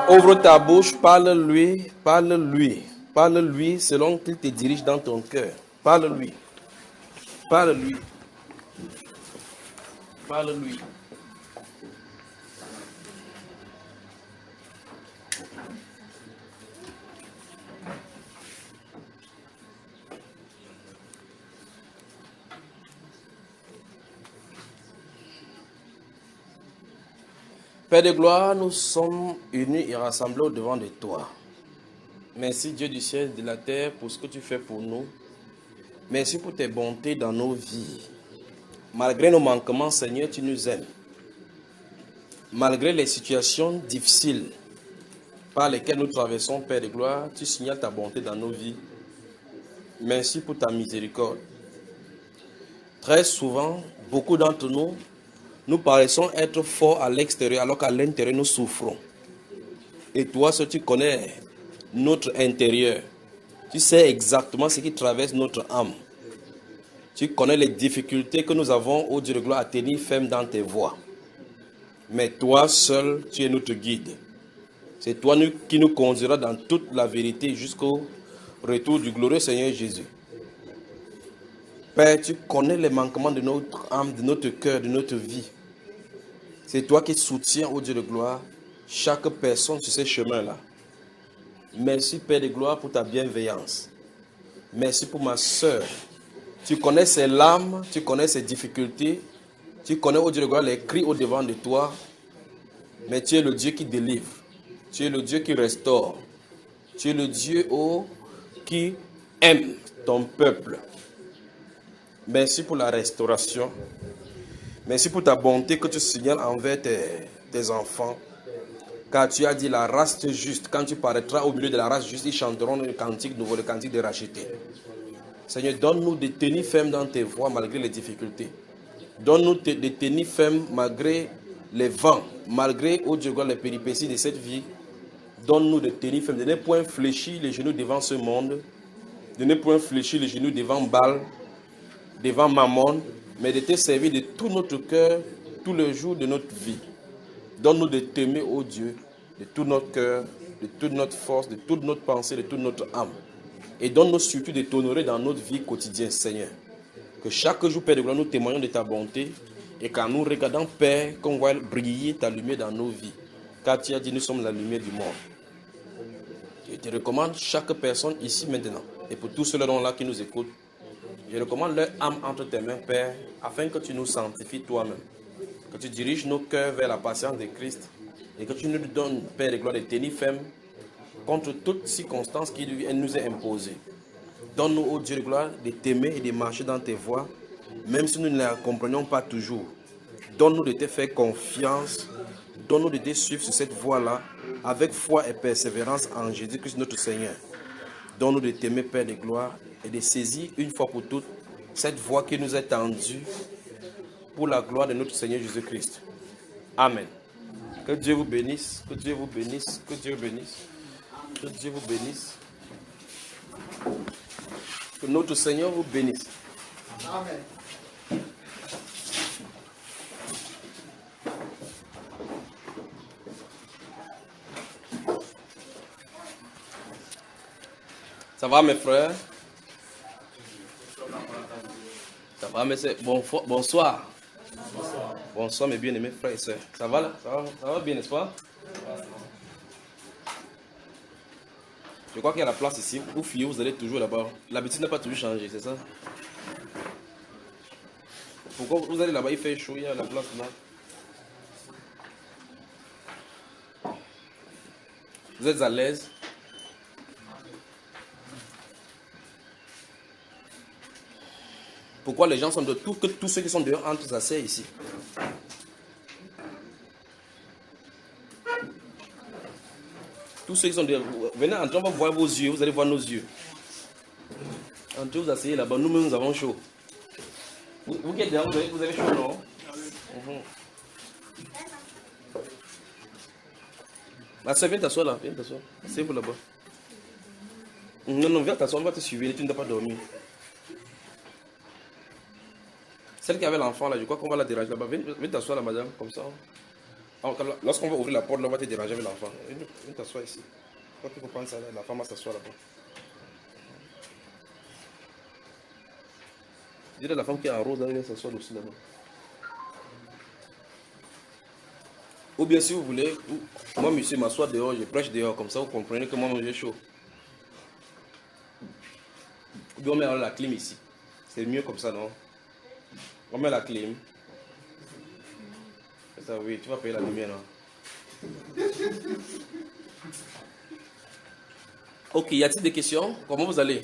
Ouvre ta bouche, parle-lui, parle-lui, parle-lui selon qu'il te dirige dans ton cœur. Parle-lui, parle-lui, parle-lui. Père de gloire, nous sommes unis et rassemblés au-devant de toi. Merci Dieu du ciel et de la terre pour ce que tu fais pour nous. Merci pour tes bontés dans nos vies. Malgré nos manquements, Seigneur, tu nous aimes. Malgré les situations difficiles par lesquelles nous traversons, Père de gloire, tu signales ta bonté dans nos vies. Merci pour ta miséricorde. Très souvent, beaucoup d'entre nous, nous paraissons être forts à l'extérieur alors qu'à l'intérieur nous souffrons. Et toi, seul tu connais notre intérieur. Tu sais exactement ce qui traverse notre âme. Tu connais les difficultés que nous avons, ô Dieu de gloire, à tenir ferme dans tes voies. Mais toi seul, tu es notre guide. C'est toi qui nous conduira dans toute la vérité jusqu'au retour du glorieux Seigneur Jésus. Père, tu connais les manquements de notre âme, de notre cœur, de notre vie. C'est toi qui soutiens, ô Dieu de gloire, chaque personne sur ces chemins-là. Merci, Père de gloire, pour ta bienveillance. Merci pour ma soeur. Tu connais ses larmes, tu connais ses difficultés. Tu connais, ô Dieu de gloire, les cris au-devant de toi. Mais tu es le Dieu qui délivre. Tu es le Dieu qui restaure. Tu es le Dieu, qui aime ton peuple. Merci pour la restauration. Merci pour ta bonté que tu signales envers tes enfants. Car tu as dit la race juste. Quand tu paraîtras au milieu de la race juste, ils chanteront le cantique nouveau, le cantique de racheté. Seigneur, donne-nous de tenir ferme dans tes voies malgré les difficultés. Donne-nous de tenir ferme malgré les vents, malgré, ô Dieu, les péripéties de cette vie. Donne-nous de tenir ferme, de ne point fléchir les genoux devant ce monde, de ne point fléchir les genoux devant Baal, devant Mammon, mais de te servir de tout notre cœur, tous les jours de notre vie. Donne-nous de t'aimer, ô Dieu, de tout notre cœur, de toute notre force, de toute notre pensée, de toute notre âme. Et donne-nous surtout de t'honorer dans notre vie quotidienne, Seigneur. Que chaque jour, Père de gloire, nous témoignons de ta bonté et qu'en nous regardant, Père, qu'on voit briller ta lumière dans nos vies. Car tu as dit, nous sommes la lumière du monde. Je te recommande chaque personne ici maintenant. Et pour tous ceux-là qui nous écoutent, je recommande leur âme entre tes mains, Père, afin que tu nous sanctifies toi-même. Que tu diriges nos cœurs vers la patience de Christ et que tu nous donnes, Père de gloire, de tenir ferme contre toute circonstance qui nous est imposée. Donne-nous, ô Dieu de gloire, de t'aimer et de marcher dans tes voies, même si nous ne la comprenons pas toujours. Donne-nous de te faire confiance. Donne-nous de te suivre sur cette voie-là, avec foi et persévérance en Jésus-Christ notre Seigneur. Donne-nous de t'aimer, Père de gloire, et de saisir une fois pour toutes cette voie qui nous est tendue pour la gloire de notre Seigneur Jésus-Christ. Amen. Que Dieu vous bénisse, que Dieu vous bénisse, que Dieu vous bénisse, que Dieu vous bénisse. Que notre Seigneur vous bénisse. Amen. Ça va mes frères? Ça va mes soeurs? Bonsoir. Bonsoir. Bonsoir mes bien-aimés frères et sœurs. Ça va là? Ça va bien, n'est-ce pas? Je crois qu'il y a la place ici. Vous fuyez, vous allez toujours là-bas. L'habitude n'a pas toujours changé, c'est ça? Pourquoi vous allez là-bas? Il fait chaud, il y a la place là. Vous êtes à l'aise? Pourquoi les gens sont dehors? Que tous ceux qui sont dehors entrent s'asseoir ici. Tous ceux qui sont dehors, venez entrer, on va voir vos yeux, vous allez voir nos yeux. Entrez, vous asseyez là-bas, nous-mêmes nous avons chaud. Vous qui êtes dehors, vous avez chaud, non? Ma soeur, viens t'asseoir là, viens t'asseoir. Asseyez-vous là-bas. Non, viens t'asseoir, on va te suivre, tu ne dois pas dormir. Celle qui avait l'enfant là, je crois qu'on va la déranger là-bas. Viens t'asseoir là, madame, comme ça. Lorsqu'on va ouvrir la porte, là, on va te déranger avec l'enfant. Viens t'asseoir ici. Je crois qu'il faut prendre ça là, la femme va s'asseoir là-bas. Dis à la femme qui est en rose, là, viens s'asseoir aussi là-bas. Ou bien si vous voulez, moi monsieur m'assois dehors, je prêche dehors, comme ça vous comprenez que moi j'ai chaud. Ou bien on met la clim ici. C'est mieux comme ça, non? On met la clim. Ça, oui, tu vas payer la lumière, non? Ok, y a-t-il des questions? Comment vous allez?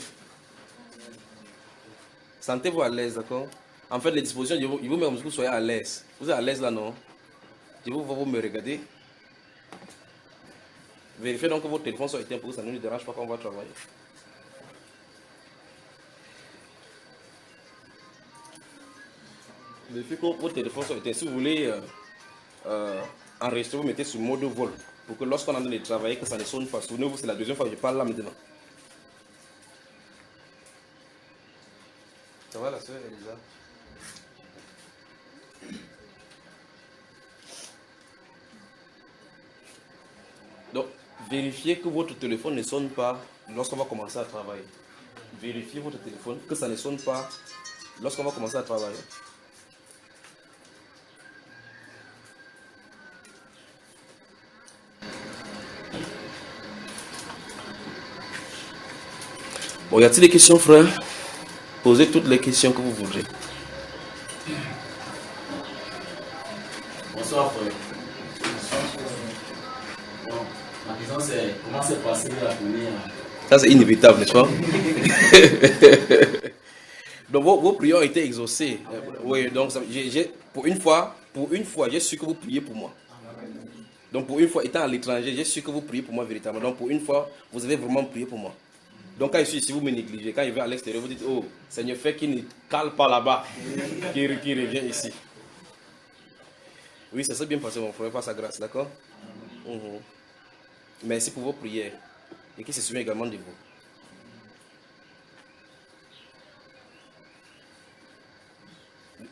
Sentez-vous à l'aise, d'accord? En fait, les dispositions, il vous met comme si vous soyez à l'aise. Vous êtes à l'aise là, non? Je vous me regarder. Vérifiez donc que votre téléphone soit éteint pour que ça ne nous dérange pas quand on va travailler. Vérifiez que votre téléphone soit éteint. Si vous voulez enregistrer, vous mettez sur mode vol. Pour que lorsqu'on est en train de travailler, que ça ne sonne pas. Souvenez-vous, c'est la deuxième fois que je parle là maintenant. Ça va la soeur Elisa? Donc, vérifiez que votre téléphone ne sonne pas lorsqu'on va commencer à travailler. Vérifiez votre téléphone, que ça ne sonne pas lorsqu'on va commencer à travailler. Bon, y a-t-il des questions, frère? Posez toutes les questions que vous voudrez. Bonsoir, frère. Bon, ma question c'est comment s'est passée la première? Ça, c'est inévitable, n'est-ce pas? Donc, vos prières ont été exaucées. Oui, donc, pour une fois, j'ai su que vous priez pour moi. Donc, pour une fois, étant à l'étranger, j'ai su que vous priez pour moi véritablement. Donc, pour une fois, vous avez vraiment prié pour moi. Donc, quand je suis ici, vous me négligez. Quand je vais à l'extérieur, vous dites, oh, Seigneur, fais qu'il ne cale pas là-bas, qu'il revient ici. Oui, ça s'est bien passé, mon frère, par sa grâce, d'accord? Merci pour vos prières. Et qu'il se souvient également de vous.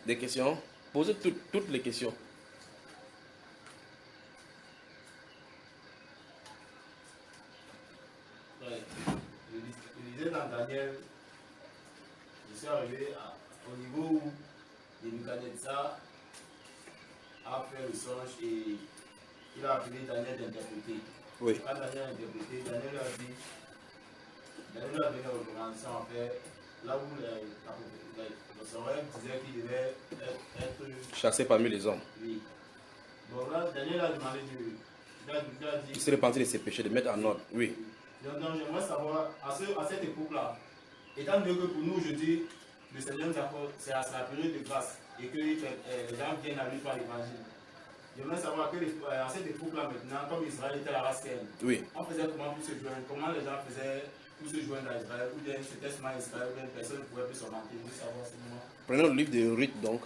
Des questions? Posez toutes les questions. Ouais. Je disais dans Daniel, je suis arrivé au niveau où Nebuchadnezzar a fait le songe et il a appelé Daniel d'interpréter. Oui. Quand Daniel a interprété, Daniel a donné une recommandation en fait, là où le soleil disait qu'il devait être Chassé parmi les hommes. Oui. Donc là, Daniel a demandé il a dit. Il s'est repenti de ses péchés, de mettre en ordre. Oui. Donc j'aimerais savoir, à cette époque-là, étant donné que pour nous aujourd'hui, le Seigneur nous accorde, c'est à la période de grâce et que les gens viennent à lui par l'évangile. J'aimerais savoir à cette époque-là maintenant, comme Israël était la race qu'elle, Oui. on faisait comment pour se joindre? Comment les gens faisaient pour se joindre à Israël? Ou bien c'était seulement Israël, ou bien personne ne pouvait plus s'orienter. Je veux savoir ce moment. Prenons le livre de Ruth donc.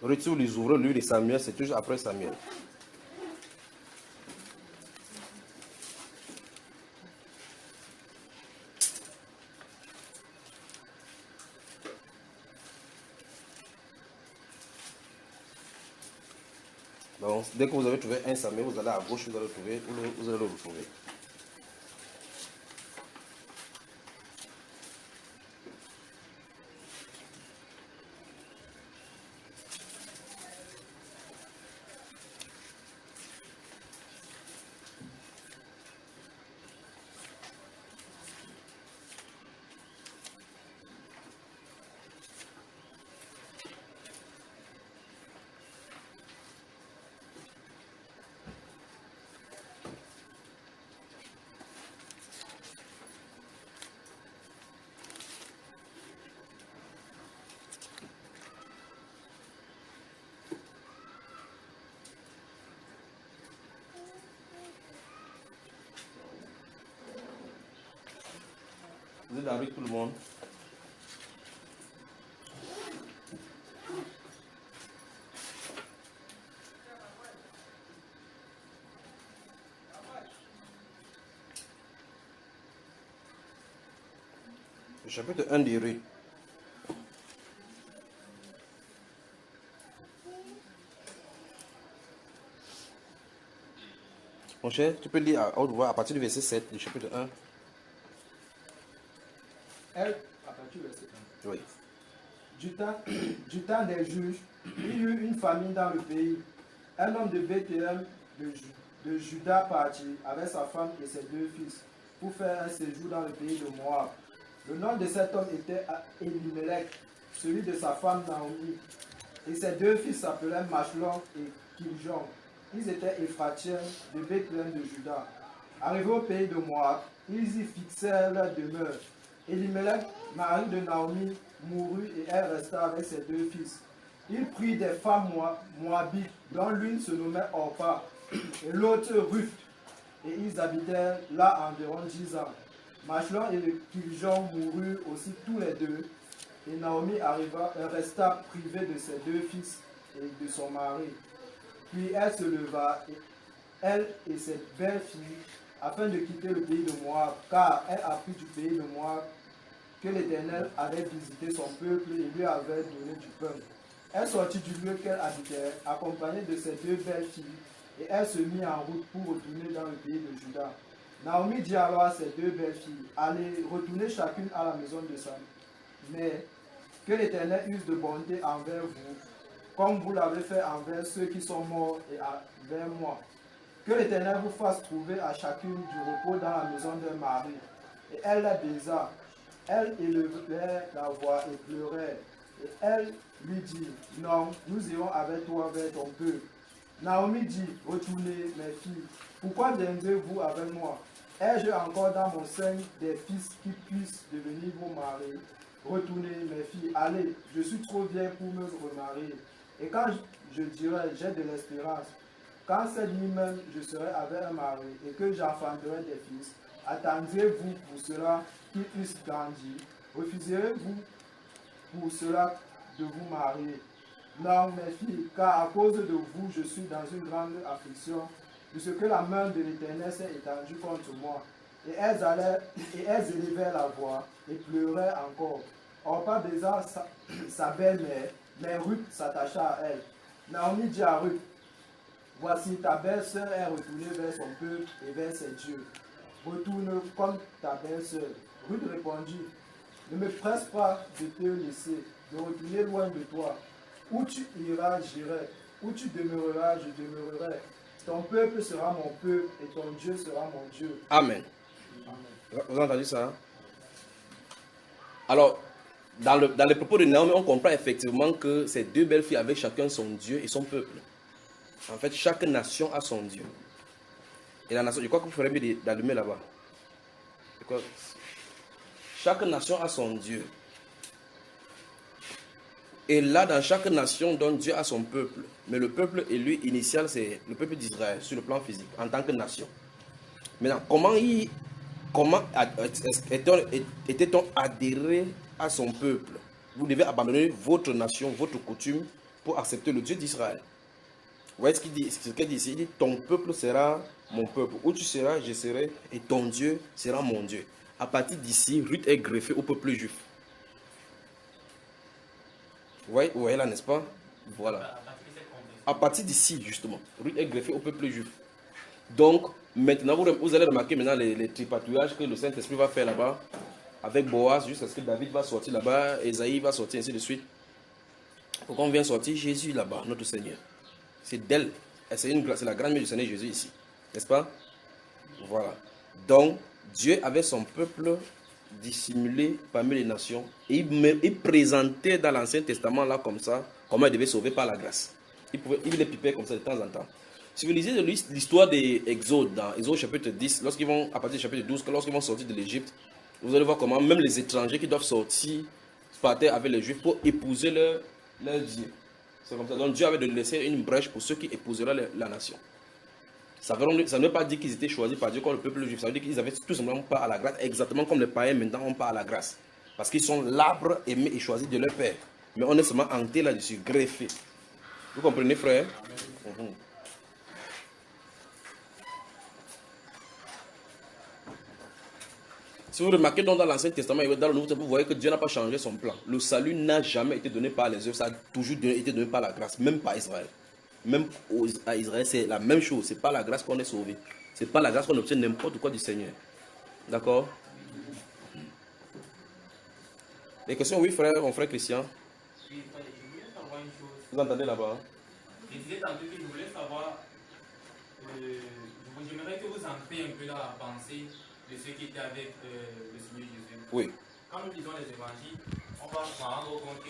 Ruth, si vous les ouvrez, le livre de Samuel, c'est toujours après Samuel. Donc, dès que vous avez trouvé un Samuel, vous allez à gauche, vous allez le trouver, vous allez le retrouver. Vous êtes avec tout le monde? Le chapitre 1 de Ruth. Mon cher, tu peux lire à haute voix à partir du verset 7 du chapitre 1. À partir du verset 1. Oui. Du temps des juges, il y eut une famine dans le pays. Un homme de Bethléem de Juda partit avec sa femme et ses deux fils pour faire un séjour dans le pays de Moab. Le nom de cet homme était Elimelech, celui de sa femme Naomi. Et ses deux fils s'appelaient Machlon et Kiljon. Ils étaient Éphratiens de Bethléem de Juda. Arrivés au pays de Moab, ils y fixèrent leur demeure. Elimelech, mari de Naomi, mourut et elle resta avec ses deux fils. Il prit des femmes moabites, dont l'une se nommait Orpa et l'autre Ruth, et ils habitèrent là environ 10 ans. Machlon et le Kiljon moururent aussi tous les deux, et Naomi resta privée de ses deux fils. et de son mari. Puis elle se leva, elle et ses belles-filles, afin de quitter le pays de Moab, car elle apprit du pays de Moab que l'Éternel avait visité son peuple et lui avait donné du pain. Elle sortit du lieu qu'elle habitait, accompagnée de ses deux belles-filles, et elle se mit en route pour retourner dans le pays de Juda. Naomi dit alors à ses deux belles-filles, allez, retournez chacune à la maison de sa mère. Que l'Éternel use de bonté envers vous, comme vous l'avez fait envers ceux qui sont morts et envers moi. Que l'Éternel vous fasse trouver à chacune du repos dans la maison d'un mari. Et elle la baisa. Elle élevait la voix et pleurait. Et elle lui dit, non, nous irons avec toi vers ton peuple. Naomi dit, retournez mes filles. Pourquoi viendrez-vous avec moi? Ai-je encore dans mon sein des fils qui puissent devenir vos maris? Retournez mes filles, allez, je suis trop vieille pour me remarier. Et quand je dirai, j'ai de l'espérance, quand cette nuit même je serai avec un mari et que j'enfanterai des fils, attendrez-vous pour cela qu'ils puissent grandir? Refuserez-vous pour cela de vous marier? Non, mes filles, car à cause de vous, je suis dans une grande affliction, de ce que la main de l'Éternel s'est étendue contre moi. Et elles élevèrent la voix et pleuraient encore. Orpa baisa sa belle-mère, mais Ruth s'attacha à elle. Naomi dit à Ruth, voici ta belle-sœur est retournée vers son peuple et vers ses dieux. Retourne comme ta belle-sœur. Ruth répondit, ne me presse pas de te laisser, de retourner loin de toi. Où tu iras, j'irai. Où tu demeureras, je demeurerai. Ton peuple sera mon peuple et ton Dieu sera mon Dieu. Amen. Amen. Vous avez entendu ça? Alors, dans les propos de Naomi, on comprend effectivement que ces deux belles filles avaient chacun son Dieu et son peuple. En fait, chaque nation a son Dieu. Et la nation, je crois que vous ferez mieux d'allumer là-bas. Chaque nation a son Dieu. Et là, dans chaque nation, donc Dieu a son peuple. Mais le peuple élu initial, c'est le peuple d'Israël, sur le plan physique, en tant que nation. Maintenant, comment était-on adhéré à son peuple? Vous devez abandonner votre nation, votre coutume, pour accepter le Dieu d'Israël. Vous voyez ce qu'elle dit ici? Il dit, ton peuple sera mon peuple. Où tu seras, je serai, et ton Dieu sera mon Dieu. À partir d'ici, Ruth est greffée au peuple juif. Vous voyez là, n'est-ce pas? Voilà. À partir d'ici, justement, Ruth est greffée au peuple juif. Donc, maintenant, vous allez remarquer maintenant les tripatouillages que le Saint-Esprit va faire là-bas, avec Boaz, jusqu'à ce que David va sortir là-bas, Esaïe va sortir, ainsi de suite. Pourquoi on vient sortir Jésus là-bas, notre Seigneur? C'est d'elle. C'est la grande mère du Seigneur Jésus ici. N'est-ce pas? Voilà. Donc, Dieu avait son peuple dissimulé parmi les nations. Et il présentait dans l'Ancien Testament, là, comme ça, comment il devait sauver par la grâce. Il les pipait comme ça de temps en temps. Si vous lisez l'histoire des Exodes, dans Exode chapitre 10, lorsqu'ils vont, à partir du chapitre 12, lorsqu'ils vont sortir de l'Égypte, vous allez voir comment même les étrangers qui doivent sortir partaient avec les Juifs pour épouser leur Dieu. C'est comme ça. Donc Dieu avait de laisser une brèche pour ceux qui épouseraient la nation. Ça ne veut pas dire qu'ils étaient choisis par Dieu comme le peuple juif. Ça veut dire qu'ils avaient tout simplement part à la grâce, exactement comme les païens maintenant ont part à la grâce. Parce qu'ils sont l'arbre aimé et choisi de leur père. Mais on est seulement hanté là-dessus, greffé. Vous comprenez, frère? Si vous remarquez donc dans l'Ancien Testament et dans le Nouveau Testament, vous voyez que Dieu n'a pas changé son plan. Le salut n'a jamais été donné par les œuvres, ça a toujours été donné par la grâce, même par Israël. Même à Israël, c'est la même chose. C'est par la grâce qu'on est sauvé. C'est par la grâce qu'on obtient n'importe quoi du Seigneur. D'accord? Les questions, oui, frère, mon frère Christian. Oui, je voulais savoir une chose. Vous entendez là-bas? Je disais tantôt que je voulais savoir, j'aimerais que vous entrez un peu dans la pensée de ceux qui étaient avec le Seigneur Jésus. Oui. Quand nous lisons les évangiles, on va se rendre compte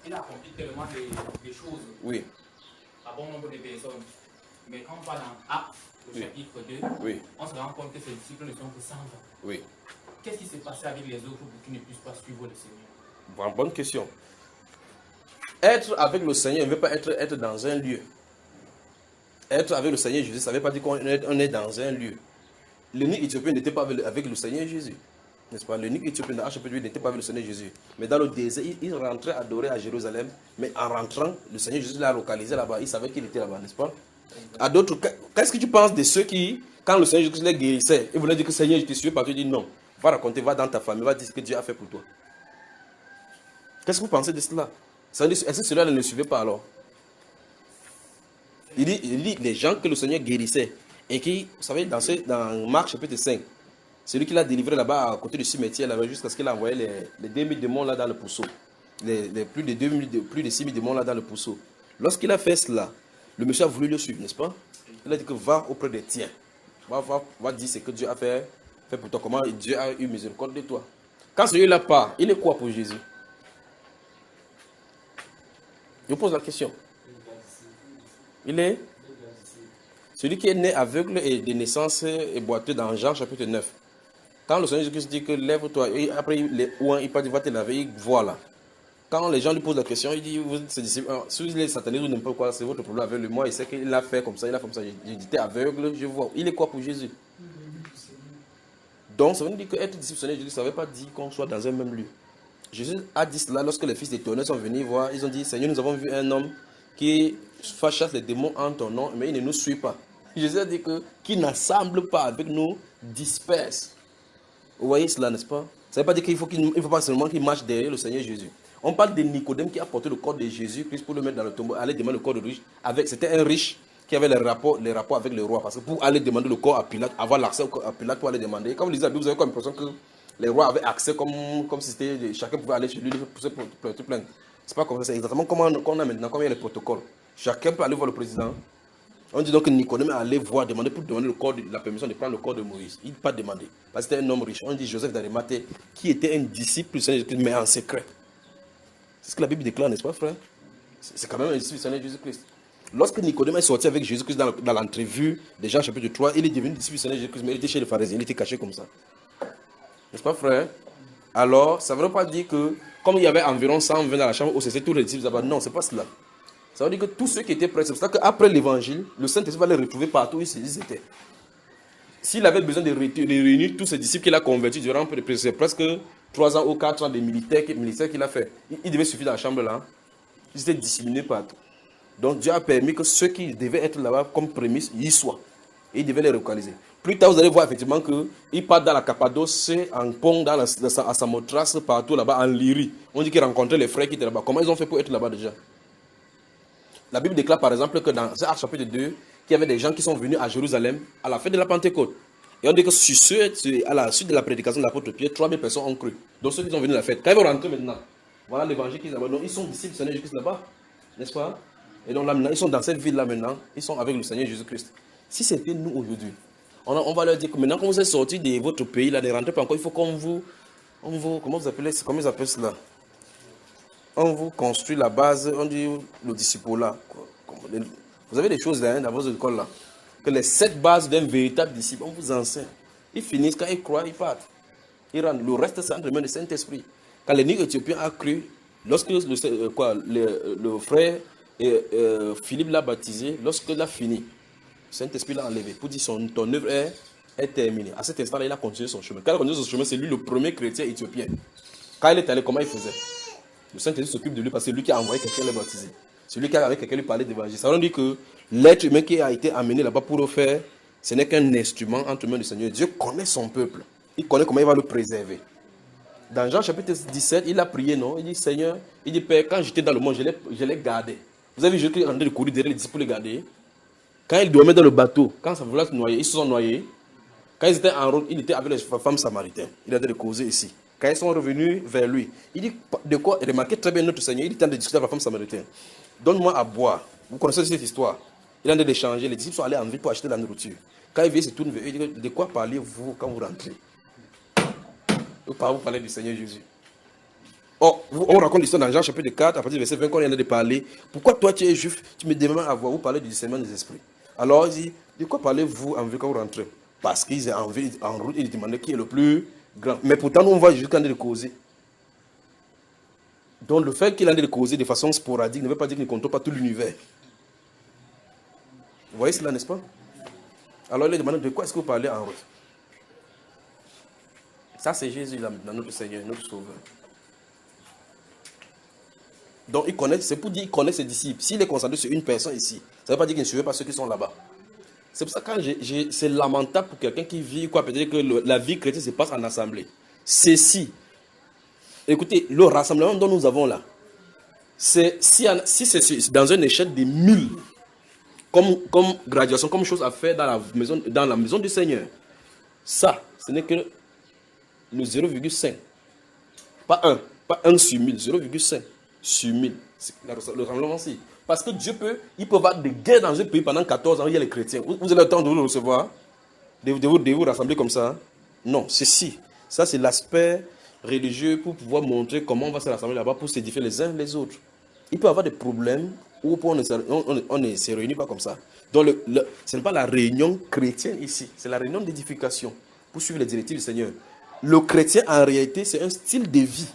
qu'il a accompli tellement de choses Oui. à bon nombre de personnes. Mais quand on va dans Actes, le chapitre 2, Oui. on se rend compte que ses disciples ne sont que 100 ans. Oui. Qu'est-ce qui s'est passé avec les autres pour qu'ils ne puissent pas suivre le Seigneur? Bon, bonne question. Être avec le Seigneur ne veut pas être dans un lieu. Être avec le Seigneur Jésus, ça ne veut pas dire qu'on est dans un lieu. L'ennemi éthiopien n'était pas avec le Seigneur Jésus. N'est-ce pas? L'unique Éthiopien dans HPD n'était pas avec le Seigneur Jésus. Mais dans le désert, il rentrait adorer à Jérusalem. Mais en rentrant, le Seigneur Jésus l'a localisé là-bas. Il savait qu'il était là-bas, n'est-ce pas? À d'autres, qu'est-ce que tu penses de ceux qui, quand le Seigneur Jésus les guérissait, ils voulaient dire que Seigneur, je te suis parce que tu dis non. Va raconter, va dans ta famille, va dire ce que Dieu a fait pour toi. Qu'est-ce que vous pensez de cela? Est-ce que cela ne le suivait pas alors? Il dit les gens que le Seigneur guérissait. Et qui, vous savez, dans Marc chapitre 5, celui qui l'a délivré là-bas à côté du cimetière, là, jusqu'à ce qu'il a envoyé les 2000 démons là dans le pourceau. Plus de 6000 démons là dans le pourceau. Lorsqu'il a fait cela, le monsieur a voulu le suivre, n'est-ce pas? Il a dit que va auprès des tiens. Va dire ce que Dieu a fait pour toi. Comment Dieu a eu miséricorde de toi. Quand celui-là part, il est quoi pour Jésus? Je vous pose la question. Il est celui qui est né aveugle et de naissance et boiteux dans Jean chapitre 9. Quand le Seigneur Jésus dit que lève-toi, et après il part, va te laver, il voit là. Quand les gens lui posent la question, il dit, vous êtes ses disciples, si il est sataniste ou n'importe quoi, c'est votre problème avec lui. Moi, il sait qu'il l'a fait comme ça, il a fait comme ça. J'ai dit, t'es aveugle, je vois. Il est quoi pour Jésus? Donc, ça veut dire qu'être disciple du Seigneur Jésus, ça ne veut pas dire qu'on soit dans un même lieu. Jésus a dit cela lorsque les fils des tonnerres sont venus voir. Ils ont dit, Seigneur, nous avons vu un homme qui chasse les démons en ton nom, mais il ne nous suit pas. Jésus a dit que qui n'assemble pas avec nous disperse. Vous voyez cela, n'est-ce pas? Ça ne veut pas dire qu'il faut pas seulement qu'il marche derrière le Seigneur Jésus. On parle de Nicodème qui a porté le corps de Jésus-Christ pour le mettre dans le tombeau, aller demander le corps de riche. C'était un riche qui avait les rapports avec le roi. Parce que pour aller demander le corps à Pilate, avoir l'accès à Pilate pour aller demander. Quand vous lisez la Bible, vous avez comme l'impression que les rois avaient accès comme si c'était chacun pouvait aller chez lui pour tout plaindre. C'est pas comme ça, c'est exactement comme on a maintenant, comme il y a les protocoles. Chacun peut aller voir le président. On dit donc que Nicodème est allé voir, demander la permission de prendre le corps de Moïse. Il n'a pas demandé. Parce que c'était un homme riche. On dit Joseph d'Arimathée, qui était un disciple du Seigneur Jésus-Christ, mais en secret. C'est ce que la Bible déclare, n'est-ce pas, frère? C'est quand même un disciple du Seigneur Jésus-Christ. Lorsque Nicodème est sorti avec Jésus-Christ dans l'entrevue de Jean chapitre 3, il est devenu disciple du Seigneur Jésus-Christ, mais il était chez les pharisiens, il était caché comme ça. N'est-ce pas, frère? Alors, ça ne veut pas dire que, comme il y avait environ 120 dans la chambre, c'était tous les disciples là-bas. Non, ce n'est pas cela. Ça veut dire que tous ceux qui étaient prêts, c'est pour ça qu'après l'évangile, le Saint-Esprit va les retrouver partout où ils étaient. S'il avait besoin de réunir tous ces disciples qu'il a convertis durant presque 3 ans ou 4 ans de militaire qu'il a fait, il devait suffire dans la chambre là. Ils étaient disséminés partout. Donc Dieu a permis que ceux qui devaient être là-bas comme prémices, y soient. Et il devait les localiser. Plus tard, vous allez voir effectivement qu'il part dans la Cappadoce, en Pont, à Samothrace, partout là-bas, en Lyrie. On dit qu'il rencontrait les frères qui étaient là-bas. Comment ils ont fait pour être là-bas déjà? La Bible déclare par exemple que dans Actes chapitre 2, qu'il y avait des gens qui sont venus à Jérusalem à la fête de la Pentecôte. Et on dit que à la suite de la prédication de l'apôtre Pierre, 3000 personnes ont cru. Donc ceux qui sont venus à la fête, quand ils vont rentrer maintenant, voilà l'évangile qu'ils ont. Donc ils sont disciples du Seigneur Jésus-Christ là-bas. N'est-ce pas? Et donc là maintenant, ils sont dans cette ville-là maintenant, ils sont avec le Seigneur Jésus-Christ. Si c'était nous aujourd'hui, on va leur dire que maintenant quand vous êtes sortis de votre pays, là, ne rentrez pas encore, il faut qu'on vous comment ils appellent cela? On vous construit la base, on dit le disciple-là. Vous avez des choses là, dans vos écoles là. Que les 7 bases d'un véritable disciple, on vous enseigne. Ils finissent, quand ils croient, ils partent. Ils rendent. Le reste, c'est entre les mains du Saint-Esprit. Quand l'énigme éthiopien a cru, lorsque le frère Philippe l'a baptisé, lorsqu'il a fini, le Saint-Esprit l'a enlevé pour dire ton œuvre est terminée. À cet instant-là, il a continué son chemin. Quand il a continué son chemin, c'est lui le premier chrétien éthiopien. Quand il est allé, comment il faisait? Le Saint-Esprit s'occupe de lui parce que c'est lui qui a envoyé quelqu'un le baptiser. C'est lui qui a avec quelqu'un lui parler d'évangile. Ça veut dire que l'être humain qui a été amené là-bas pour le faire, ce n'est qu'un instrument entre les mains du Seigneur. Dieu connaît son peuple. Il connaît comment il va le préserver. Dans Jean chapitre 17, il a prié, non? Il dit, Seigneur, il dit, Père, quand j'étais dans le monde, je l'ai gardé. Vous avez vu Jésus qui est en train de courir derrière les disciples pour les garder. Quand ils dormaient dans le bateau, quand ça voulait se noyer, ils se sont noyés. Quand ils étaient en route, il était avec les femmes samaritaines. Il a de causer ici. Quand ils sont revenus vers lui, il dit, de quoi? Remarquez très bien notre Seigneur, il est en train de discuter avec la femme samaritaine. Donne-moi à boire. Vous connaissez cette histoire. Il est en train d'échanger. Les disciples sont allés en ville pour acheter de la nourriture. Quand il vient, il se tourne vers eux, il dit, de quoi parlez-vous quand vous rentrez? Vous parlez du Seigneur Jésus. Oh, on raconte l'histoire dans Jean chapitre 4, à partir du verset 20, quand il y en a de parler. Pourquoi toi tu es juif, tu me demandes à voir, vous parlez du discernement des esprits. Alors il dit, de quoi parlez-vous en ville quand vous rentrez? Parce qu'ils sont en route, ils demandaient qui est le plus grand. Mais pourtant, nous on voit jusqu'à en train de causer. Donc le fait qu'il en ait de causer de façon sporadique ne veut pas dire qu'il ne contrôle pas tout l'univers. Vous voyez cela, n'est-ce pas? Alors il demande de quoi est-ce que vous parlez en route? Ça, c'est Jésus, notre Seigneur, notre Sauveur. Donc, il connaît, c'est pour dire qu'il connaît ses disciples. S'il est concentré sur une personne ici, ça ne veut pas dire qu'il ne suivait pas ceux qui sont là-bas. C'est pour ça que c'est lamentable pour quelqu'un qui vit, quoi, peut-être que la vie chrétienne se passe en assemblée. Ceci, écoutez, le rassemblement dont nous avons là, si c'est dans une échelle de 1000, comme graduation, comme chose à faire dans la maison du Seigneur, ça, ce n'est que le 0,5. Pas 1 sur 1000, 0,5 sur 1000. C'est le rassemblement aussi. Parce que Dieu il peut avoir des guerres dans un pays pendant 14 ans, il y a les chrétiens. Vous avez le temps de vous le recevoir, de vous rassembler comme ça? Non, ceci. Ça, c'est l'aspect religieux pour pouvoir montrer comment on va se rassembler là-bas pour s'édifier les uns les autres. Il peut y avoir des problèmes où on ne se réunit pas comme ça. Donc, ce n'est pas la réunion chrétienne ici, c'est la réunion d'édification pour suivre les directives du Seigneur. Le chrétien, en réalité, c'est un style de vie.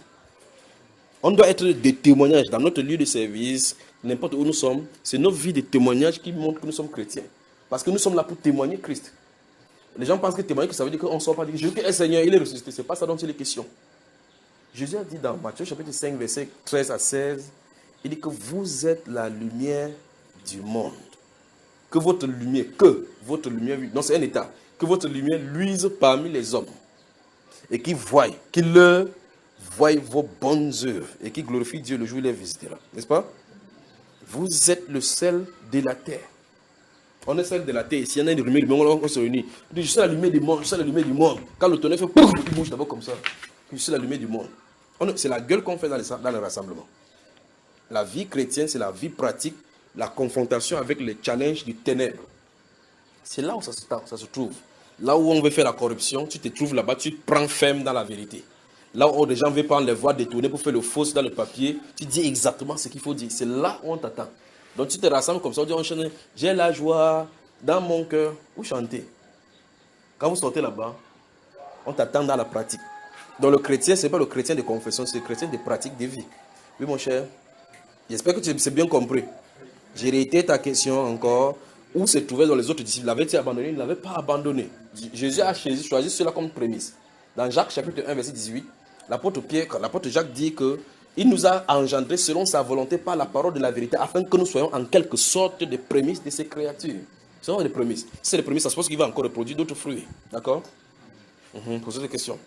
On doit être des témoignages dans notre lieu de service, n'importe où nous sommes. C'est nos vies de témoignages qui montrent que nous sommes chrétiens. Parce que nous sommes là pour témoigner Christ. Les gens pensent que témoigner, ça veut dire qu'on ne sort pas. Jésus est Seigneur, il est ressuscité. Ce n'est pas ça dont il est question. Jésus a dit dans Matthieu chapitre 5, verset 13 à 16, il dit que vous êtes la lumière du monde. Que votre lumière, non c'est un état, que votre lumière luise parmi les hommes. Et qu'ils leur voient vos bonnes œuvres et qui glorifient Dieu le jour où il les visitera. N'est-ce pas? Vous êtes le sel de la terre. On est sel de la terre. S'il y en a une lumière du monde, on se réunit. On dit, je suis la lumière du monde, je suis la lumière du monde. Quand le tonnerre fait, pouf, il bouge d'abord comme ça. Je suis la lumière du monde. C'est la gueule qu'on fait dans le rassemblement. La vie chrétienne, c'est la vie pratique, la confrontation avec les challenges du ténèbre. C'est là où ça se trouve. Là où on veut faire la corruption, tu te trouves là-bas, tu te prends ferme dans la vérité. Là où les gens veulent prendre les voies détournées pour faire le faux dans le papier, tu dis exactement ce qu'il faut dire. C'est là où on t'attend. Donc tu te rassembles comme ça, on dit, j'ai la joie dans mon cœur. Vous chantez. Quand vous sortez là-bas, on t'attend dans la pratique. Donc le chrétien, ce n'est pas le chrétien de confession, c'est le chrétien de pratique de vie. Oui mon cher, j'espère que tu as bien compris. J'ai réitéré ta question encore. Où se trouvaient dans les autres disciples? L'avait-il abandonné? Il ne l'avait pas abandonné. Jésus a choisi cela comme prémisse. Dans Jacques chapitre 1, verset 18, l'apôtre Jacques dit que il nous a engendrés selon sa volonté par la parole de la vérité, afin que nous soyons en quelque sorte des prémices de ces créatures. Ce sont des prémices. Si c'est des prémices, ça suppose qu'il va encore reproduire d'autres fruits. D'accord? Posez des questions.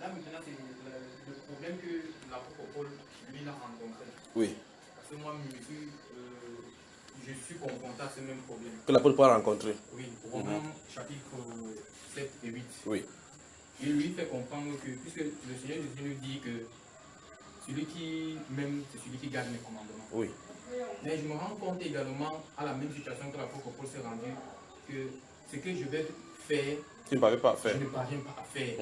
Là maintenant, c'est le problème que l'apôtre Paul lui a rencontré. Oui. Parce que moi, je suis confronté à ce même problème. Que l'apôtre Paul a rencontré. Oui, Romains chapitre 7 et 8. Oui. Il lui fait comprendre que, puisque le Seigneur Jésus nous dit que celui qui m'aime, c'est celui qui garde mes commandements. Oui. Mais je me rends compte également, à la même situation que l'apôtre Paul s'est rendu, que ce que je vais faire, Tu ne parviens pas à faire. je ne parviens pas à faire.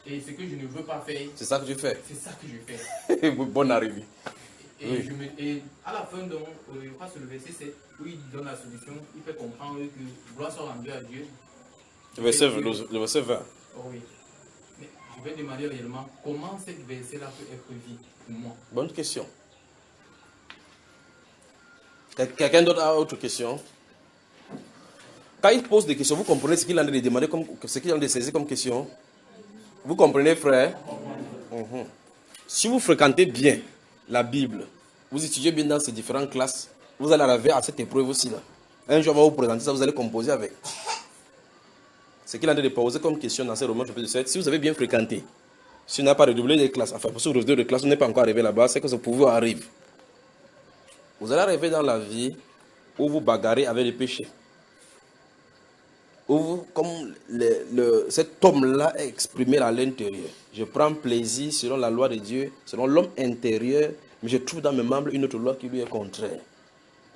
Et ce que je ne veux pas faire, C'est ça que tu fais. c'est ça que je fais. Bonne arrivée. Et, et à la fin, donc, je crois que c'est le verset 7, où il donne la solution, il fait comprendre que gloire soit rendue à Dieu. Le verset 20. Oh oui. Mais je vais demander réellement comment cette verset-là peut être vue pour moi. Bonne question. Quelqu'un d'autre a autre question? Quand il pose des questions, vous comprenez ce qu'il a de demander, ce qu'il a de saisir comme question? Vous comprenez, frère? Si vous fréquentez bien la Bible, vous étudiez bien dans ces différentes classes, vous allez arriver à cette épreuve aussi là. Un jour, on va vous présenter ça, vous allez composer avec. Ce qu'il a de poser comme question dans ces romans chapitre 7, si vous avez bien fréquenté, si vous n'avez pas redoublé les classes, enfin, pour ceux qui de classe, vous n'êtes pas encore arrivé là-bas, c'est que ce pouvoir arrive. Vous allez arriver dans la vie où vous bagarrez avec les péchés. Où vous, comme cet homme-là est exprimé à l'intérieur. Je prends plaisir selon la loi de Dieu, selon l'homme intérieur, mais je trouve dans mes membres une autre loi qui lui est contraire.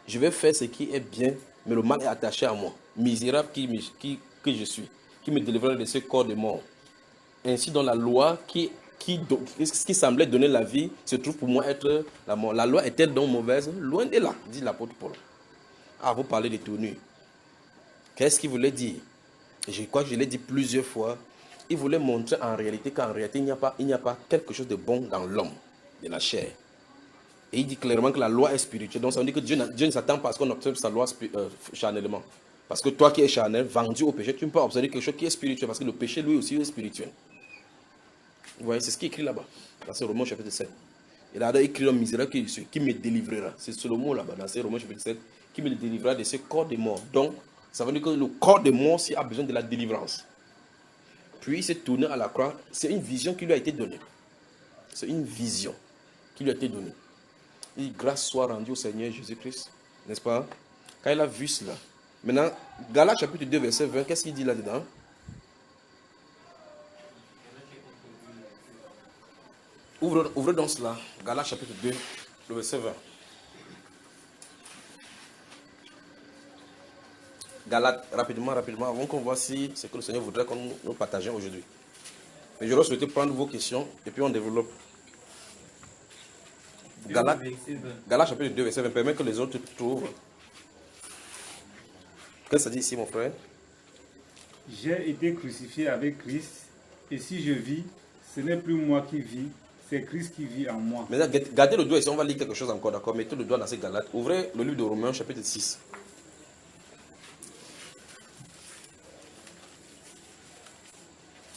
Je vais faire ce qui est bien, mais le mal est attaché à moi. Misérable que je suis, qui me délivre de ce corps de mort. Ainsi, dans la loi qui semblait donner la vie, se trouve pour moi être la mort. La loi est-elle donc mauvaise? Loin de là, dit l'apôtre Paul. Ah, vous parlez de tenue. Qu'est-ce qu'il voulait dire? Je crois que je l'ai dit plusieurs fois. Il voulait montrer en réalité qu'en réalité, il n'y a pas quelque chose de bon dans l'homme, de la chair. Et il dit clairement que la loi est spirituelle. Donc ça veut dire que Dieu ne s'attend pas à ce qu'on observe sa loi charnellement. Parce que toi qui es charnel, vendu au péché, tu ne peux pas observer quelque chose qui est spirituel. Parce que le péché, lui aussi, est spirituel. Vous voyez, c'est ce qui est écrit là-bas, dans ce Romains chapitre 7. Il a écrit l'homme misérable qui me délivrera. C'est ce mot là-bas, dans ce Romains chapitre 7, qui me délivrera de ce corps de mort. Donc, ça veut dire que le corps de mort aussi a besoin de la délivrance. Puis il s'est tourné à la croix. C'est une vision qui lui a été donnée. C'est une vision qui lui a été donnée. Et grâce soit rendue au Seigneur Jésus-Christ. N'est-ce pas? Quand il a vu cela. Maintenant, Galates chapitre 2, verset 20, qu'est-ce qu'il dit là-dedans? Ouvrez donc cela. Galates chapitre 2, le verset 20. Galates, rapidement, avant qu'on voit si c'est que le Seigneur voudrait que nous partagions aujourd'hui. Mais j'aurais souhaité prendre vos questions et puis on développe. Galates chapitre 2, verset 20, permet que les autres trouvent. Qu'est-ce que ça dit ici, mon frère? J'ai été crucifié avec Christ, et si je vis, ce n'est plus moi qui vis, c'est Christ qui vit en moi. Maintenant, gardez le doigt ici, on va lire quelque chose encore, d'accord? Mettez le doigt dans ces Galates. Ouvrez le livre de Romains, chapitre 6.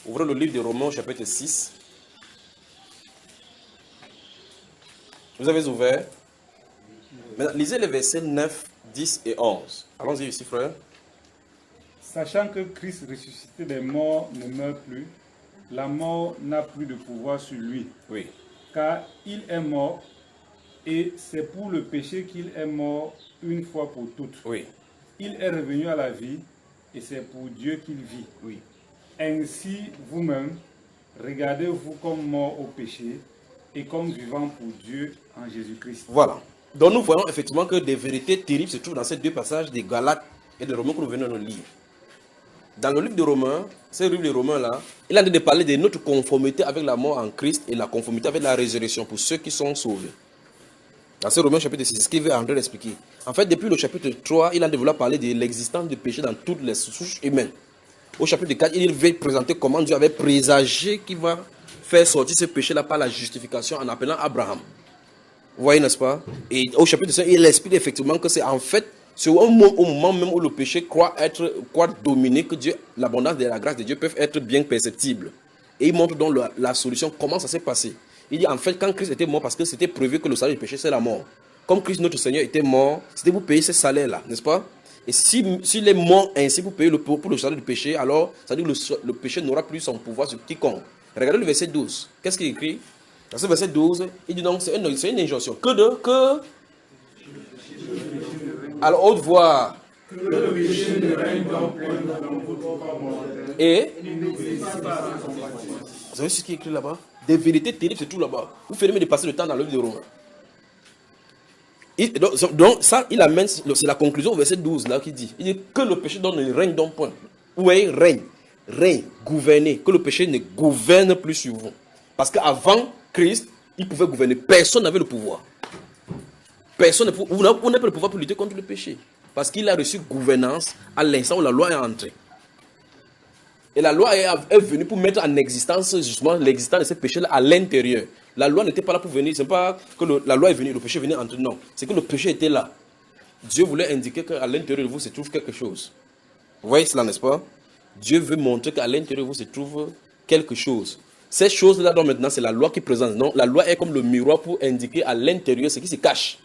Ouvrez le livre de Romains, chapitre 6. Vous avez ouvert. Maintenant, lisez les versets 9, 10 et 11. Allons-y ici, frère. Sachant que Christ ressuscité des morts ne meurt plus, la mort n'a plus de pouvoir sur lui. Oui. Car il est mort, et c'est pour le péché qu'il est mort une fois pour toutes. Oui. Il est revenu à la vie, et c'est pour Dieu qu'il vit. Oui. Ainsi, vous-même, regardez-vous comme mort au péché, et comme vivant pour Dieu en Jésus-Christ. Voilà. Donc nous voyons effectivement que des vérités terribles se trouvent dans ces deux passages des Galates et de Romains que nous venons de lire. Dans le livre de Romains, ce livre de Romains-là, il a de parler de notre conformité avec la mort en Christ et la conformité avec la résurrection pour ceux qui sont sauvés. Dans ce Romains chapitre 6, c'est ce qu'il veut André expliquer. En fait, depuis le chapitre 3, il a développé parler de l'existence du péché dans toutes les souches humaines. Au chapitre 4, il veut présenter comment Dieu avait présagé qu'il va faire sortir ce péché-là par la justification en appelant Abraham. Vous voyez, n'est-ce pas? Et au chapitre 5, il explique effectivement que c'est en fait, c'est au moment même où le péché croit dominer, que Dieu, l'abondance de la grâce de Dieu peuvent être bien perceptibles. Et il montre donc la solution, comment ça s'est passé. Il dit en fait, quand Christ était mort, parce que c'était prévu que le salaire du péché, c'est la mort. Comme Christ, notre Seigneur, était mort, c'était pour payer ce salaire-là, n'est-ce pas? Et s'il est mort ainsi pour payer pour le salaire du péché, alors ça veut dire que le péché n'aura plus son pouvoir sur quiconque. Regardez le verset 12. Qu'est-ce qu'il écrit? Dans ce verset 12, il dit donc, c'est une injonction. Alors, haute voix. Que le péché ne règne donc point dans votre corps mortel. Et vous savez ce qui est écrit là-bas? Des vérités terribles, c'est tout là-bas. Vous faites même de passer le temps dans le livre de Romains. Donc, ça, il amène, c'est la conclusion au verset 12 là qui dit. Il dit que le péché ne règne donc point. Vous voyez, règne, gouverner. Que le péché ne gouverne plus sur vous. Parce qu'avant Christ, il pouvait gouverner. Personne n'avait le pouvoir. Personne n'a pas le pouvoir pour lutter contre le péché. Parce qu'il a reçu gouvernance à l'instant où la loi est entrée. Et la loi est venue pour mettre en existence justement l'existence de ce péché-là à l'intérieur. La loi n'était pas là pour venir. Ce n'est pas que la loi est venue, le péché venait entrer. Non, c'est que le péché était là. Dieu voulait indiquer qu'à l'intérieur de vous se trouve quelque chose. Vous voyez cela, n'est-ce pas? Dieu veut montrer qu'à l'intérieur de vous se trouve quelque chose. Ces choses-là, donc maintenant, c'est la loi qui présente. Non, la loi est comme le miroir pour indiquer à l'intérieur ce qui se cache.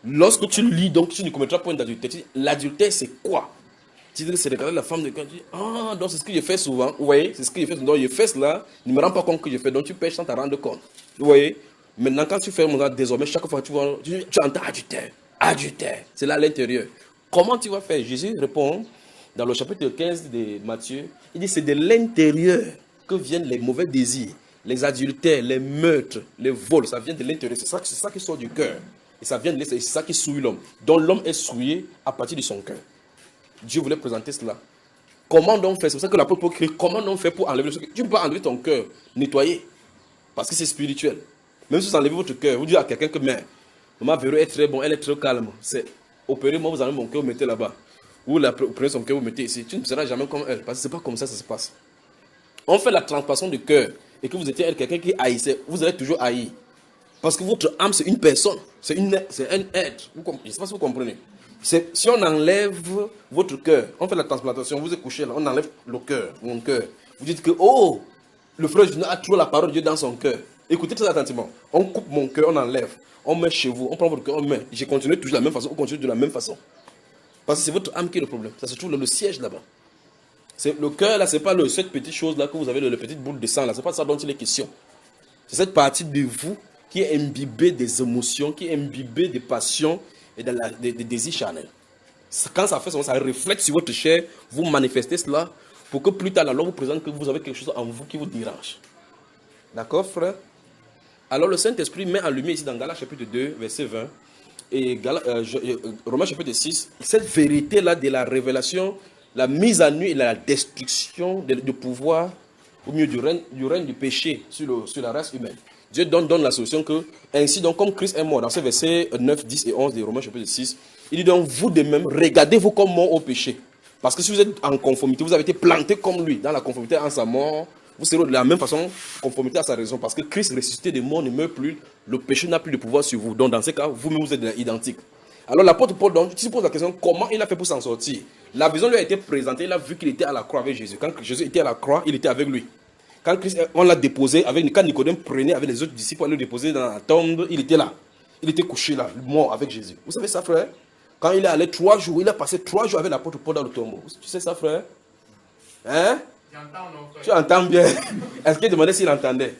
Lorsque tu lis, donc tu ne commettras point d'adultère. L'adultère, c'est quoi? Tu dis que c'est regarder la femme de quelqu'un. Tu dis, ah, donc c'est ce que je fais souvent. Vous voyez, c'est ce que je fais souvent. Donc je fais cela, ne me rends pas compte que je fais. Donc tu pêches sans te rendre compte. Vous voyez? Maintenant, quand tu fais désormais, chaque fois que tu vois, tu entends adultère. Adultère. C'est là à l'intérieur. Comment tu vas faire? Jésus répond dans le chapitre 15 de Matthieu. Il dit, c'est de l'intérieur que viennent les mauvais désirs, les adultères, les meurtres, les vols. Ça vient de l'intérieur. C'est ça qui sort du cœur. Et ça vient de l'intérieur. C'est ça qui souille l'homme. Donc l'homme est souillé à partir de son cœur. Dieu voulait présenter cela. Comment donc faire? C'est pour ça que l'apôtre Paul crie, comment donc faire pour enlever le cœur? Tu ne peux pas enlever ton cœur, nettoyer. Parce que c'est spirituel. Même si vous enlevez votre cœur, vous dites à quelqu'un que maman Véro est très bon, elle est très calme. C'est opérez, moi vous enlevez mon cœur, vous mettez là-bas. Ou vous prenez son cœur, vous mettez ici. Tu ne seras jamais comme elle. Parce que ce n'est pas comme ça se passe. On fait la transplantation du cœur. Et que vous étiez quelqu'un qui haïssait, vous allez toujours haïr. Parce que votre âme, c'est une personne. C'est un être. Je ne sais pas si vous comprenez. Si on enlève votre cœur, on fait la transplantation, vous êtes couché là, on enlève le cœur, mon cœur. Vous dites que, oh, le frère Junior a toujours la parole de Dieu dans son cœur. Écoutez très attentivement. On coupe mon cœur, on enlève. On met chez vous, on prend votre cœur, on met. J'ai continué toujours de la même façon, on continue de la même façon. Parce que c'est votre âme qui est le problème. Ça se trouve le siège là-bas. Le cœur là, c'est pas cette petite chose là que vous avez, le petite boule de sang là. C'est pas ça dont il est question. C'est cette partie de vous qui est imbibée des émotions, qui est imbibée des passions et des désirs charnels. Quand ça fait ça, ça reflète sur votre chair, vous manifestez cela pour que plus tard, alors vous présente que vous avez quelque chose en vous qui vous dérange. D'accord, frère? Alors le Saint-Esprit met en lumière ici dans Galates chapitre 2, verset 20, et Romains chapitre 6, cette vérité-là de la révélation, la mise à nu et la destruction du pouvoir au milieu du règne du péché sur la race humaine. Dieu donne la solution que, ainsi donc, comme Christ est mort, dans ces versets 9, 10 et 11 de Romains chapitre 6, il dit donc, vous de même, regardez-vous comme mort au péché. Parce que si vous êtes en conformité, vous avez été planté comme lui, dans la conformité en sa mort, vous serez de la même façon conformité à sa raison. Parce que Christ ressuscité des morts ne meurt plus, le péché n'a plus de pouvoir sur vous. Donc dans ce cas, vous-même vous êtes identiques. Alors l'apôtre Paul, donc, tu te poses la question, comment il a fait pour s'en sortir? La vision lui a été présentée, il a vu qu'il était à la croix avec Jésus. Quand Jésus était à la croix, il était avec lui. Quand on l'a déposé, quand Nicodème prenait avec les autres disciples pour le déposer dans la tombe, il était là. Il était couché là, mort avec Jésus. Vous savez ça, frère? Quand il est allé 3 jours, il a passé 3 jours avec l'apôtre Paul dans le tombeau. Tu sais ça, frère? Hein? Tu entends bien? Est-ce qu'il demandait s'il entendait?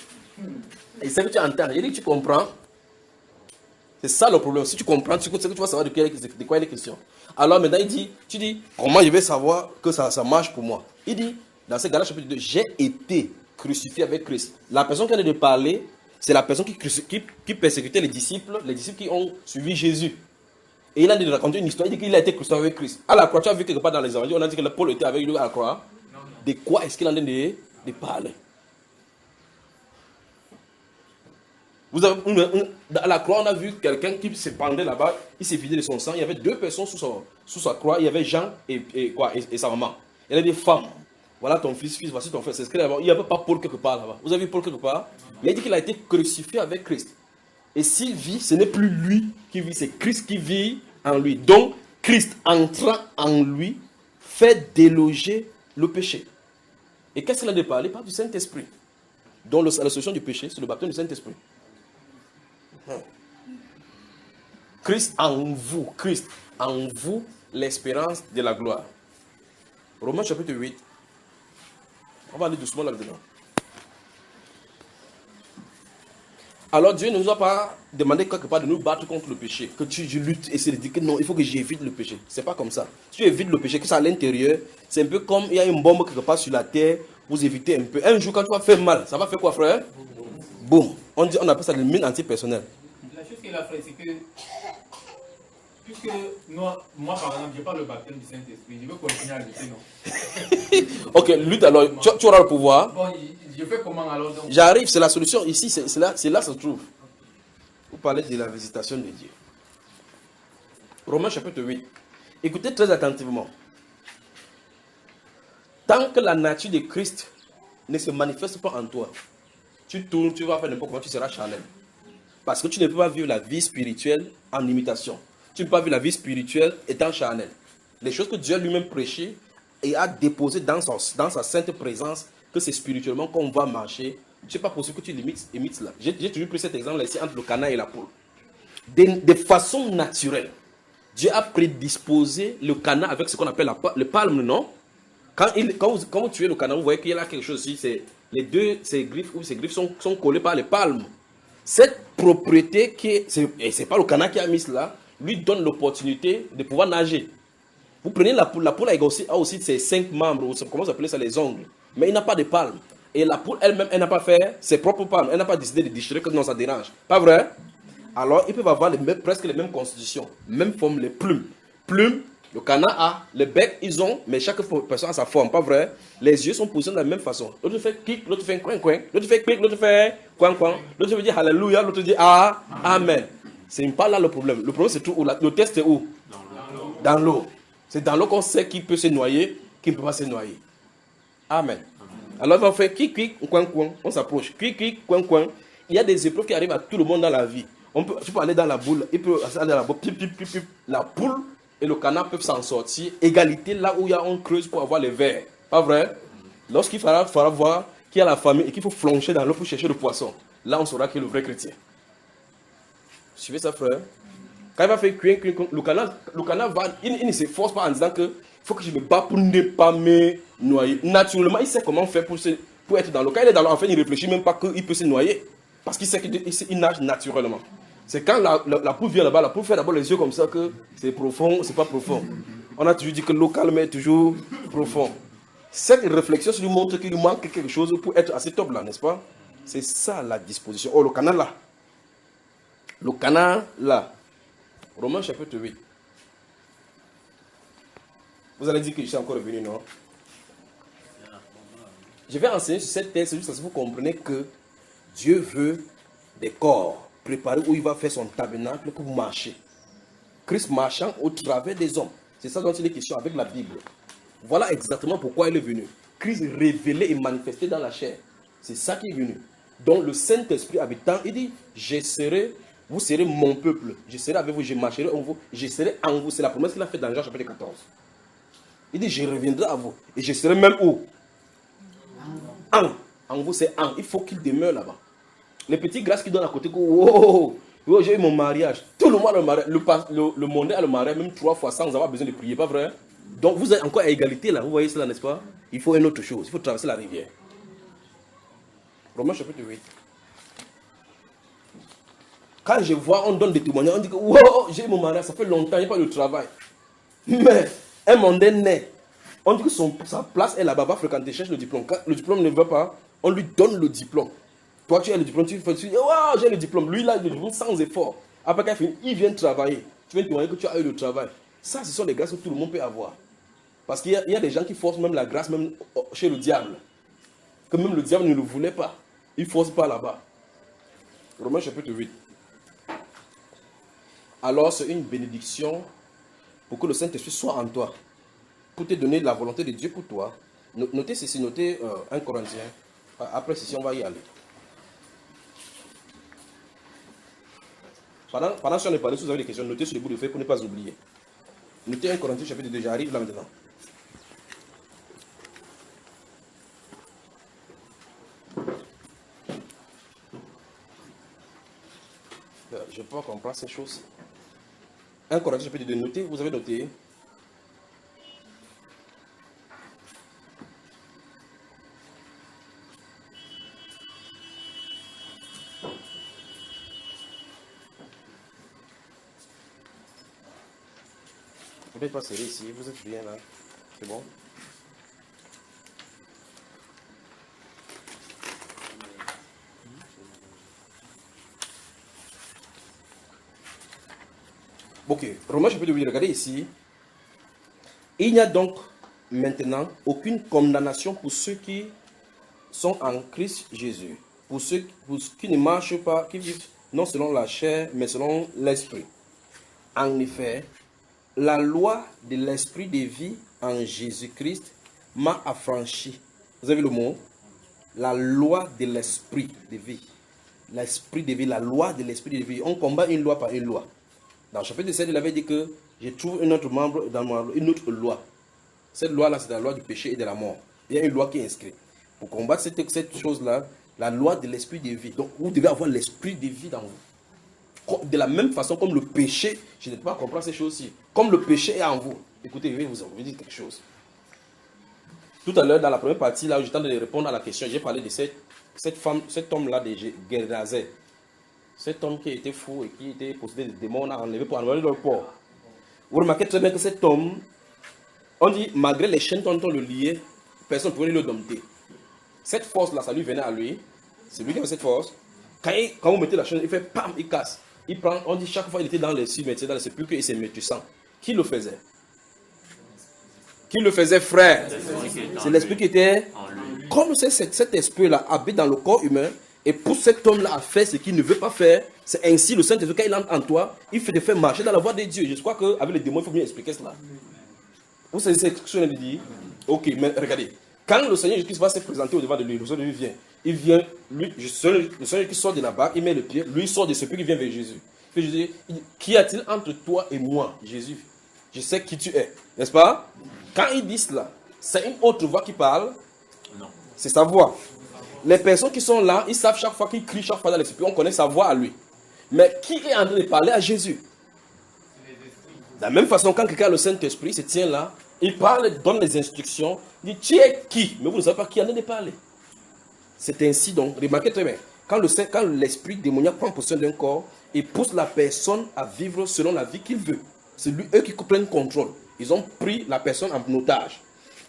Il sait que tu entends. Il dit que tu comprends. C'est ça le problème. Si tu comprends, tu vas savoir de quoi il est question. Alors maintenant, tu dis, comment je vais savoir que ça marche pour moi? Il dit, dans ce Galates chapitre 2, j'ai été crucifié avec Christ. La personne qui vient de parler, c'est la personne qui persécutait les disciples qui ont suivi Jésus. Et il a dit de raconter une histoire, il dit qu'il a été crucifié avec Christ. À la croix, tu as vu quelque part dans les évangiles, on a dit que Paul était avec lui à la croix. De quoi est-ce qu'il en est de parler? À la croix, on a vu quelqu'un qui se pendait là-bas, il s'est vidé de son sang. Il y avait 2 personnes sous sa croix, il y avait Jean et sa maman. Il y avait des femmes. Voilà ton fils, voici ton frère. C'est ce qu'il y avait. Il n'y avait pas Paul quelque part là-bas. Vous avez vu Paul quelque part? Il a dit qu'il a été crucifié avec Christ. Et s'il vit, ce n'est plus lui qui vit, c'est Christ qui vit en lui. Donc, Christ entrant en lui fait déloger le péché. Et qu'est-ce qu'il a de parler? Il parle du Saint-Esprit. Donc, la solution du péché, c'est le baptême du Saint-Esprit. Christ en vous, l'espérance de la gloire. Romains chapitre 8. On va aller doucement là-dedans. Alors Dieu ne nous a pas demandé quelque part de nous battre contre le péché, que tu luttes et de dire que non, il faut que j'évite le péché. C'est pas comme ça. Si tu évites le péché, que c'est à l'intérieur, c'est un peu comme il y a une bombe quelque part sur la terre, vous évitez un peu. Un jour quand tu vas faire mal, ça va faire quoi, frère? Boum. On appelle ça le mine antipersonnel. La chose qu'il a fait, c'est que, puisque moi par exemple, je n'ai pas le baptême du Saint-Esprit, je veux continuer à lutter, non? Ok, lutte alors, tu auras le pouvoir. Bon, je fais comment alors donc? J'arrive, c'est la solution ici, c'est là que ça se trouve. Vous parlez de la visitation de Dieu. Romains chapitre 8. Écoutez très attentivement. Tant que la nature de Christ ne se manifeste pas en toi, tu tournes, tu vas faire n'importe quoi, tu seras charnel. Parce que tu ne peux pas vivre la vie spirituelle en imitation. Tu ne peux pas vivre la vie spirituelle étant charnel. Les choses que Dieu lui-même prêchait et a déposées dans sa sainte présence, que c'est spirituellement qu'on va marcher, ce n'est pas possible que tu imites cela. J'ai toujours pris cet exemple ici entre le canard et la poule. De façon naturelle, Dieu a prédisposé le canard avec ce qu'on appelle le palme, non? Quand vous tuez le canard, vous voyez qu'il y a là quelque chose ici. Ses griffes sont collées par les palmes. Cette propriété, et ce n'est pas le canard qui a mis cela, lui donne l'opportunité de pouvoir nager. Vous prenez la poule a aussi ses 5 membres, ou comment s'appelle ça, les ongles. Mais il n'a pas de palme. Et la poule elle-même, elle n'a pas fait ses propres palmes. Elle n'a pas décidé de déchirer que non, ça dérange. Pas vrai? Alors, ils peuvent avoir presque les mêmes constitutions, même forme, les plumes. Plumes, le canard a, le bec, ils ont, mais chaque personne a sa forme. Pas vrai? Les yeux sont positionnés de la même façon. L'autre fait kick, l'autre fait coin, l'autre fait clic, l'autre fait coin. L'autre veut dire alléluia, l'autre dit amen. C'est pas là le problème. Le problème, c'est tout où le test est où? Dans l'eau. C'est dans l'eau qu'on sait qui peut se noyer, qui ne peut pas se noyer. Amen. Alors, on fait kick, coin, on s'approche. Kick, coin. Il y a des épreuves qui arrivent à tout le monde dans la vie. Tu peux aller dans la boule, il peut aller dans la boule, la poule et le canard peuvent s'en sortir. Égalité là où il y a un creuse pour avoir les vers. Pas vrai? Lorsqu'il faudra voir qui a la famille et qu'il faut flancher dans l'eau pour chercher le poisson, là on saura qui est le vrai chrétien. Suivez ça, frère. Quand il va faire cuire, le canal va, il ne s'efforce pas en disant que il faut que je me bats pour ne pas me noyer. Naturellement, il sait comment faire pour être dans l'eau. Quand il est dans l'eau, en fait, il ne réfléchit même pas qu'il peut se noyer. Parce qu'il sait qu'il nage naturellement. C'est quand la poule vient là-bas, la poule fait d'abord les yeux comme ça que c'est profond, c'est pas profond. On a toujours dit que l'eau calme est toujours profond. Cette réflexion lui montre qu'il lui manque quelque chose pour être assez top là, n'est-ce pas? C'est ça la disposition. Oh, le canal là. Le canal là. Romains chapitre 8. Vous allez dire que je suis encore revenu, non? Je vais enseigner sur cette thèse juste parce que vous comprenez que Dieu veut des corps préparés où il va faire son tabernacle pour marcher. Christ marchant au travers des hommes. C'est ça dont il est question avec la Bible. Voilà exactement pourquoi il est venu. Christ révélé et manifesté dans la chair. C'est ça qui est venu. Donc le Saint-Esprit habitant, il dit, vous serez mon peuple. Je serai avec vous, je marcherai en vous, je serai en vous. C'est la promesse qu'il a faite dans Jean chapitre 14. Il dit, je reviendrai à vous. Et je serai même où? En vous, c'est en. Il faut qu'il demeure là-bas. Les petites grâces qu'il donne à côté, wow, j'ai eu mon mariage. Tout le monde a le mariage. Le monde a le mariage, même 3 fois sans avoir besoin de prier, pas vrai? Donc vous êtes encore à égalité là, vous voyez cela, n'est-ce pas? Il faut une autre chose, il faut traverser la rivière. Romains chapitre 8. Quand je vois, on donne des témoignages, on dit que wow, j'ai eu mon mariage, ça fait longtemps, il n'y a pas de travail. Mais un mondain naît. On dit que sa place est là-bas, va fréquenter, cherche le diplôme. Quand le diplôme ne va pas, on lui donne le diplôme. Toi, tu as le diplôme, tu dis, wow, j'ai le diplôme. Lui, il a le diplôme sans effort. Après qu'il finit, il vient travailler. Tu viens témoigner que tu as eu le travail. Ça, ce sont des grâces que tout le monde peut avoir. Parce qu'il y a des gens qui forcent même la grâce, même chez le diable. Que même le diable ne le voulait pas. Il ne force pas là-bas. Romains chapitre 8. Alors, c'est une bénédiction pour que le Saint-Esprit soit en toi. Pour te donner la volonté de Dieu pour toi. Notez ceci, notez 1 Corinthiens. Après ceci, on va y aller. Pendant que on est parlé, si vous avez des questions, notez sur les bouts de feuille pour ne pas oublier. Notez 1 Corinthiens chapitre 2, j'arrive là maintenant. Je ne peux pas comprendre ces choses. 1 Corinthiens chapitre 2, notez, vous avez noté. Vous n'êtes pas serré ici, vous êtes bien là. C'est bon? Ok, Romains chapitre 8, regardez ici. Il n'y a donc maintenant aucune condamnation pour ceux qui sont en Christ Jésus. Pour ceux qui ne marchent pas, qui vivent non selon la chair, mais selon l'esprit. En effet, la loi de l'esprit de vie en Jésus-Christ m'a affranchi. Vous avez le mot? La loi de l'esprit de vie. L'esprit de vie, la loi de l'esprit de vie. On combat une loi par une loi. Dans le chapitre 7, il avait dit que je trouve un autre membre dans une autre loi. Cette loi-là, c'est la loi du péché et de la mort. Il y a une loi qui est inscrite. Pour combattre cette chose-là, la loi de l'esprit de vie. Donc, vous devez avoir l'esprit de vie dans vous. De la même façon comme le péché, je ne peux pas comprendre ces choses-ci. Comme le péché est en vous. Écoutez, je vais vous dire quelque chose. Tout à l'heure, dans la première partie, là où j'étais en train de répondre à la question, j'ai parlé de cet homme-là de Gérazé. Cet homme qui était fou et qui était possédé de démons, on a enlevé pour enlever le corps. Vous remarquez très bien que cet homme, on dit, malgré les chaînes dont on le liait, personne ne pouvait le dompter. Cette force-là, ça lui venait à lui. C'est lui qui avait cette force. Quand vous mettez la chaîne, il fait pam, il casse. Il prend, on dit chaque fois il était dans les cimetières, dans les sépulcres, il s'est mis du sang. Qui le faisait? Qui le faisait, frère? C'est l'esprit qui était. Comme cet esprit-là habite dans le corps humain, et pour cet homme-là à faire ce qu'il ne veut pas faire, c'est ainsi le Saint-Esprit, quand il entre en toi, il fait te faire marcher dans la voie de Dieu. Je crois qu'avec les démons, il faut bien expliquer cela. Vous savez ce que je viens de dire? Ok, mais regardez. Quand le Seigneur Jésus-Christ va se présenter au devant de lui, le Seigneur vient. Il vient, lui, le Seigneur qui sort de là-bas, il met le pied, lui il sort de ce pied qui vient vers Jésus. Puis Jésus dit, qu'y a-t-il entre toi et moi, Jésus? Je sais qui tu es, n'est-ce pas? Quand il dit cela, c'est une autre voix qui parle? Non. C'est sa voix. Les personnes qui sont là, ils savent chaque fois qu'il crie, chaque fois dans l'esprit, on connaît sa voix à lui. Mais qui est en train de parler à Jésus? De la même façon, quand quelqu'un a le Saint-Esprit, se tient là, il parle, donne les instructions, il dit tu es qui? Mais vous ne savez pas qui est en train de parler. C'est ainsi donc, remarquez très bien, quand l'esprit démoniaque prend possession d'un corps, il pousse la personne à vivre selon la vie qu'il veut. C'est eux qui prennent contrôle. Ils ont pris la personne en otage.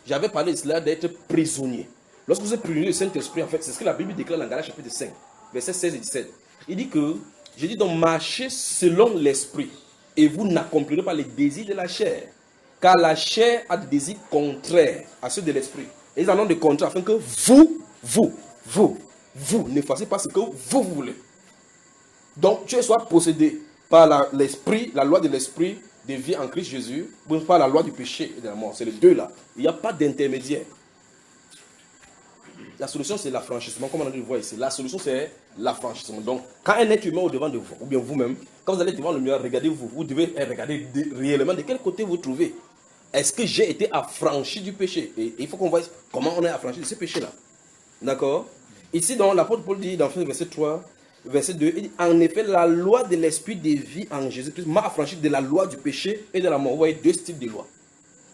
J'avais parlé de cela d'être prisonnier. Lorsque vous êtes prisonnier du Saint-Esprit, en fait, c'est ce que la Bible déclare dans Galates chapitre 5, versets 16 et 17. Il dit que, je dis donc, marchez selon l'Esprit, et vous n'accomplirez pas les désirs de la chair. Car la chair a des désirs contraires à ceux de l'Esprit. Et ils en ont des contraires afin que vous ne fassiez pas ce que vous voulez. Donc, tu es soit possédé par l'Esprit, la loi de l'Esprit de vie en Christ Jésus, ou par la loi du péché et de la mort. C'est les deux là. Il n'y a pas d'intermédiaire. La solution, c'est l'affranchissement. Comme on a dit, voir ici. La solution, c'est l'affranchissement. Donc, quand un être humain est au-devant de vous, ou bien vous-même, quand vous allez devant le miroir, regardez-vous. Vous devez regarder réellement de quel côté vous trouvez. Est-ce que j'ai été affranchi du péché? Et il faut qu'on voie comment on est affranchi de ce péché-là. D'accord? Ici, dans l'apôtre Paul dit, dans verset 3, verset 2, il dit, en effet, la loi de l'esprit de vie en Jésus-Christ m'a affranchi de la loi du péché et de la mort. Vous voyez deux styles de loi.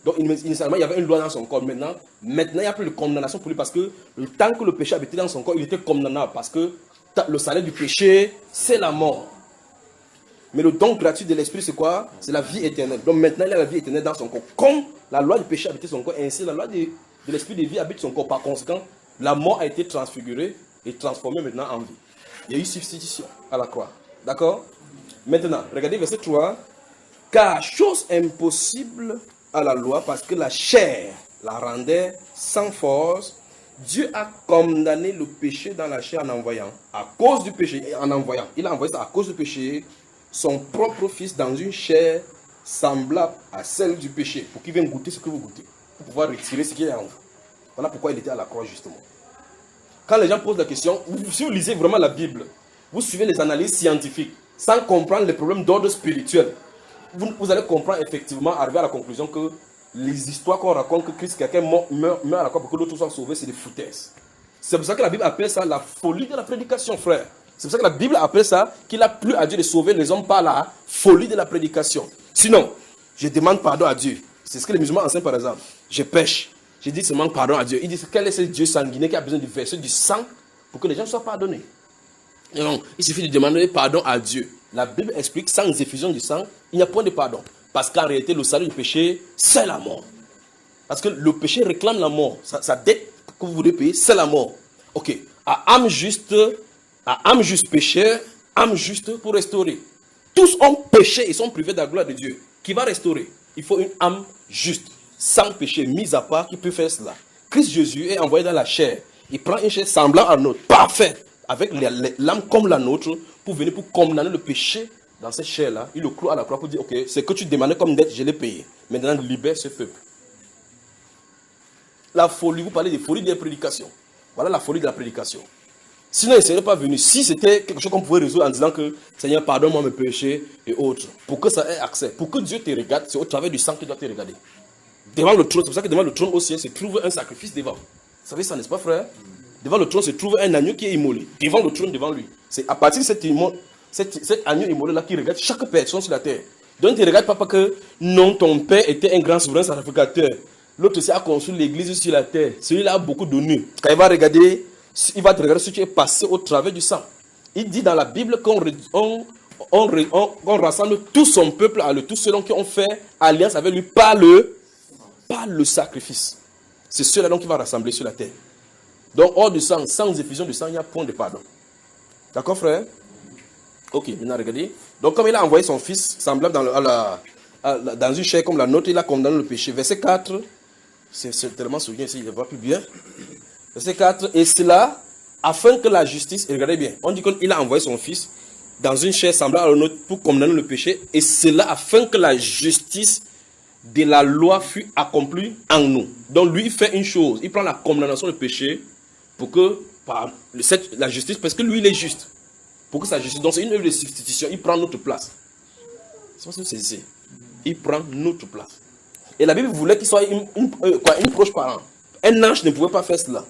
Donc, initialement, il y avait une loi dans son corps. Maintenant, il n'y a plus de condamnation pour lui parce que tant que le péché habitait dans son corps, il était condamnable parce que le salaire du péché, c'est la mort. Mais le don gratuit de l'esprit, c'est quoi? C'est la vie éternelle. Donc maintenant, il a la vie éternelle dans son corps. Comme la loi du péché habitait son corps, ainsi la loi de l'esprit de vie habite son corps. Par conséquent, la mort a été transfigurée et transformée maintenant en vie. Il y a eu substitution à la croix. D'accord? Maintenant, regardez verset 3. Car chose impossible à la loi, parce que la chair la rendait sans force, Dieu a condamné le péché dans la chair en envoyant, à cause du péché, il a envoyé ça à cause du péché, son propre fils dans une chair semblable à celle du péché, pour qu'il vienne goûter ce que vous goûtez, pour pouvoir retirer ce qui est en vous. Voilà pourquoi il était à la croix justement. Quand les gens posent la question, si vous lisez vraiment la Bible, vous suivez les analyses scientifiques, sans comprendre les problèmes d'ordre spirituel, vous allez comprendre effectivement, arriver à la conclusion que les histoires qu'on raconte que Christ, quelqu'un meurt à la croix pour que l'autre soit sauvé, c'est des foutaises. C'est pour ça que la Bible appelle ça la folie de la prédication, frère. C'est pour ça que la Bible appelle ça qu'il a plu à Dieu de sauver les hommes par la folie de la prédication. Sinon, je demande pardon à Dieu. C'est ce que les musulmans enseignent par exemple. Je pêche. Je dis seulement pardon à Dieu. Ils disent quel est ce Dieu sanguinaire qui a besoin de verser du sang pour que les gens soient pardonnés. Et donc, il suffit de demander pardon à Dieu. La Bible explique sans effusion du sang, il n'y a point de pardon. Parce qu'en réalité, le salut du péché, c'est la mort. Parce que le péché réclame la mort. Sa dette que vous voulez payer, c'est la mort. Ok. À âme juste pécheur, âme juste pour restaurer. Tous ont péché et sont privés de la gloire de Dieu. Qui va restaurer? Il faut une âme juste, sans péché, mise à part, qui peut faire cela. Christ Jésus est envoyé dans la chair. Il prend une chair semblable à la nôtre, parfaite, avec l'âme comme la nôtre, pour venir pour condamner le péché dans cette chair-là. Il le cloue à la croix pour dire, ok, ce que tu demandais comme dette, je l'ai payé. Maintenant, libère ce peuple. La folie, vous parlez de folie des prédications. Voilà la folie de la prédication. Sinon, il ne serait pas venu. Si c'était quelque chose qu'on pouvait résoudre en disant que Seigneur, pardonne-moi mes péchés et autres, pour que ça ait accès, pour que Dieu te regarde, c'est au travers du sang qu'il doit te regarder. Devant le trône, c'est pour ça que devant le trône aussi, se trouve un sacrifice devant. Vous savez ça, n'est-ce pas, frère? Devant le trône se trouve un agneau qui est immolé. Devant le trône, devant lui. C'est à partir de cet agneau immolé-là qui regarde chaque personne sur la terre. Donc, il ne regarde pas parce que non, ton père était un grand souverain sacrificateur. L'autre aussi a construit l'église sur la terre. Celui-là a beaucoup d'honneur. Quand il va regarder, il va te regarder si tu es passé au travers du sang. Il dit dans la Bible qu'on rassemble tout son peuple à tous ceux qui ont fait alliance avec lui par le sacrifice. C'est ceux-là donc qui va rassembler sur la terre. Donc, hors du sang, sans effusion du sang, il n'y a point de pardon. D'accord, frère? Ok, maintenant regardez. Donc, comme il a envoyé son fils semblable dans une chair comme la nôtre, il a condamné le péché. Verset 4, c'est tellement souligné ici, il ne voit plus bien. Verset 4, et cela, afin que la justice, et regardez bien, on dit qu'il a envoyé son fils dans une chair semblable à la nôtre pour condamner le péché, et cela afin que la justice de la loi fût accomplie en nous. Donc, lui, il fait une chose, il prend la condamnation du péché pour que, par la justice, parce que lui, il est juste. Pour que sa justice, donc c'est une œuvre de substitution, il prend notre place. C'est pas ce que c'est ici. Il prend notre place. Et la Bible voulait qu'il soit une proche parent. Un ange ne pouvait pas faire cela.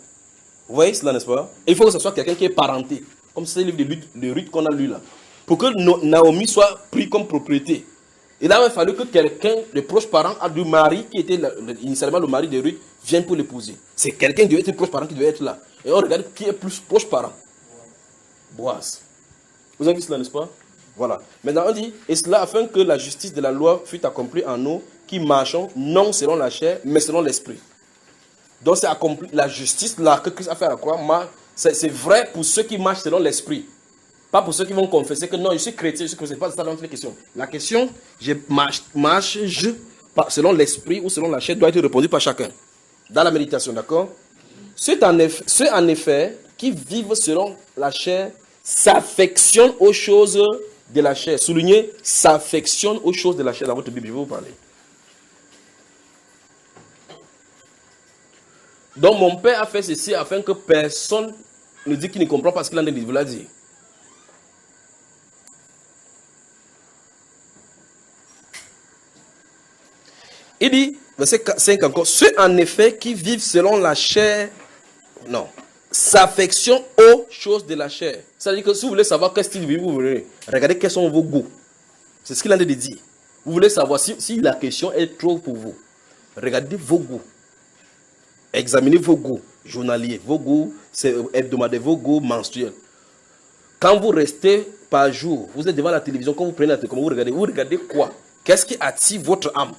Vous voyez cela, n'est-ce pas? Il faut que ce soit quelqu'un qui est parenté. Comme c'est le livre de Ruth qu'on a lu là. Pour que Naomi soit pris comme propriété. Et là, il a fallu que quelqu'un, le proche parent du mari, qui était initialement le mari de Ruth, vienne pour l'épouser. C'est quelqu'un qui devait être proche parent qui devait être là. Et on regarde qui est plus proche parent. Boaz. Vous avez vu cela, n'est-ce pas? Voilà. Maintenant, on dit, et cela afin que la justice de la loi fût accomplie en nous, qui marchons, non selon la chair, mais selon l'esprit. Donc, c'est accompli, la justice là, que Christ a fait à la croix, c'est vrai pour ceux qui marchent selon l'esprit. Pas pour ceux qui vont confesser que non, je suis chrétien, je suis chrétien. C'est pas ça dans les questions. La question, je marche selon l'esprit ou selon la chair, doit être répondue par chacun. Dans la méditation, d'accord? Ceux en effet qui vivent selon la chair s'affectionnent aux choses de la chair. Soulignez, s'affectionnent aux choses de la chair dans votre Bible. Je vais vous parler. Donc mon père a fait ceci afin que personne ne dise qu'il ne comprend pas ce qu'il en vous l'a dit. Il dit, verset 5 encore, ceux en effet qui vivent selon la chair, non, s'affectionnent aux choses de la chair. C'est-à-dire que si vous voulez savoir quel style de vie vous voulez, regardez quels sont vos goûts. C'est ce qu'il a dit. Vous voulez savoir si la question est trop pour vous. Regardez vos goûts. Examinez vos goûts journaliers, vos goûts hebdomadaires, vos goûts menstruels. Quand vous restez par jour, vous êtes devant la télévision, quand vous prenez la télévision, vous regardez quoi? Qu'est-ce qui attire votre âme?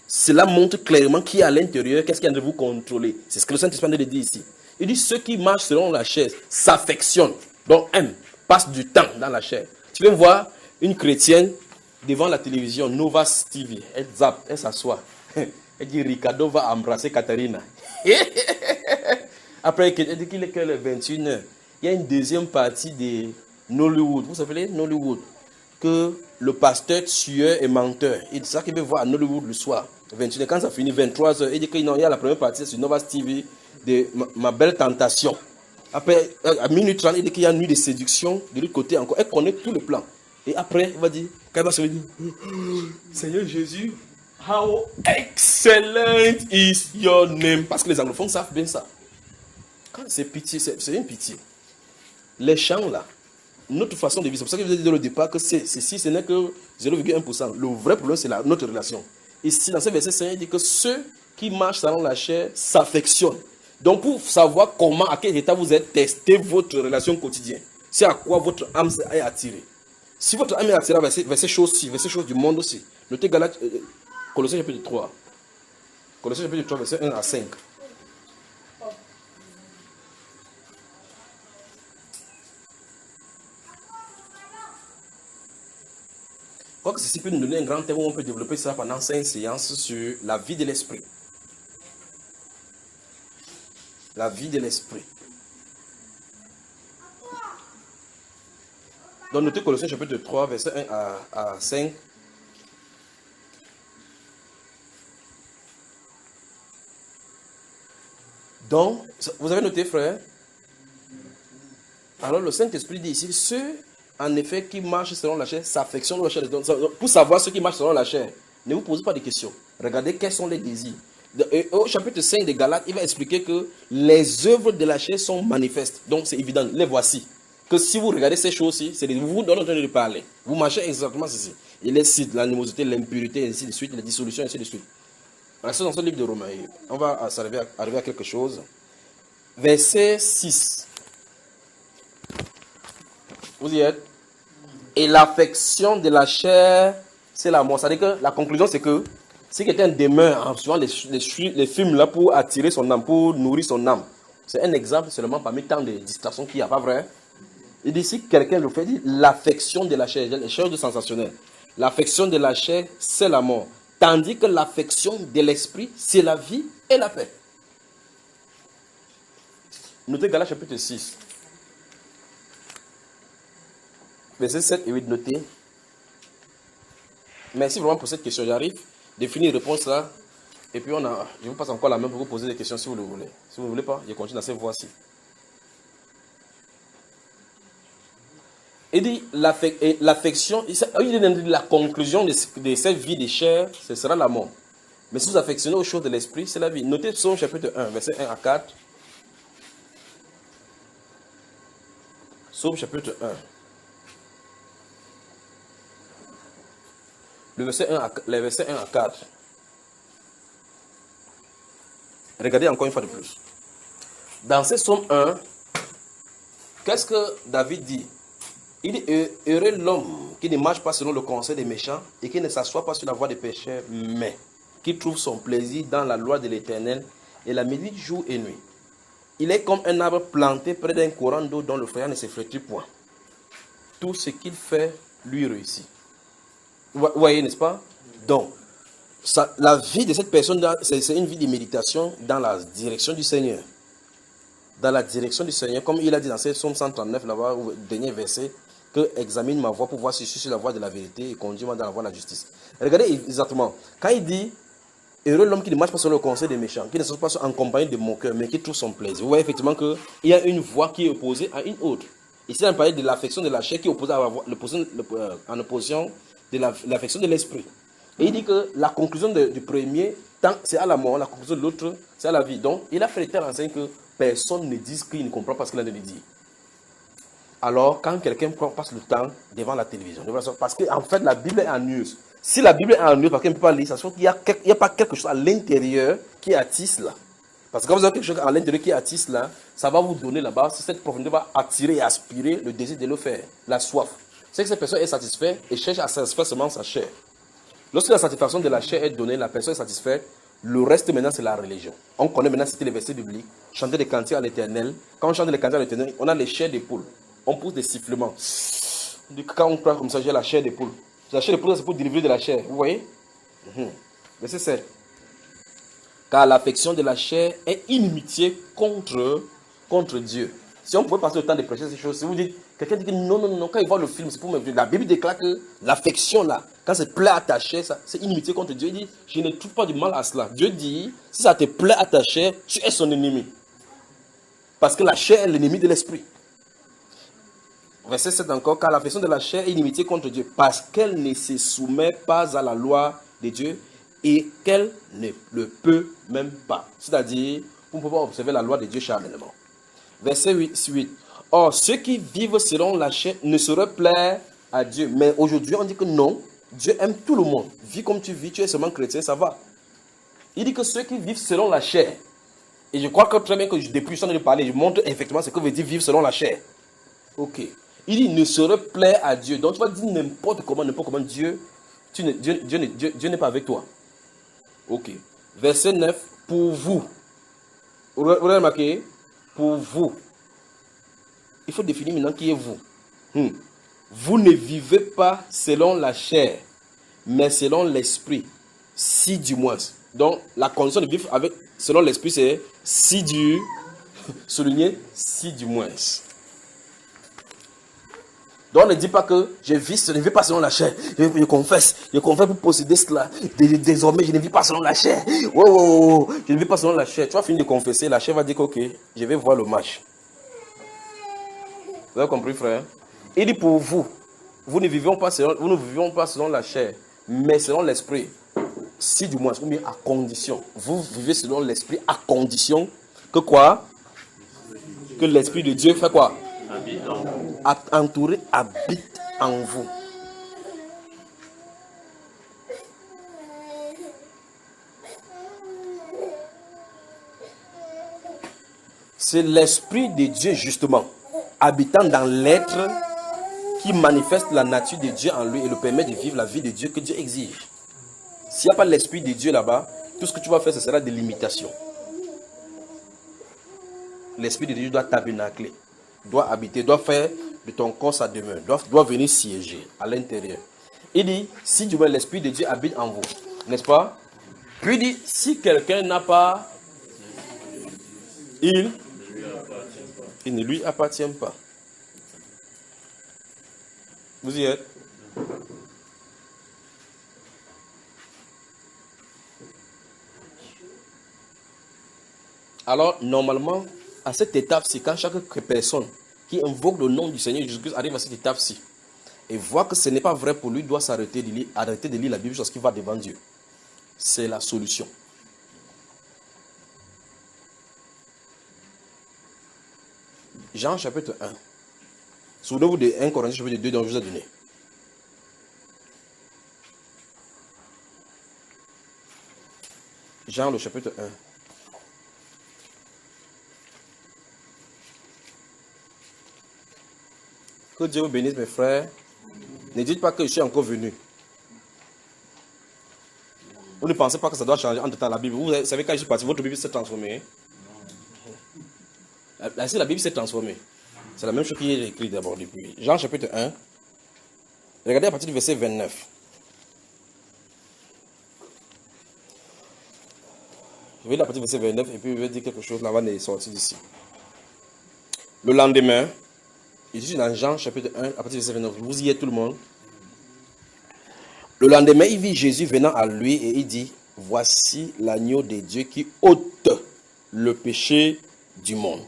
Cela montre clairement qui est à l'intérieur, qu'est-ce qui est en train de vous contrôler. C'est ce que le Saint-Esprit dit ici. Il dit, ceux qui marchent selon la chair s'affectionnent, donc aiment, passent du temps dans la chair. Tu viens voir une chrétienne devant la télévision, Novas TV, elle zappe, elle s'assoit. Elle dit, Ricardo va embrasser Katharina. Après, elle dit qu'il est que le 21h. Il y a une deuxième partie de Nollywood. Vous savez, Nollywood, que le pasteur tueur et menteur. C'est ça qu'il veut voir à Nollywood le soir. 21h, quand ça finit, 23h, il dit qu'il y a la première partie sur Novas TV de ma belle tentation. Après, à minuit 30, il dit qu'il y a une nuit de séduction de l'autre côté encore. Elle connaît tout le plan. Et après, il va dire, quand il va se dire, Seigneur Jésus, how excellent is your name. Parce que les anglophones savent bien ça. Quand c'est pitié, c'est une pitié. Les chants là, notre façon de vivre, c'est pour ça que je vous ai dit au départ que ceci, ce n'est que 0,1%. Le vrai problème, c'est notre relation. Ici, dans ce verset 5, il dit que ceux qui marchent selon la chair s'affectionnent. Donc, pour savoir comment, à quel état vous êtes, testez votre relation quotidienne. C'est à quoi votre âme est attirée. Si votre âme est attirée vers ces choses-ci, vers ces choses du monde aussi, notez Galates, Colossiens chapitre 3. Colossiens chapitre 3, verset 1 à 5. Je crois que ceci peut nous donner un grand thème où on peut développer ça pendant 5 séances sur la vie de l'esprit. La vie de l'esprit. Donc, notez Colossiens chapitre 3, verset 1 à 5. Donc, vous avez noté, frère? Alors, le Saint-Esprit dit ici, ceux, en effet, qui marchent selon la chair, s'affectionnent la chair. Donc, pour savoir ceux qui marchent selon la chair, ne vous posez pas de questions. Regardez quels sont les désirs. Au chapitre 5 des Galates, il va expliquer que les œuvres de la chair sont manifestes. Donc, c'est évident, les voici. Que si vous regardez ces choses-ci, c'est vous donnez en train de parler. Vous marchez exactement ceci. Il les cite, l'animosité, l'impurité, ainsi de suite, la dissolution, ainsi de suite. Restons dans ce livre de Romains. On va arriver à quelque chose. Verset 6. Vous y êtes? Et l'affection de la chair, c'est la mort. C'est-à-dire que la conclusion, c'est que si quelqu'un demeure en suivant les films là pour attirer son âme, pour nourrir son âme, c'est un exemple seulement parmi tant de distractions qu'il n'y a, pas vrai? Il dit si quelqu'un le fait, dit l'affection de la chair, les choses de sensationnel. L'affection de la chair, c'est la mort. Tandis que l'affection de l'esprit, c'est la vie et la paix. Notez Galates chapitre 6. Versets 7 et 8, notez. Merci vraiment pour cette question. J'arrive, définir une réponse là. Et puis je vous passe encore la main pour vous poser des questions si vous le voulez. Si vous ne voulez pas, je continue dans cette voie-ci. Il dit l'affection, la conclusion de cette vie de chair, ce sera la mort. Mais si vous affectionnez aux choses de l'esprit, c'est la vie. Notez Psaume chapitre 1, verset 1 à 4. Psaume chapitre 1. Les versets 1 à 4. Regardez encore une fois de plus. Dans ce psaume 1, qu'est-ce que David dit? Il dit, heureux l'homme qui ne marche pas selon le conseil des méchants et qui ne s'assoit pas sur la voie des pécheurs, mais qui trouve son plaisir dans la loi de l'Éternel et la médite jour et nuit. Il est comme un arbre planté près d'un courant d'eau dont le feuillage ne se flétrit point. Tout ce qu'il fait lui réussit. Vous voyez, n'est-ce pas? Donc, la vie de cette personne-là, c'est une vie de méditation dans la direction du Seigneur. Dans la direction du Seigneur, comme il a dit dans ce psaume 139, là-bas, au dernier verset, que examine ma voie pour voir si je suis sur la voie de la vérité et conduis-moi dans la voie de la justice. Regardez exactement. Quand il dit, heureux l'homme qui ne marche pas sur le conseil des méchants, qui ne se passe pas en compagnie de moqueurs, mais qui trouve son plaisir. Vous voyez effectivement qu'il y a une voie qui est opposée à une autre. Ici, on parle de l'affection de la chair qui est opposée en opposition de l'affection de l'esprit. Et il dit que la conclusion du premier, c'est à la mort, la conclusion de l'autre, c'est à la vie. Donc, il a fait l'état enseigne que personne ne dise qu'il ne comprend pas ce qu'il a de dire. Alors, quand quelqu'un passe le temps devant la télévision, parce qu'en fait, la Bible est ennuyeuse. Si la Bible est ennuyeuse, parce qu'elle ne peut pas lire, ça se trouve qu'il n'y a pas quelque chose à l'intérieur qui attise là. Parce que quand vous avez quelque chose à l'intérieur qui attise là, ça va vous donner là-bas, cette profondeur va attirer et aspirer le désir de le faire, la soif. C'est que cette personne est satisfaite et cherche à satisfaire seulement sa chair. Lorsque la satisfaction de la chair est donnée, la personne est satisfaite, le reste maintenant c'est la religion. On connaît maintenant, c'était les versets bibliques, chanter des cantiques à l'Éternel. Quand on chante des cantiques à l'Éternel, on a les chairs d'épaule. On pousse des sifflements. Quand on croit comme ça, j'ai la chair d'épaule. La chair d'épaule, c'est pour délivrer de la chair. Vous voyez? Verset 7. Car l'affection de la chair est inimitié contre Dieu. Si on pouvait passer le temps de prêcher ces choses, si vous dites, quelqu'un dit que non, quand il voit le film, c'est pour me dire. La Bible déclare que l'affection là, quand c'est plaît à ta chair, c'est inimitié contre Dieu. Il dit, je ne trouve pas du mal à cela. Dieu dit, si ça te plaît à ta chair, tu es son ennemi. Parce que la chair est l'ennemi de l'esprit. Verset 7 encore, car l'affection de la chair est inimitié contre Dieu, parce qu'elle ne se soumet pas à la loi de Dieu et qu'elle ne le peut même pas. C'est-à-dire, vous ne pouvez pas observer la loi de Dieu charnellement. Verset 8. Or, ceux qui vivent selon la chair ne sauraient plaire à Dieu. Mais aujourd'hui, on dit que non, Dieu aime tout le monde. Vis comme tu vis, tu es seulement chrétien, ça va. Il dit que ceux qui vivent selon la chair, et je crois que très bien que depuis je suis en train de parler, je montre effectivement ce que veut dire vivre selon la chair. Ok. Il dit ne saurait plaire à Dieu. Donc tu vas dire n'importe comment, Dieu n'est pas avec toi. Ok. Verset 9. Pour vous. Vous avez remarqué? Pour vous. Il faut définir maintenant qui est vous. Vous ne vivez pas selon la chair, mais selon l'esprit. Si du moins. Donc la condition de vivre selon l'esprit, c'est si du. Souligner si du moins. Donc ne dis pas que je ne vis pas selon la chair. Je confesse pour posséder cela. Désormais, je ne vis pas selon la chair. Oh, je ne vis pas selon la chair. Tu vas finir de confesser, la chair va dire que ok, je vais voir le match. Vous avez compris, frère? Il dit pour vous, nous ne vivions pas selon la chair, mais selon l'esprit. Si du moins, à condition. Vous vivez selon l'esprit à condition que quoi? Que l'esprit de Dieu fait quoi? Entouré, habite en vous. C'est l'esprit de Dieu justement, habitant dans l'être, qui manifeste la nature de Dieu en lui et le permet de vivre la vie de Dieu que Dieu exige. S'il n'y a pas l'esprit de Dieu là-bas, tout ce que tu vas faire, ce sera des limitations. L'esprit de Dieu doit tabernacler, doit habiter, doit faire de ton corps sa demeure, doit venir siéger à l'intérieur. Il dit, si du moins l'esprit de Dieu habite en vous, n'est-ce pas? Puis il dit, si quelqu'un n'a pas, il ne lui appartient pas. Vous y êtes? Alors, normalement, à cette étape-ci, quand chaque personne qui invoque le nom du Seigneur Jésus-Christ arrive à cette étape-ci et voit que ce n'est pas vrai pour lui, doit s'arrêter de lire, arrêter de lire la Bible lorsqu'il va devant Dieu. C'est la solution. Jean chapitre 1. Souvenez-vous de 1 Corinthiens chapitre 2 dont je vous ai donné. Jean le chapitre 1. Que Dieu vous bénisse mes frères. Ne dites pas que je suis encore venu. Vous ne pensez pas que ça doit changer entre temps la Bible. Vous savez quand je suis parti, votre Bible s'est transformée. La Bible s'est transformée. C'est la même chose qui est écrit d'abord depuis. Jean chapitre 1. Regardez à partir du verset 29. Je vais lire à partir du verset 29 et puis je vais dire quelque chose là avant de sortir d'ici. Le lendemain, je suis dans Jean chapitre 1 à partir du verset 29. Vous y êtes tout le monde. Le lendemain, il vit Jésus venant à lui et il dit, voici l'agneau de Dieu qui ôte le péché du monde.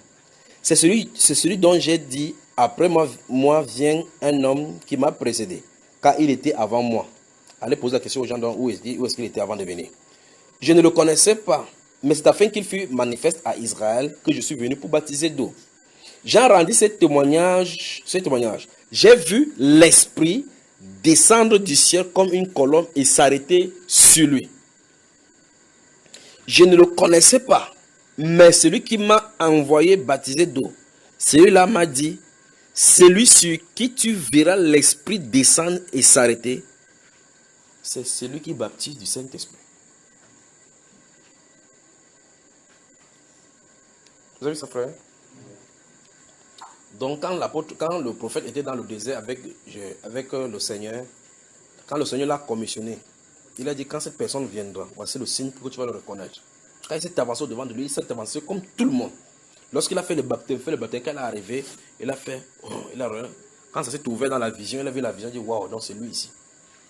C'est celui dont j'ai dit, après moi vient un homme qui m'a précédé, car il était avant moi. Allez poser la question aux gens où est-ce qu'il était avant de venir. Je ne le connaissais pas, mais c'est afin qu'il fût manifeste à Israël que je suis venu pour baptiser d'eau. Jean rendit ce témoignage. J'ai vu l'Esprit descendre du ciel comme une colombe et s'arrêter sur lui. Je ne le connaissais pas, mais celui qui m'a envoyé baptiser d'eau, celui-là m'a dit, celui sur qui tu verras l'Esprit descendre et s'arrêter, c'est celui qui baptise du Saint-Esprit. Vous avez vu ça, frère? Donc quand le prophète était dans le désert avec le Seigneur, quand le Seigneur l'a commissionné, il a dit, quand cette personne viendra, voici le signe pour que tu vas le reconnaître. Quand il s'est avancé devant de lui, il s'est avancé comme tout le monde. Lorsqu'il a fait le baptême, quand il est arrivé, quand ça s'est ouvert dans la vision, il a vu la vision, il a dit, waouh, donc c'est lui ici.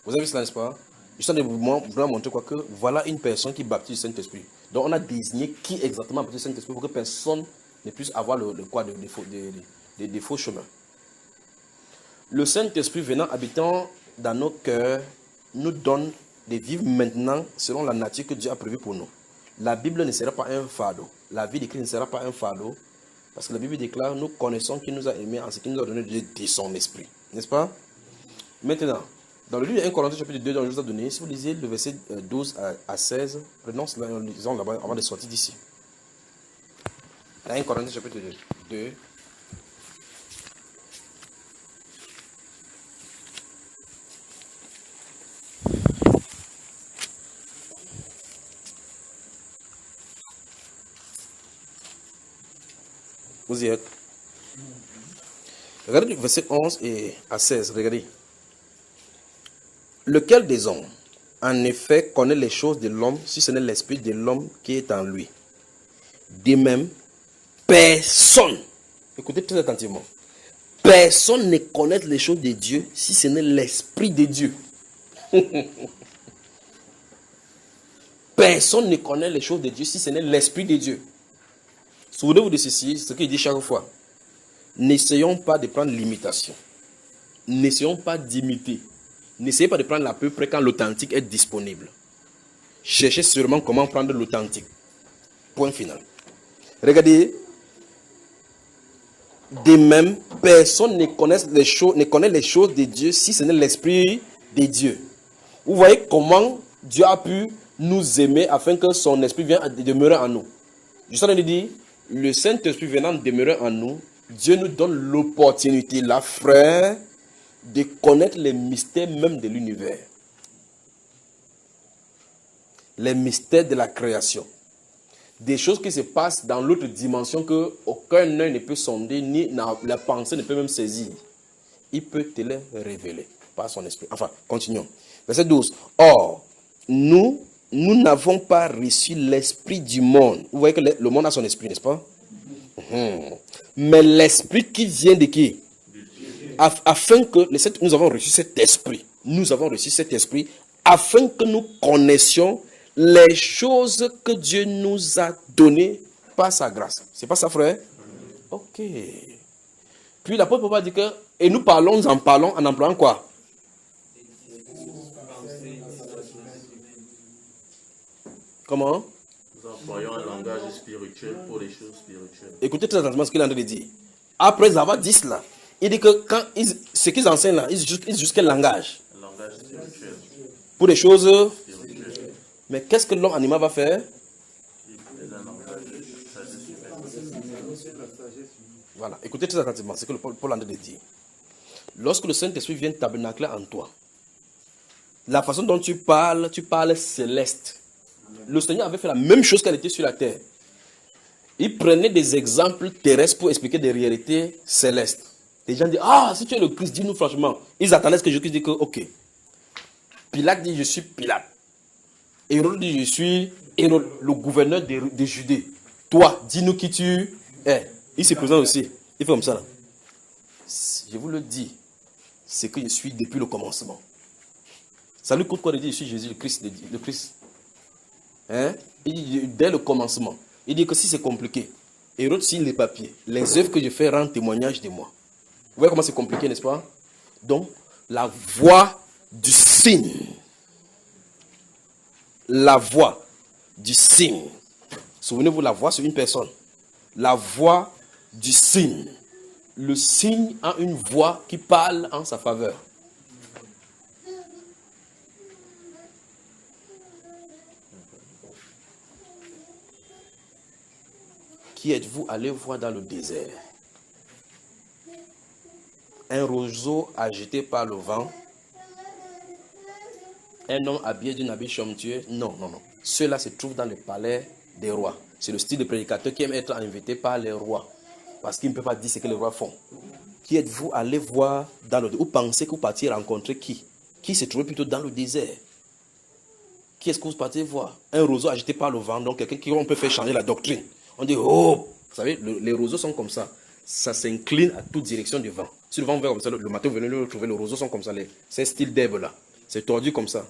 Vous avez vu cela, n'est-ce pas? Je suis en train de vous montrer quoi que voilà une personne qui baptise le Saint-Esprit. Donc on a désigné qui exactement baptise le Saint-Esprit pour que personne ne puisse avoir des faux chemins. Le Saint-Esprit venant habitant dans nos cœurs nous donne de vivre maintenant selon la nature que Dieu a prévue pour nous. La Bible ne sera pas un fardeau. La vie de Christ ne sera pas un fardeau. Parce que la Bible déclare, nous connaissons qu'il nous a aimés en ce qu'il nous a donné de son esprit. N'est-ce pas? Maintenant, dans le livre de 1 Corinthiens chapitre 2 dont je vous ai donné, si vous lisez le verset 12 à 16, prenons cela en lisant là-bas avant de sortir d'ici. 1 Corinthiens chapitre 2. Vous y êtes. Regardez le verset 11 et à 16. Regardez. Lequel des hommes, en effet, connaît les choses de l'homme si ce n'est l'esprit de l'homme qui est en lui? De même, personne, écoutez très attentivement, personne ne connaît les choses de Dieu si ce n'est l'esprit de Dieu. Personne ne connaît les choses de Dieu si ce n'est l'esprit de Dieu. Souvenez-vous de ceci, ce qu'il dit chaque fois. N'essayons pas de prendre l'imitation. N'essayons pas d'imiter. N'essayez pas de prendre l'à peu près quand l'authentique est disponible. Cherchez sûrement comment prendre l'authentique. Point final. Regardez. De même, personne ne connaît les choses de Dieu si ce n'est l'esprit de Dieu. Vous voyez comment Dieu a pu nous aimer afin que son esprit vienne demeurer en nous. Je suis en train de dire, le Saint-Esprit venant demeurer en nous, Dieu nous donne l'opportunité, la frère, de connaître les mystères même de l'univers. Les mystères de la création. Des choses qui se passent dans l'autre dimension que aucun œil ne peut sonder, ni la pensée ne peut même saisir. Il peut te les révéler par son esprit. Enfin, continuons. Verset 12. Or, nous n'avons pas reçu l'esprit du monde. Vous voyez que le monde a son esprit, n'est-ce pas? Mais l'esprit qui vient de qui? Afin que nous avons reçu cet esprit. Nous avons reçu cet esprit afin que nous connaissions les choses que Dieu nous a données par sa grâce. C'est pas ça, frère? Ok. Puis l'apôtre Paul dit que, et nous parlons en employant quoi? Comment? Nous employons un langage spirituel pour les choses spirituelles. Écoutez très attentivement ce qu'il est en train de dire. Après avoir dit cela, Il dit que quand ce qu'ils enseignent là, ils utilisent juste quel langage? Un langage spirituel. Pour des choses. Spirituel. Mais qu'est-ce que l'homme animal va faire? Il utilise un langage de sagesse humaine. Voilà, écoutez très attentivement ce que le Paul est en train de dire. Lorsque le Saint-Esprit vient tabernacler en toi, la façon dont tu parles céleste. Le Seigneur avait fait la même chose qu'elle était sur la terre. Il prenait des exemples terrestres pour expliquer des réalités célestes. Les gens disent, ah, si tu es le Christ, dis-nous franchement. Ils attendaient ce que Jésus dise que, ok. Pilate dit, je suis Pilate. Hérode dit, je suis Hérode, le gouverneur de Judée. Toi, dis-nous qui tu es. Il se présente aussi. Il fait comme ça. Là. Je vous le dis, c'est que je suis depuis le commencement. Ça lui coûte quoi de dire, je suis Jésus, le Christ. Hein? Il dit, dès le commencement. Il dit que si c'est compliqué, Hérode signe les papiers. Les œuvres que je fais rendent témoignage de moi. Vous voyez comment c'est compliqué, n'est-ce pas? Donc, la voix du signe. La voix du signe. Souvenez-vous, la voix, c'est une personne. La voix du signe. Le signe a une voix qui parle en sa faveur. Qui êtes-vous allé voir dans le désert? Un roseau agité par le vent? Un homme habillé d'une habit somptueux? Non, non, non. Ceux-là se trouvent dans le palais des rois. C'est le style de prédicateur qui aime être invité par les rois. Parce qu'il ne peut pas dire ce que les rois font. Qui êtes-vous allé voir dans le désert? Ou pensez que vous partiez rencontrer qui? Qui se trouvait plutôt dans le désert? Qui est-ce que vous partez voir? Un roseau agité par le vent, donc quelqu'un qui on peut faire changer la doctrine. On dit, oh, vous savez, les roseaux sont comme ça. Ça s'incline à toute direction du vent. Si le vent vient comme ça, le matin, vous venez le retrouver, les roseaux sont comme ça. C'est style d'herbe là. C'est tordu comme ça.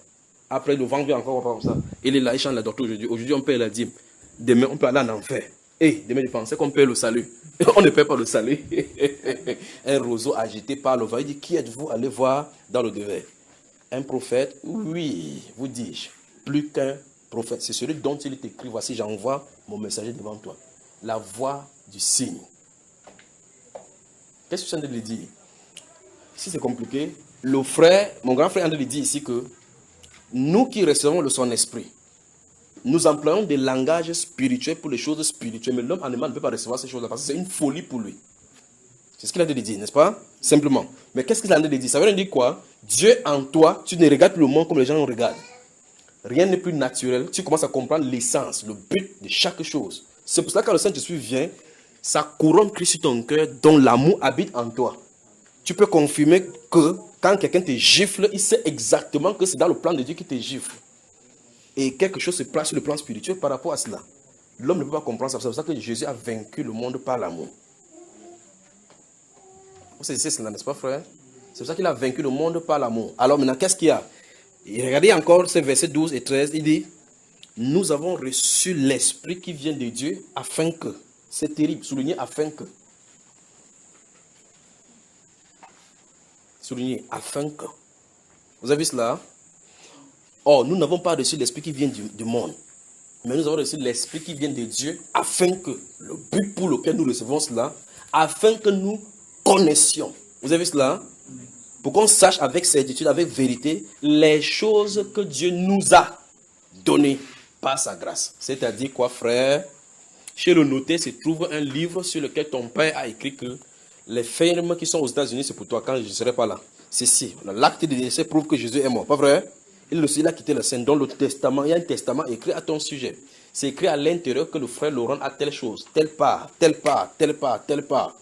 Après, le vent vient encore comme ça. Il est là, il change la doctrine aujourd'hui. Aujourd'hui, on paie la dîme. Demain, on peut aller en enfer. Et demain, je pensais qu'on paie le salut. On ne paie pas le salut. Un roseau agité par le vent. Il dit, qui êtes-vous allé voir dans le désert? Un prophète? Oui, vous dis-je. Plus qu'un prophète. C'est celui dont il est écrit, voici, j'envoie mon messager devant toi. La voix du signe. Qu'est-ce que je suis en train de lui dire? Si c'est compliqué, le frère, mon grand frère est en train de dire ici que nous qui recevons le son esprit, nous employons des langages spirituels pour les choses spirituelles, mais l'homme animal ne peut pas recevoir ces choses-là parce que c'est une folie pour lui. C'est ce qu'il a dit de dire, n'est-ce pas? Simplement. Mais qu'est-ce qu'il a dit de dire? Ça veut dire quoi? Dieu en toi, tu ne regardes plus le monde comme les gens le regardent. Rien n'est plus naturel. Tu commences à comprendre l'essence, le but de chaque chose. C'est pour cela que quand le Saint-Esprit vient, ça couronne Christ sur ton cœur, dont l'amour habite en toi. Tu peux confirmer que quand quelqu'un te gifle, il sait exactement que c'est dans le plan de Dieu qu'il te gifle. Et quelque chose se place sur le plan spirituel par rapport à cela. L'homme ne peut pas comprendre ça. C'est pour ça que Jésus a vaincu le monde par l'amour. Vous savez cela, n'est-ce pas, frère? C'est pour ça qu'il a vaincu le monde par l'amour. Alors maintenant, qu'est-ce qu'il y a? Et regardez encore ces versets 12 et 13. Il dit, nous avons reçu l'Esprit qui vient de Dieu afin que, c'est terrible, souligner afin que. Souligner afin que. Vous avez vu cela? Or, nous n'avons pas reçu l'Esprit qui vient du monde. Mais nous avons reçu l'Esprit qui vient de Dieu afin que, le but pour lequel nous recevons cela, afin que nous connaissions. Vous avez vu cela? Pour qu'on sache avec certitude, avec vérité, les choses que Dieu nous a données par sa grâce. C'est-à-dire quoi, frère? Chez le notaire se trouve un livre sur lequel ton père a écrit que les fermes qui sont aux États-Unis, c'est pour toi quand je ne serai pas là. C'est si. L'acte de décès prouve que Jésus est mort. Pas vrai? Il a quitté le sein. Dans le testament, il y a un testament écrit à ton sujet. C'est écrit à l'intérieur que le frère Laurent a telle chose, telle part, telle part, telle part, telle part.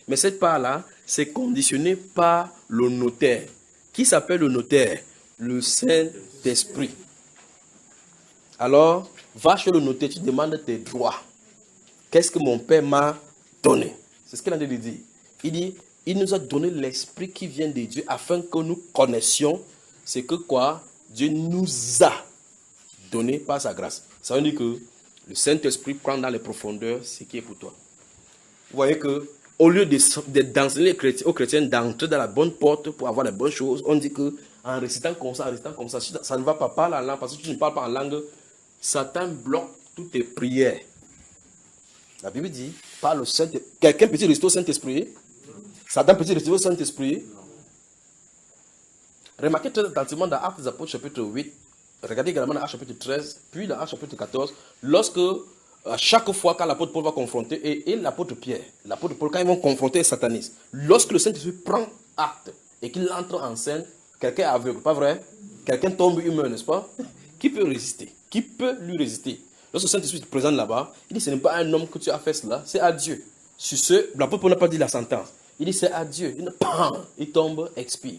Mais cette part-là, c'est conditionné par le notaire. Qui s'appelle le notaire? Le Saint-Esprit. Alors, va chez le notaire, tu demandes tes droits. Qu'est-ce que mon père m'a donné? C'est ce qu'il a dit de dire. Il dit, il nous a donné l'Esprit qui vient de Dieu afin que nous connaissions ce que quoi Dieu nous a donné par sa grâce. Ça veut dire que le Saint-Esprit prend dans les profondeurs ce qui est pour toi. Vous voyez que au lieu d'enseigner aux chrétiens d'entrer dans la bonne porte pour avoir les bonnes choses, on dit que en récitant comme ça, ça ne va pas parler en langue, parce que tu ne parles pas en langue, Satan bloque toutes tes prières. La Bible dit, par le Saint-Esprit. Quelqu'un peut-il rester au Saint-Esprit? Satan peut-il recevoir le Saint-Esprit? Remarquez très attentivement dans Actes des Apôtres chapitre 8, regardez également dans Actes chapitre 13, puis dans Actes chapitre 14, lorsque à chaque fois quand l'apôtre Paul va confronter, et l'apôtre Pierre, l'apôtre Paul, quand ils vont confronter les satanistes, lorsque le Saint-Esprit prend acte et qu'il entre en scène, quelqu'un est aveugle, pas vrai? Quelqu'un tombe humain, n'est-ce pas? Qui peut résister? Qui peut lui résister? Lorsque le Saint-Esprit se présente là-bas, il dit ce n'est pas un homme que tu as fait cela, c'est à Dieu. Sur ce, l'apôtre Paul n'a pas dit la sentence. Il dit c'est à Dieu. Il tombe, expire.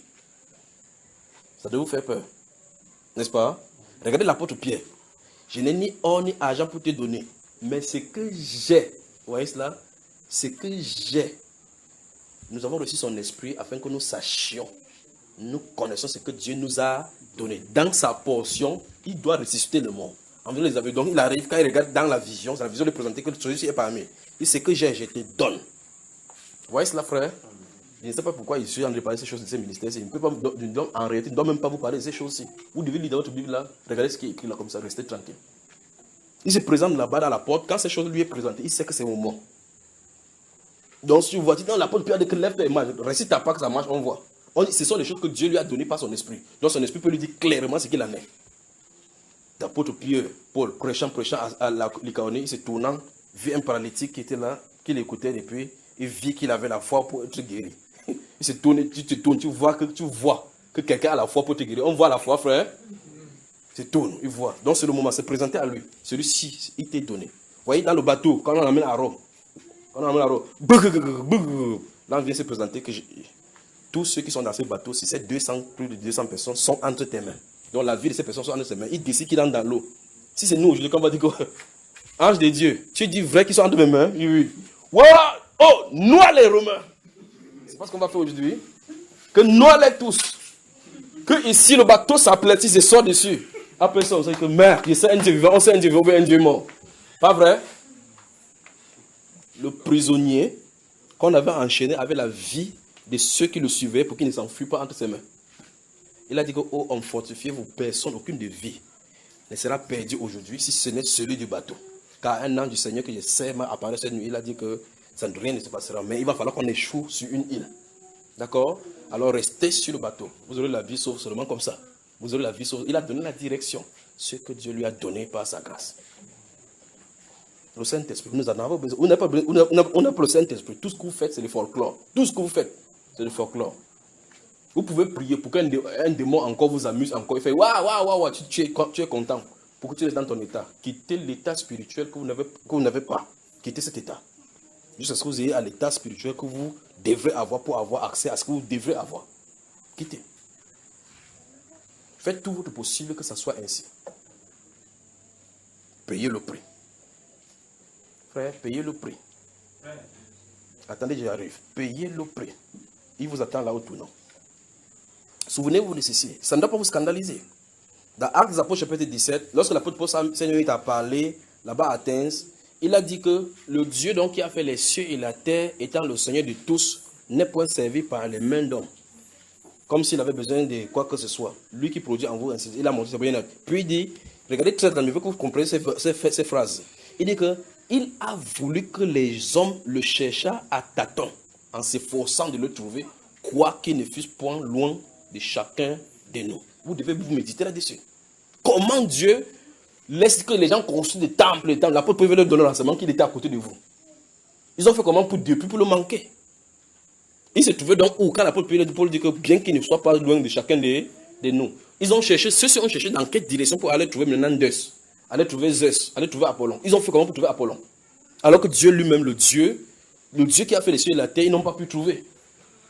Ça doit vous faire peur, n'est-ce pas? Regardez l'apôtre Pierre. Je n'ai ni or ni argent pour te donner, mais ce que j'ai, vous voyez cela? Ce que j'ai, nous avons reçu son esprit afin que nous sachions, nous connaissons ce que Dieu nous a donné. Dans sa portion, il doit ressusciter le monde. Environ les aveugles. Donc il arrive, quand il regarde dans la vision lui présenter que celui-ci est parmi. Il dit ce que j'ai, je te donne. Vous voyez cela, frère? Je ne sais pas pourquoi il suis en train de parler de ces choses de ces ministères. Il ne peut pas, en réalité, il ne doit même pas vous parler de ces choses-ci. Vous devez lire dans votre Bible là, regardez ce qui est écrit là comme ça, restez tranquille. Il se présente là-bas dans la porte. Quand ces choses lui est présentées, il sait que c'est au moment. Donc si vous voyez dans la porte, Pierre dit que lève tes mains, récite ta part que ça marche, on voit. Ce sont des choses que Dieu lui a données par son esprit. Donc son esprit peut lui dire clairement ce qu'il en est. L'apôtre Pierre, Paul, prêchant à la Lycaonie, il se tournant, vit un paralytique qui était là, qui l'écoutait depuis, il vit qu'il avait la foi pour être guéri. Il se tourne, tu te tournes, tu vois que quelqu'un a la foi pour te guérir. On voit la foi, frère. Il se tourne, il voit. Donc c'est le moment, c'est présenté à lui. Celui-ci, il t'est donné. Vous voyez, dans le bateau, quand on l'amène à Rome, là on vient se présenter que tous ceux qui sont dans ce bateau, si c'est plus de 200 personnes, sont entre tes mains. Donc la vie de ces personnes sont entre ses mains. Il décide qu'il entre dans l'eau. Si c'est nous aujourd'hui, quand on va dire que ange de Dieu, tu dis vrai qu'ils sont entre mes mains? Oui. Voilà. Oh, noie les Romains. C'est pas ce qu'on va faire aujourd'hui. Que noie les tous. Que ici le bateau s'aplatit et sort dessus. Après ça, on sait que merde, je sais un Dieu vivant, on sait un Dieu vivant ou un Dieu mort. Pas vrai? Le prisonnier qu'on avait enchaîné avec la vie de ceux qui le suivaient pour qu'il ne s'enfuient pas entre ses mains. Il a dit que, oh, homme fortifié, vos personnes, aucune de vie ne sera perdue aujourd'hui si ce n'est celui du bateau. Car un ange du Seigneur que je sais m'a apparu cette nuit, il a dit que rien ne se passera. Mais il va falloir qu'on échoue sur une île. D'accord? Alors restez sur le bateau. Vous aurez la vie sauve seulement comme ça. Vous aurez la vie sauve. Il a donné la direction. Ce que Dieu lui a donné par sa grâce. Le Saint-Esprit, nous en avons besoin. On n'a pas le Saint-Esprit. Tout ce que vous faites, c'est le folklore. Tout ce que vous faites, c'est le folklore. Vous pouvez prier pour qu'un démon encore vous amuse encore. Il fait waouh, tu es content. Pour que tu restes dans ton état. Quittez l'état spirituel que vous n'avez pas. Quittez cet état. Jusqu'à ce que vous ayez à l'état spirituel que vous devrez avoir pour avoir accès à ce que vous devrez avoir. Quittez. Faites tout votre possible que ça soit ainsi. Payez le prix. Frère, payez le prix. Attendez, j'arrive. Payez le prix. Il vous attend là au tournant. Souvenez-vous de ceci. Ça ne doit pas vous scandaliser. Dans Actes des Apôtres chapitre 17, lorsque l'apôtre Paul Seigneur a parlé là-bas à Athènes, il a dit que le Dieu donc qui a fait les cieux et la terre, étant le Seigneur de tous, n'est point servi par les mains d'hommes. Comme s'il avait besoin de quoi que ce soit. Lui qui produit en vous, il a montré sa bonne. Puis il dit, regardez très bien, il veut que vous compreniez ces phrases. Il dit que il a voulu que les hommes le cherchent à tâtons, en s'efforçant de le trouver, quoiqu'il ne fût point loin de chacun de nous. Vous devez vous méditer là-dessus. Comment Dieu laisse que les gens construisent des temples, l'apôtre pouvait leur donner le renseignement qu'il était à côté de vous. Ils ont fait comment depuis pour le manquer. Il se trouvait donc où, quand l'apôtre Paul dit que bien qu'il ne soit pas loin de chacun de nous, ceux-ci ont cherché dans quelle direction pour aller trouver Menandès, aller trouver Zeus, aller trouver Apollon. Ils ont fait comment pour trouver Apollon? Alors que Dieu lui-même, le Dieu qui a fait les cieux et la terre, ils n'ont pas pu trouver.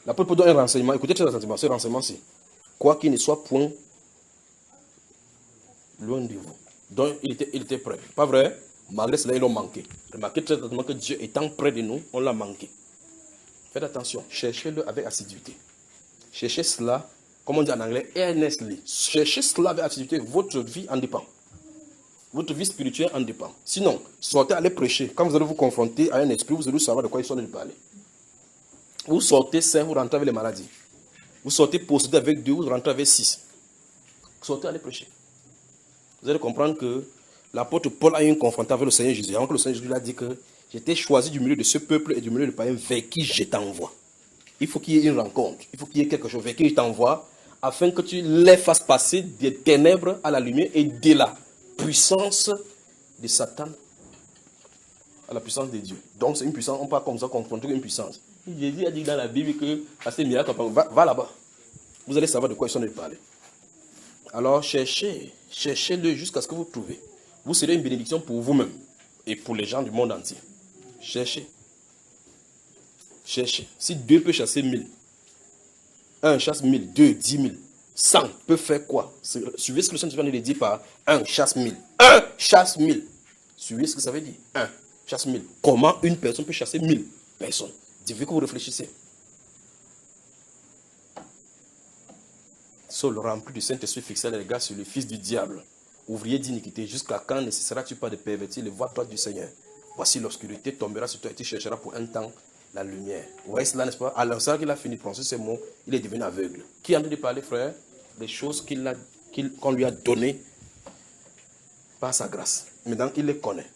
L'apôtre Paul donne un renseignement. Écoutez ce renseignement-ci. Quoi qu'il ne soit point loin de vous. Donc il était prêt. Pas vrai? Malgré cela, ils l'ont manqué. Remarquez très attentivement que Dieu étant près de nous, on l'a manqué. Faites attention. Cherchez-le avec assiduité. Cherchez cela, comme on dit en anglais, earnestly. Cherchez cela avec assiduité. Votre vie en dépend. Votre vie spirituelle en dépend. Sinon, sortez, allez prêcher. Quand vous allez vous confronter à un esprit, vous allez savoir de quoi ils sont en train de parler. Vous sortez sain, vous rentrez avec les maladies. Vous sortez possédé avec 2, vous rentrez avec 6. Sortez, allez prêcher. Vous allez comprendre que l'apôtre Paul a eu une confrontation avec le Seigneur Jésus. Avant que le Seigneur Jésus lui a dit que j'étais choisi du milieu de ce peuple et du milieu de païens vers qui je t'envoie. il faut qu'il y ait une rencontre. Il faut qu'il y ait quelque chose vers qui il t'envoie afin que tu les fasses passer des ténèbres à la lumière et de la puissance de Satan à la puissance de Dieu. Donc c'est une puissance, on parle comme ça, confronter une puissance. Jésus a dit dans la Bible que à ces miracles, va là-bas. Vous allez savoir de quoi ils sont en train de parler. Alors cherchez-le jusqu'à ce que vous trouvez. Vous serez une bénédiction pour vous-même et pour les gens du monde entier. Cherchez. Cherchez. Si 2 peut chasser 1000, 1 chasse 1000, 2, 10 000, 100 peut faire quoi? Suivez ce que le Saint-Esprit nous dit par 1 chasse 1000. 1 chasse 1000. Suivez ce que ça veut dire. 1 chasse 1000. Comment une personne peut chasser 1000 personnes? Dites-vous que vous réfléchissez. Saul, rempli du Saint-Esprit, fixa les regards sur le fils du diable, ouvrier d'iniquité, jusqu'à quand ne cesseras-tu pas de pervertir les voies droites du Seigneur? Voici l'obscurité tombera sur toi et tu chercheras pour un temps la lumière. Vous voyez cela, n'est-ce pas? À l'instant qu'il a fini de prononcer ces mots, il est devenu aveugle. Qui en a de parler, frère? Des choses qu'on lui a données par sa grâce. Maintenant, il les connaît.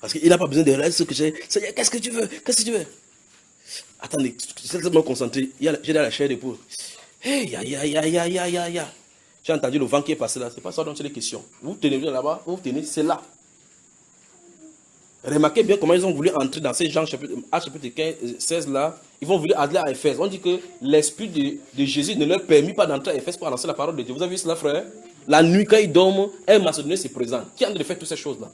Parce qu'il n'a pas besoin de rester ce que j'ai. Seigneur, qu'est-ce que tu veux? Qu'est-ce que tu veux? Attendez, je suis tellement concentré. J'ai dans la chair d'épaule. Hey, j'ai entendu le vent qui est passé là. C'est pas ça dont c'est les questions. Vous tenez là-bas, vous tenez, c'est là. Remarquez bien comment ils ont voulu entrer dans ces gens, chapitre 16 là. Ils vont vouloir aller à Éphèse. On dit que l'esprit de Jésus ne leur permet pas d'entrer à Éphèse pour annoncer la parole de Dieu. Vous avez vu cela, frère? La nuit, quand ils dorment, un Macédonien se présente. Qui a de faire toutes ces choses là?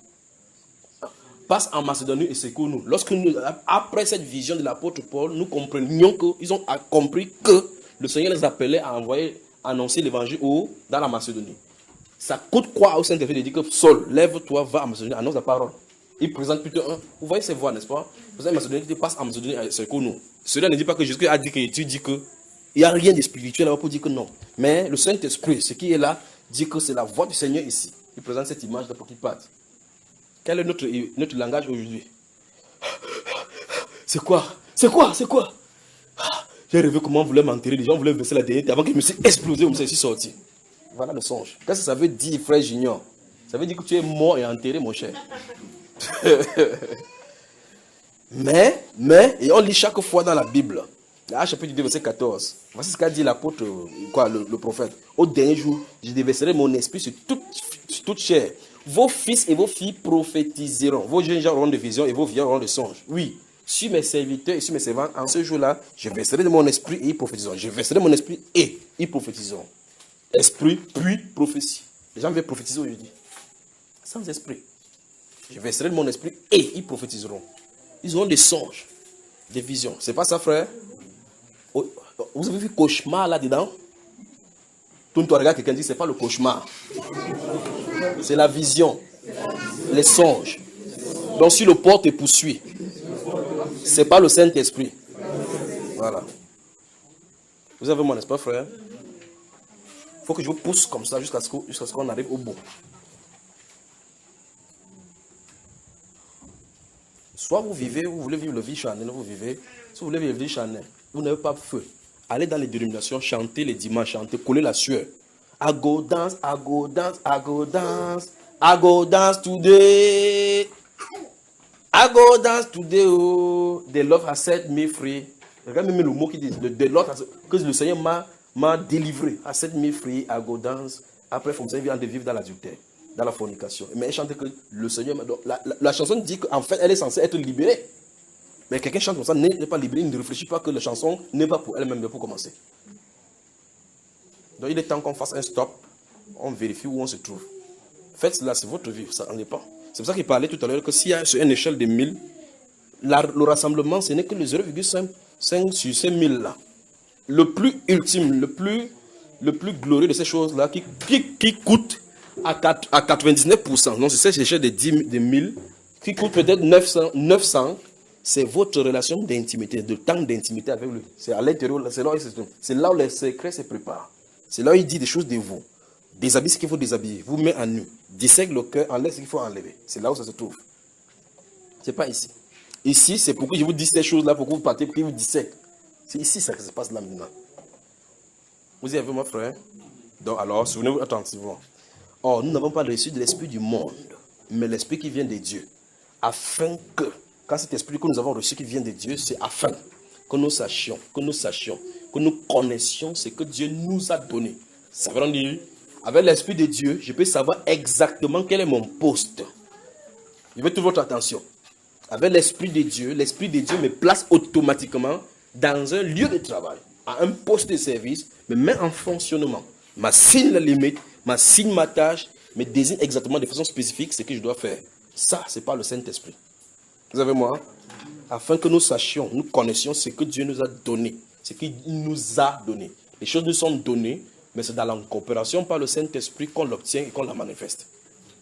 Passe en Macédonie et secoue-nous. Lorsque nous, après cette vision de l'apôtre Paul, nous comprenions qu'ils ont compris que le Seigneur les appelait à annoncer l'évangile dans la Macédonie. Ça coûte quoi au Saint-Esprit de dire que Saul, lève-toi, va en Macédonie, annonce la parole. Il présente plutôt un. Vous voyez ces voix, n'est-ce pas? Vous avez Macédonie qui passe en Macédonie et secoue-nous. Cela ne dit pas que Jésus a dit que tu dis que il n'y a rien de spirituel là-bas pour dire que non. Mais le Saint-Esprit, ce qui est là, dit que c'est la voix du Seigneur ici. Il présente cette image là pour qu'il parte. Quel est notre langage aujourd'hui? C'est quoi? C'est quoi? C'est quoi? J'ai rêvé comment on voulait m'enterrer. Les gens voulaient verser la dernière avant que je me suis explosé, je me suis sorti. Voilà le songe. Qu'est-ce que ça veut dire, frère Junior? Ça veut dire que tu es mort et enterré, mon cher. mais, et on lit chaque fois dans la Bible, là, chapitre 2, verset 14. Voici ce qu'a dit l'apôtre, le prophète. Au dernier jour, je déverserai mon esprit sur toute chair. Vos fils et vos filles prophétiseront. Vos jeunes gens auront des visions et vos vieux auront des songes. Oui, sur mes serviteurs et sur mes servants, en ce jour-là, je verserai de mon esprit et ils prophétiseront. Je verserai mon esprit et ils prophétiseront. Esprit, puis prophétie. Les gens veulent prophétiser aujourd'hui. Sans esprit. Je verserai de mon esprit et ils prophétiseront. Ils auront des songes, des visions. C'est pas ça, frère? Vous avez vu cauchemar là-dedans? Tout le monde regarde quelqu'un dit c'est pas le cauchemar. C'est la vision. Les songes. Donc si le porte te poursuit, c'est pas le Saint-Esprit. Voilà. Vous avez mon espoir, frère? Il faut que je vous pousse comme ça jusqu'à ce qu'on arrive au bout. Soit vous vivez, vous voulez vivre le vie charnelle, vous vivez. Si vous voulez vivre le vie charnelle, vous n'avez pas feu. Allez dans les dénominations, chantez les dimanches, chantez, collez la sueur. I go dance, I go dance, I go dance, I go dance today. I go dance today, oh. The Lord has set me free. Regarde même le mot qui dit, the Lord has, que le Seigneur m'a délivré, has set me free, I go dance. Après, il faut me vivre dans l'adultère, dans la fornication. Mais elle chante que le Seigneur, la chanson dit qu'en fait, elle est censée être libérée. Mais quelqu'un chante comme ça, n'est pas libéré, il ne réfléchit pas que la chanson n'est pas pour elle-même, mais pour commencer. Donc il est temps qu'on fasse un stop, on vérifie où on se trouve. Faites cela, c'est votre vie, ça n'en est pas. C'est pour ça qu'il parlait tout à l'heure que s'il y a sur une échelle de 1000, le rassemblement, ce n'est que le 0,5 sur ces 1000 là. Le plus ultime, le plus glorieux de ces choses-là, qui coûte à 99%, non, c'est cette échelle de 1000, qui coûte peut-être 900, c'est votre relation d'intimité, de temps d'intimité avec lui. C'est à l'intérieur, c'est là où les secrets se préparent. C'est là où il dit des choses de vous. Déshabille ce qu'il faut déshabiller, vous met en nu, dissèque le cœur, enlève ce qu'il faut enlever. C'est là où ça se trouve. C'est pas ici. Ici, c'est pour que je vous dise ces choses-là, pour que vous partez, pour que vous dissèque. C'est ici ça que ça se passe là maintenant. Vous y avez mon frère? Donc alors, souvenez-vous attentivement. Or, nous n'avons pas reçu de l'esprit du monde, mais l'esprit qui vient de Dieu. Afin que, quand cet esprit que nous avons reçu qui vient de Dieu, c'est afin que nous sachions, que nous connaissions ce que Dieu nous a donné. Ça veut dire, avec l'esprit de Dieu, je peux savoir exactement quel est mon poste. Je veux toute votre attention. Avec l'esprit de Dieu me place automatiquement dans un lieu de travail, à un poste de service, me met en fonctionnement, m'assigne la limite, m'assigne ma tâche, me désigne exactement de façon spécifique ce que je dois faire. Ça, c'est par le Saint-Esprit. Vous avez moi? Afin que nous sachions, nous connaissions ce que Dieu nous a donné, ce qu'il nous a donné. Les choses nous sont données, mais c'est dans la coopération par le Saint-Esprit qu'on l'obtient et qu'on la manifeste.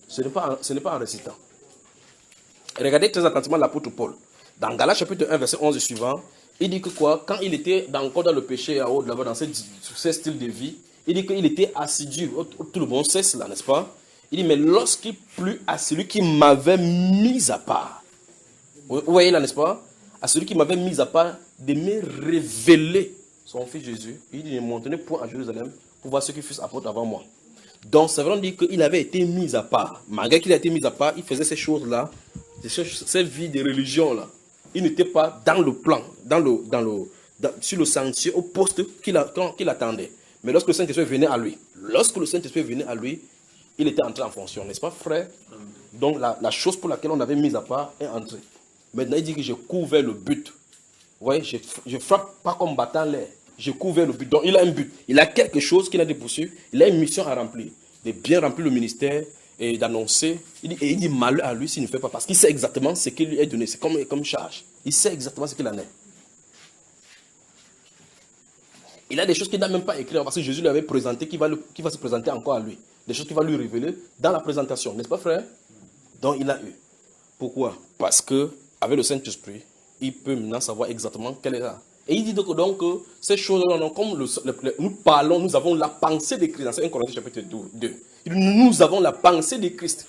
Ce n'est pas en récitant. Regardez très attentivement l'apôtre Paul. Dans Galates chapitre 1, verset 11 et suivant, il dit que quoi? Quand il était encore dans le péché, dans ce style de vie, il dit qu'il était assidu. Tout le monde sait cela, n'est-ce pas? Il dit, mais lorsqu'il plut à celui qui m'avait mis à part. Vous voyez là, n'est-ce pas? À celui qui m'avait mis à part de me révéler son fils Jésus. Il dit, ne montrez point à Jérusalem pour voir ceux qui fussent apôtres avant moi. Donc, ça veut dire qu'il avait été mis à part. Malgré qu'il a été mis à part, il faisait ces choses-là, cette vie de religion-là. Il n'était pas dans le plan, sur le sentier, au poste qu'il attendait. Mais lorsque le Saint-Esprit venait à lui, il était entré en fonction, n'est-ce pas, frère? Donc, la chose pour laquelle on avait mis à part est entrée. Maintenant, il dit que j'ai couvert le but. Vous voyez, je frappe pas comme battant l'air. J'ai couvert le but. Donc, il a un but. Il a quelque chose qu'il a dépourvu. Il a une mission à remplir. De bien remplir le ministère et d'annoncer. Il dit malheur à lui s'il ne fait pas. Parce qu'il sait exactement ce qu'il lui est donné. C'est comme charge. Il sait exactement ce qu'il en est. Il a des choses qu'il n'a même pas écrites. Parce que Jésus lui avait présenté, qui va se présenter encore à lui. Des choses qu'il va lui révéler dans la présentation. N'est-ce pas, frère? Donc, il a eu. Pourquoi? Parce que avec le Saint-Esprit, il peut maintenant savoir exactement quelle est là. Et il dit donc que ces choses-là, comme nous parlons, nous avons la pensée de Christ. Dans 1 Corinthiens chapitre 2. Nous avons la pensée de Christ.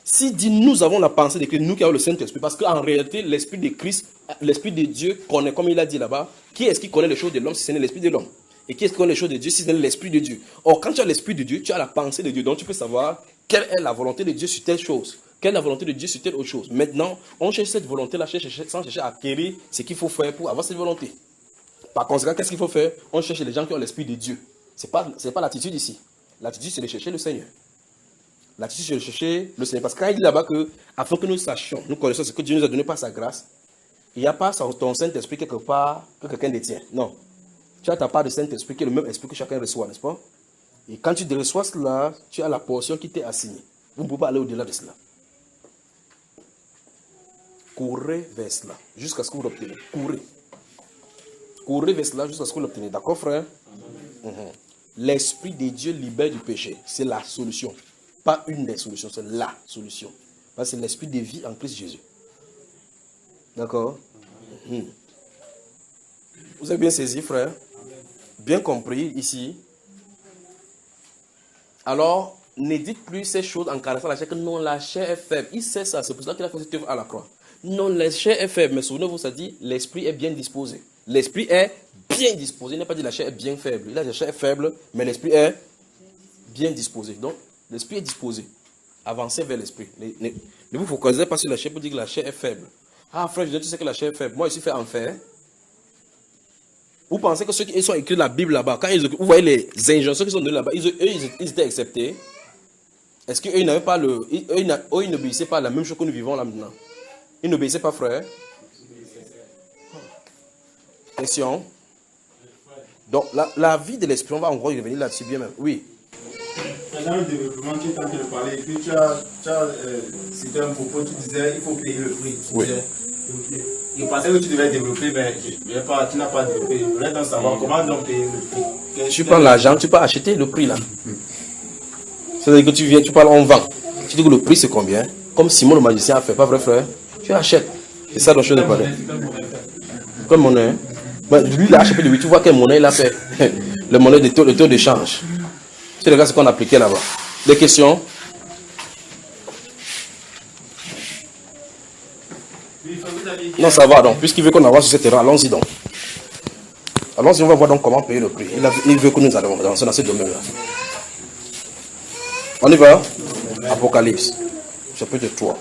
S'il dit nous avons la pensée de Christ, nous qui avons le Saint-Esprit, parce qu'en réalité, l'Esprit de Christ, l'Esprit de Dieu connaît, comme il a dit là-bas, qui est-ce qui connaît les choses de l'homme si ce n'est l'Esprit de l'homme? Et qui est-ce qui connaît les choses de Dieu si ce n'est l'Esprit de Dieu? Or, quand tu as l'Esprit de Dieu, tu as la pensée de Dieu. Donc tu peux savoir quelle est la volonté de Dieu sur telle chose. Quelle est la volonté de Dieu sur telle autre chose. Maintenant, on cherche cette volonté-là sans chercher à acquérir ce qu'il faut faire pour avoir cette volonté. Par conséquent, qu'est-ce qu'il faut faire? On cherche les gens qui ont l'Esprit de Dieu. Ce n'est pas l'attitude ici. L'attitude, c'est de chercher le Seigneur. L'attitude, c'est de chercher le Seigneur. Parce que quand il dit là-bas que, afin que nous sachions, nous connaissons ce que Dieu nous a donné par sa grâce, il n'y a pas ton Saint-Esprit quelque part que quelqu'un détient. Non. Tu as ta part de Saint-Esprit qui est le même esprit que chacun reçoit, n'est-ce pas? Et quand tu reçois cela, tu as la portion qui t'est assignée. Vous ne pouvez pas aller au-delà de cela. Courez vers cela, jusqu'à ce que vous l'obtenez. Courez vers cela jusqu'à ce que vous l'obtenez. D'accord, frère? L'Esprit de Dieu libère du péché. C'est la solution. Pas une des solutions, c'est la solution. Parce que c'est l'Esprit de vie en Christ Jésus. D'accord? Vous avez bien saisi, frère? Bien compris ici. Alors, ne dites plus ces choses en caressant la chair que non, la chair est faible. Il sait ça, c'est pour ça qu'il a fait cette œuvre à la croix. Non, la chair est faible, mais souvenez-vous, ça dit l'esprit est bien disposé. L'esprit est bien disposé. Il n'a pas dit la chair est bien faible. Il a dit la chair est faible, mais l'esprit est bien disposé. Donc, l'esprit est disposé. Avancez vers l'esprit. Ne vous focalisez pas sur la chair pour dire que la chair est faible. Ah, frère, je dis, tu sais que la chair est faible. Moi, je suis fait en fer. Vous pensez que ceux qui sont écrits la Bible là-bas, quand vous voyez les injonctions qui sont données là-bas, ils étaient acceptés. Est-ce qu'eux n'avaient pas ils n'obéissaient pas à la même chose que nous vivons là maintenant? Ils n'obéissaient pas, frère? Question. Donc, la vie de l'esprit, on va encore y revenir là-dessus bien même. Oui. Dans le développement, tu es en train de parler, et puis tu as cité un propos, tu disais il faut payer le prix. Oui. Je pensais que tu devais développer, mais tu n'as pas développé. Je voulais donc savoir comment donc payer le prix. Tu prends l'argent, tu peux acheter le prix là. C'est-à-dire que tu viens, tu parles, on vend. Tu dis que le prix c'est combien? Comme Simon le magicien a fait, pas vrai, frère? Tu achètes. C'est ça dont je te parle. Quelle monnaie? Lui, il a acheté de lui. Tu vois quelle monnaie il a fait? Le monnaie de taux d'échange. Tu regardes ce qu'on appliquait là-bas. Des questions? Non, ça va donc. Puisqu'il veut qu'on avance sur ce terrain, allons-y donc. Allons-y, on va voir donc comment payer le prix. Il veut que nous allons dans ce domaine-là. On y va? Apocalypse, chapitre 3.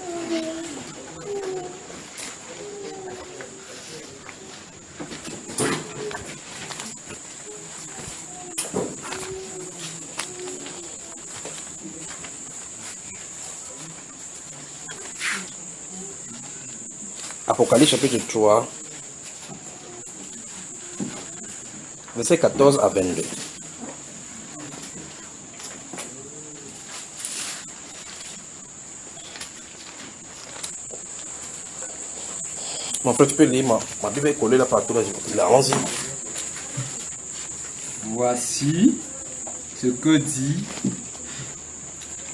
Apocalypse chapitre 3, verset 14 à 22. Mon frère, tu peux lire, ma Bible est collée là partout. Là, allons-y. Voici ce que dit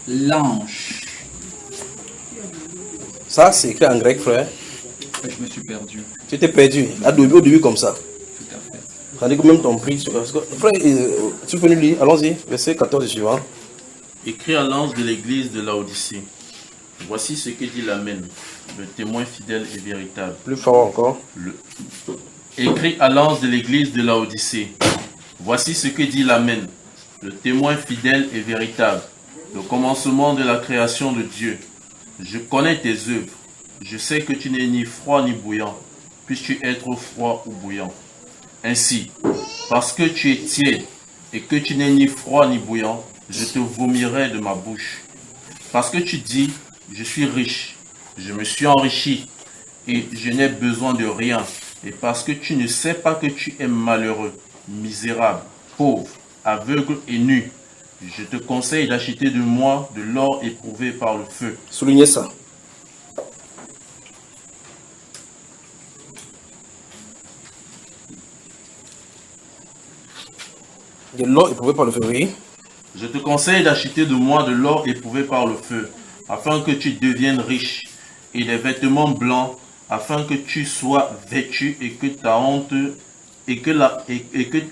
l'ange. Ça, c'est écrit en grec, frère. Je me suis perdu. Tu étais perdu. Au début comme ça. Tout à fait. Tandis que même ton prix. Frère, tu peux nous lire. Allons-y. Verset 14 et suivant. Écrit à l'ange de l'église de Laodicée. Voici ce que dit l'Amen, le témoin fidèle et véritable. Plus fort encore. Écrit à l'ange de l'église de Laodicée. Voici ce que dit l'Amen, le témoin fidèle et véritable, le commencement de la création de Dieu. Je connais tes œuvres. Je sais que tu n'es ni froid ni bouillant. Puisses-tu être froid ou bouillant. Ainsi, parce que tu es tiède et que tu n'es ni froid ni bouillant, je te vomirai de ma bouche. Parce que tu dis, je suis riche, je me suis enrichi et je n'ai besoin de rien. Et parce que tu ne sais pas que tu es malheureux, misérable, pauvre, aveugle et nu, je te conseille d'acheter de moi de l'or éprouvé par le feu. Soulignez ça. De l'or éprouvé par le feu, oui. Je te conseille d'acheter de moi de l'or éprouvé par le feu, afin que tu deviennes riche, et des vêtements blancs, afin que tu sois vêtu et que ta honte et que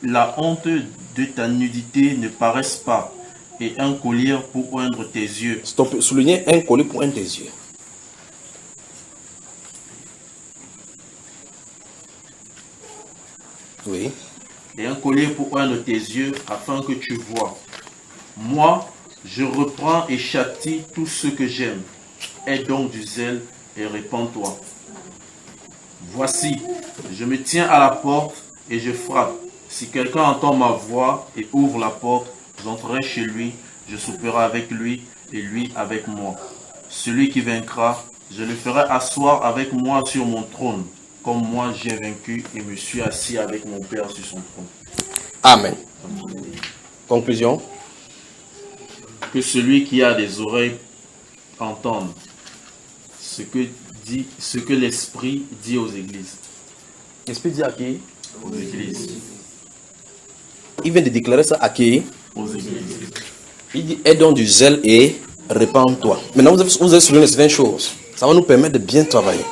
la honte de ta nudité ne paraisse pas, et un collier pour oindre tes yeux. Stop. Soulignez un collier pour oindre tes yeux. Oui. Et un collier pour oindre tes yeux, afin que tu vois. Moi, je reprends et châtie tout ce que j'aime. Aie donc du zèle et répands-toi. Voici, je me tiens à la porte et je frappe. Si quelqu'un entend ma voix et ouvre la porte, j'entrerai chez lui, je souperai avec lui et lui avec moi. Celui qui vaincra, je le ferai asseoir avec moi sur mon trône, comme moi j'ai vaincu et me suis assis avec mon Père sur son trône. Amen. Conclusion. Que celui qui a des oreilles entende ce que l'Esprit dit aux églises. L'Esprit dit à qui? Aux églises. Il vient de déclarer ça à qui? Aux églises. Il dit aie donc du zèle et répands-toi. Maintenant, vous avez souligné certaines choses. Ça va nous permettre de bien travailler.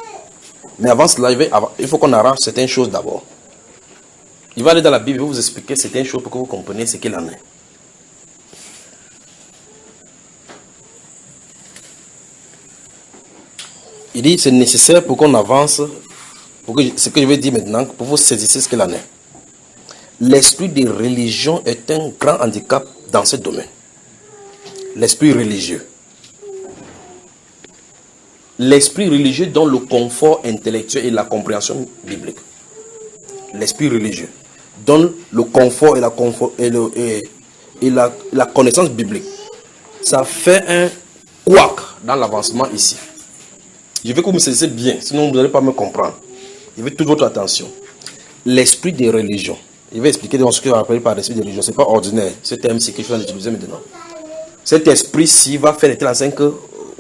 Mais avant cela, il faut qu'on arrange certaines choses d'abord. Il va aller dans la Bible et vous expliquer certaines choses pour que vous compreniez ce qu'il en est. Il dit c'est nécessaire pour qu'on avance, ce que je vais dire maintenant, pour vous saisir ce qu'il en est. L'esprit de religion est un grand handicap dans ce domaine. L'esprit religieux. L'esprit religieux donne le confort intellectuel et la compréhension biblique. L'esprit religieux donne le confort et la connaissance biblique. Ça fait un couac dans l'avancement ici. Je veux que vous me saisissiez bien, sinon vous n'allez pas me comprendre. Je veux toute votre attention. L'esprit des religions. Je vais expliquer ce que je appelle par l'esprit des religions. Ce n'est pas ordinaire. Ce terme, c'est quelque chose à utiliser maintenant. Cet esprit-ci va faire de telle enseigne que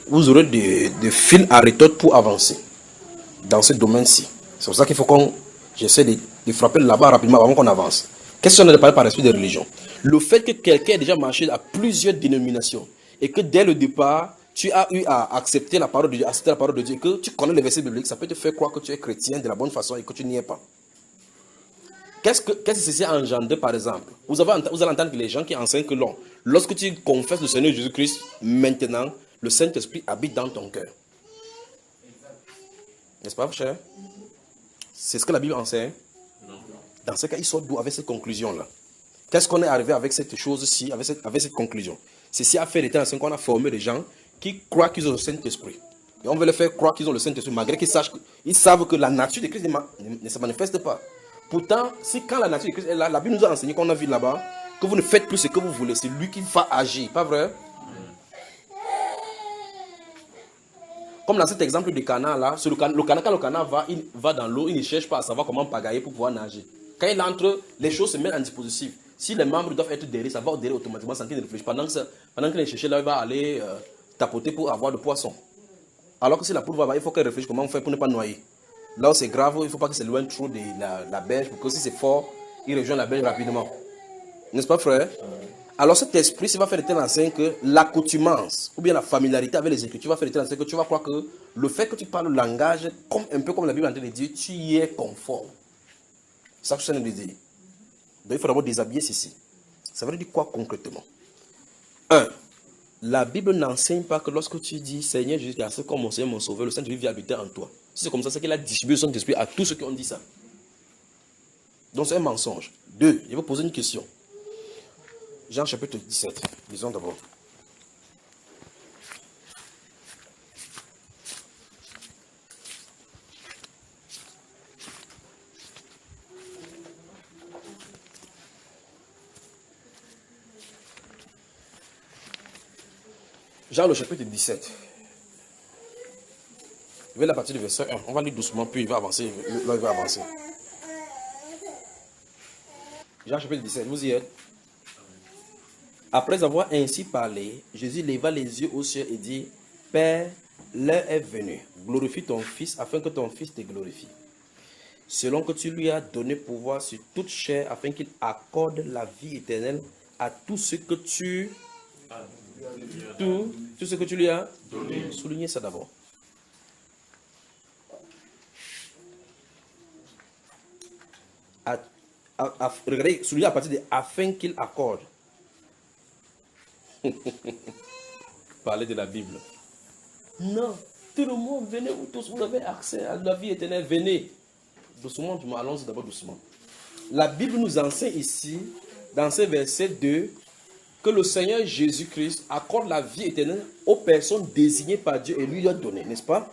vous aurez des fils à retordre pour avancer dans ce domaine-ci. C'est pour ça qu'il faut qu'on j'essaie de frapper là-bas rapidement avant qu'on avance. Qu'est-ce qu'on a parlé par l'esprit des religions? Le fait que quelqu'un ait déjà marché à plusieurs dénominations et que dès le départ, tu as eu à accepter la parole de Dieu, accepter la parole de Dieu, que tu connais les versets bibliques, ça peut te faire croire que tu es chrétien de la bonne façon et que tu n'y es pas. Qu'est-ce que ceci a engendré par exemple? Vous allez entendre que les gens qui enseignent que lorsque tu confesses le Seigneur Jésus-Christ, maintenant, le Saint-Esprit habite dans ton cœur. N'est-ce pas, cher? C'est ce que la Bible enseigne. Dans ce cas, il sort d'où avec cette conclusion-là? Qu'est-ce qu'on est arrivé avec cette chose-ci, avec cette conclusion? Ceci a fait des temps qu'on a formé des gens qui croient qu'ils ont le Saint-Esprit. Et on veut les faire croire qu'ils ont le Saint-Esprit, malgré qu'ils savent que la nature de Christ ne se manifeste pas. Pourtant, quand la nature de Christ est là, la Bible nous a enseigné, qu'on a vu là-bas, que vous ne faites plus ce que vous voulez. C'est lui qui va agir, pas vrai? Comme dans cet exemple de canard là, quand le canard va, il va dans l'eau, il ne cherche pas à savoir comment pagailler pour pouvoir nager. Quand il entre, les choses se mettent en dispositif. Si les membres doivent être derrière, ça va derrière automatiquement sans qu'il ne réfléchisse. Pendant qu'il est cherché là, il va aller tapoter pour avoir de poisson. Alors que si la poule va, il faut qu'elle réfléchisse comment on fait pour ne pas noyer. Là où c'est grave, il ne faut pas que c'est loin trop de la berge, pour que si c'est fort, il rejoint la berge rapidement. N'est-ce pas, frère? Alors cet esprit, ça va faire de telle enseigne que l'accoutumance, ou bien la familiarité avec les Écritures, va faire de telle enseigne que tu vas croire que le fait que tu parles le langage, un peu comme la Bible est en train de dire, tu y es conforme. C'est ça que je suis en train de dire. Donc il faut d'abord déshabiller ceci. Ça veut dire quoi concrètement? 1. La Bible n'enseigne pas que lorsque tu dis Seigneur Jésus, c'est comme mon Seigneur, mon Sauveur, le Saint-Esprit vient habiter en toi. Si c'est comme ça, c'est qu'il a distribué son esprit à tous ceux qui ont dit ça. Donc c'est un mensonge. 2. Je vais poser une question. Jean chapitre 17. Lisons d'abord. Jean le chapitre 17. Je vais la partir du verset 1. On va lire doucement, puis il va avancer. Là, il va avancer. Jean chapitre 17, vous y êtes? Après avoir ainsi parlé, Jésus leva les yeux au ciel et dit, Père, l'heure est venue. Glorifie ton Fils afin que ton Fils te glorifie. Selon que tu lui as donné pouvoir sur toute chair afin qu'il accorde la vie éternelle à tout ce que tu... Tout ce que tu lui as donné. Soulignez ça d'abord. Regardez, soulignez à partir de afin qu'il accorde. Parler de la Bible. Non, tout le monde, venez, vous tous, vous avez accès à la vie éternelle, venez. Doucement, allons-y d'abord doucement. La Bible nous enseigne ici, dans ce verset 2, que le Seigneur Jésus-Christ accorde la vie éternelle aux personnes désignées par Dieu et lui a donné, n'est-ce pas?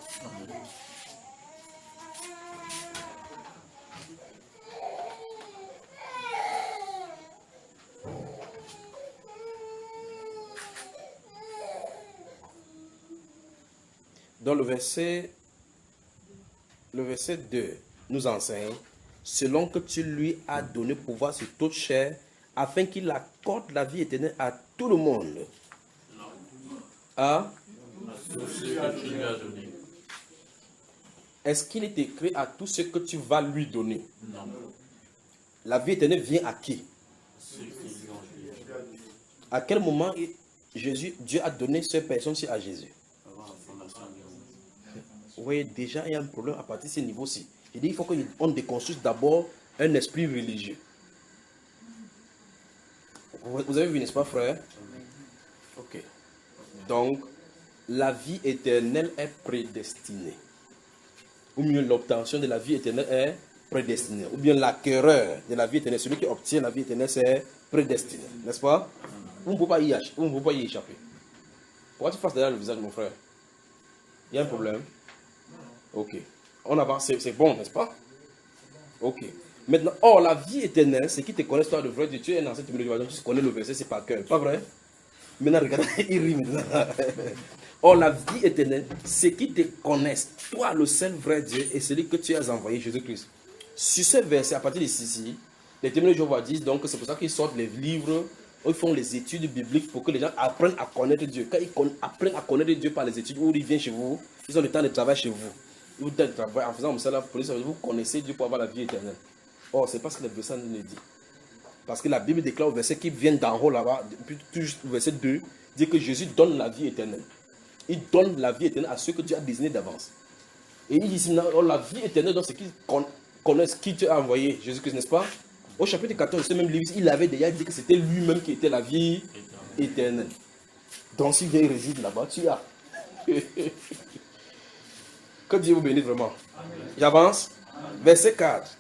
Dans le verset 2 nous enseigne, selon que tu lui as donné pouvoir sur toute chair, afin qu'il accorde la vie éternelle à tout le monde. Est-ce qu'il est écrit à tout ce que tu vas lui donner? Non. La vie éternelle vient à qui? À quel moment Dieu a donné cette personne-ci à Jésus? Oui, déjà il y a un problème à partir de ce niveau-ci. Il dit qu'il faut qu'on déconstruise d'abord un esprit religieux. Vous avez vu, n'est-ce pas, frère? Ok. Donc, la vie éternelle est prédestinée. Ou mieux, l'obtention de la vie éternelle est prédestinée. Ou bien l'acquéreur de la vie éternelle, celui qui obtient la vie éternelle, c'est prédestiné. N'est-ce pas? Vous ne pouvez pas y échapper. Pourquoi tu fasses derrière le visage de mon frère? Il y a un problème? Ok. On avance, c'est bon, n'est-ce pas? Ok. Maintenant, la vie éternelle, c'est qui te connaît, toi, le vrai Dieu. Tu es dans cette humilité, tu connais le verset, c'est par cœur. Pas vrai? Maintenant, regarde, il rit maintenant. La vie éternelle, c'est qui te connaissent, toi, le seul vrai Dieu, et celui que tu as envoyé, Jésus-Christ. Sur ce verset, à partir d'ici, les témoins de Jéhovah disent donc que c'est pour ça qu'ils sortent les livres, ils font les études bibliques pour que les gens apprennent à connaître Dieu. Quand ils apprennent à connaître Dieu par les études, où ils viennent chez vous, ils ont le temps de travail chez vous. Ils ont le temps de travail en faisant cela, vous connaissez Dieu pour avoir la vie éternelle. C'est pas ce que le verset nous dit. Parce que la Bible déclare au verset qui vient d'en haut là-bas, tout juste au verset 2, dit que Jésus donne la vie éternelle. Il donne la vie éternelle à ceux que Dieu a désignés d'avance. Et il dit, la vie éternelle, c'est qu'ils connaissent qui Dieu a envoyé, Jésus-Christ, n'est-ce pas? Au chapitre 14 de ce même livre, il avait déjà dit que c'était lui-même qui était la vie éternelle. Donc s'il vient et réside là-bas, tu as. Que Dieu vous bénisse vraiment. J'avance. Verset 4.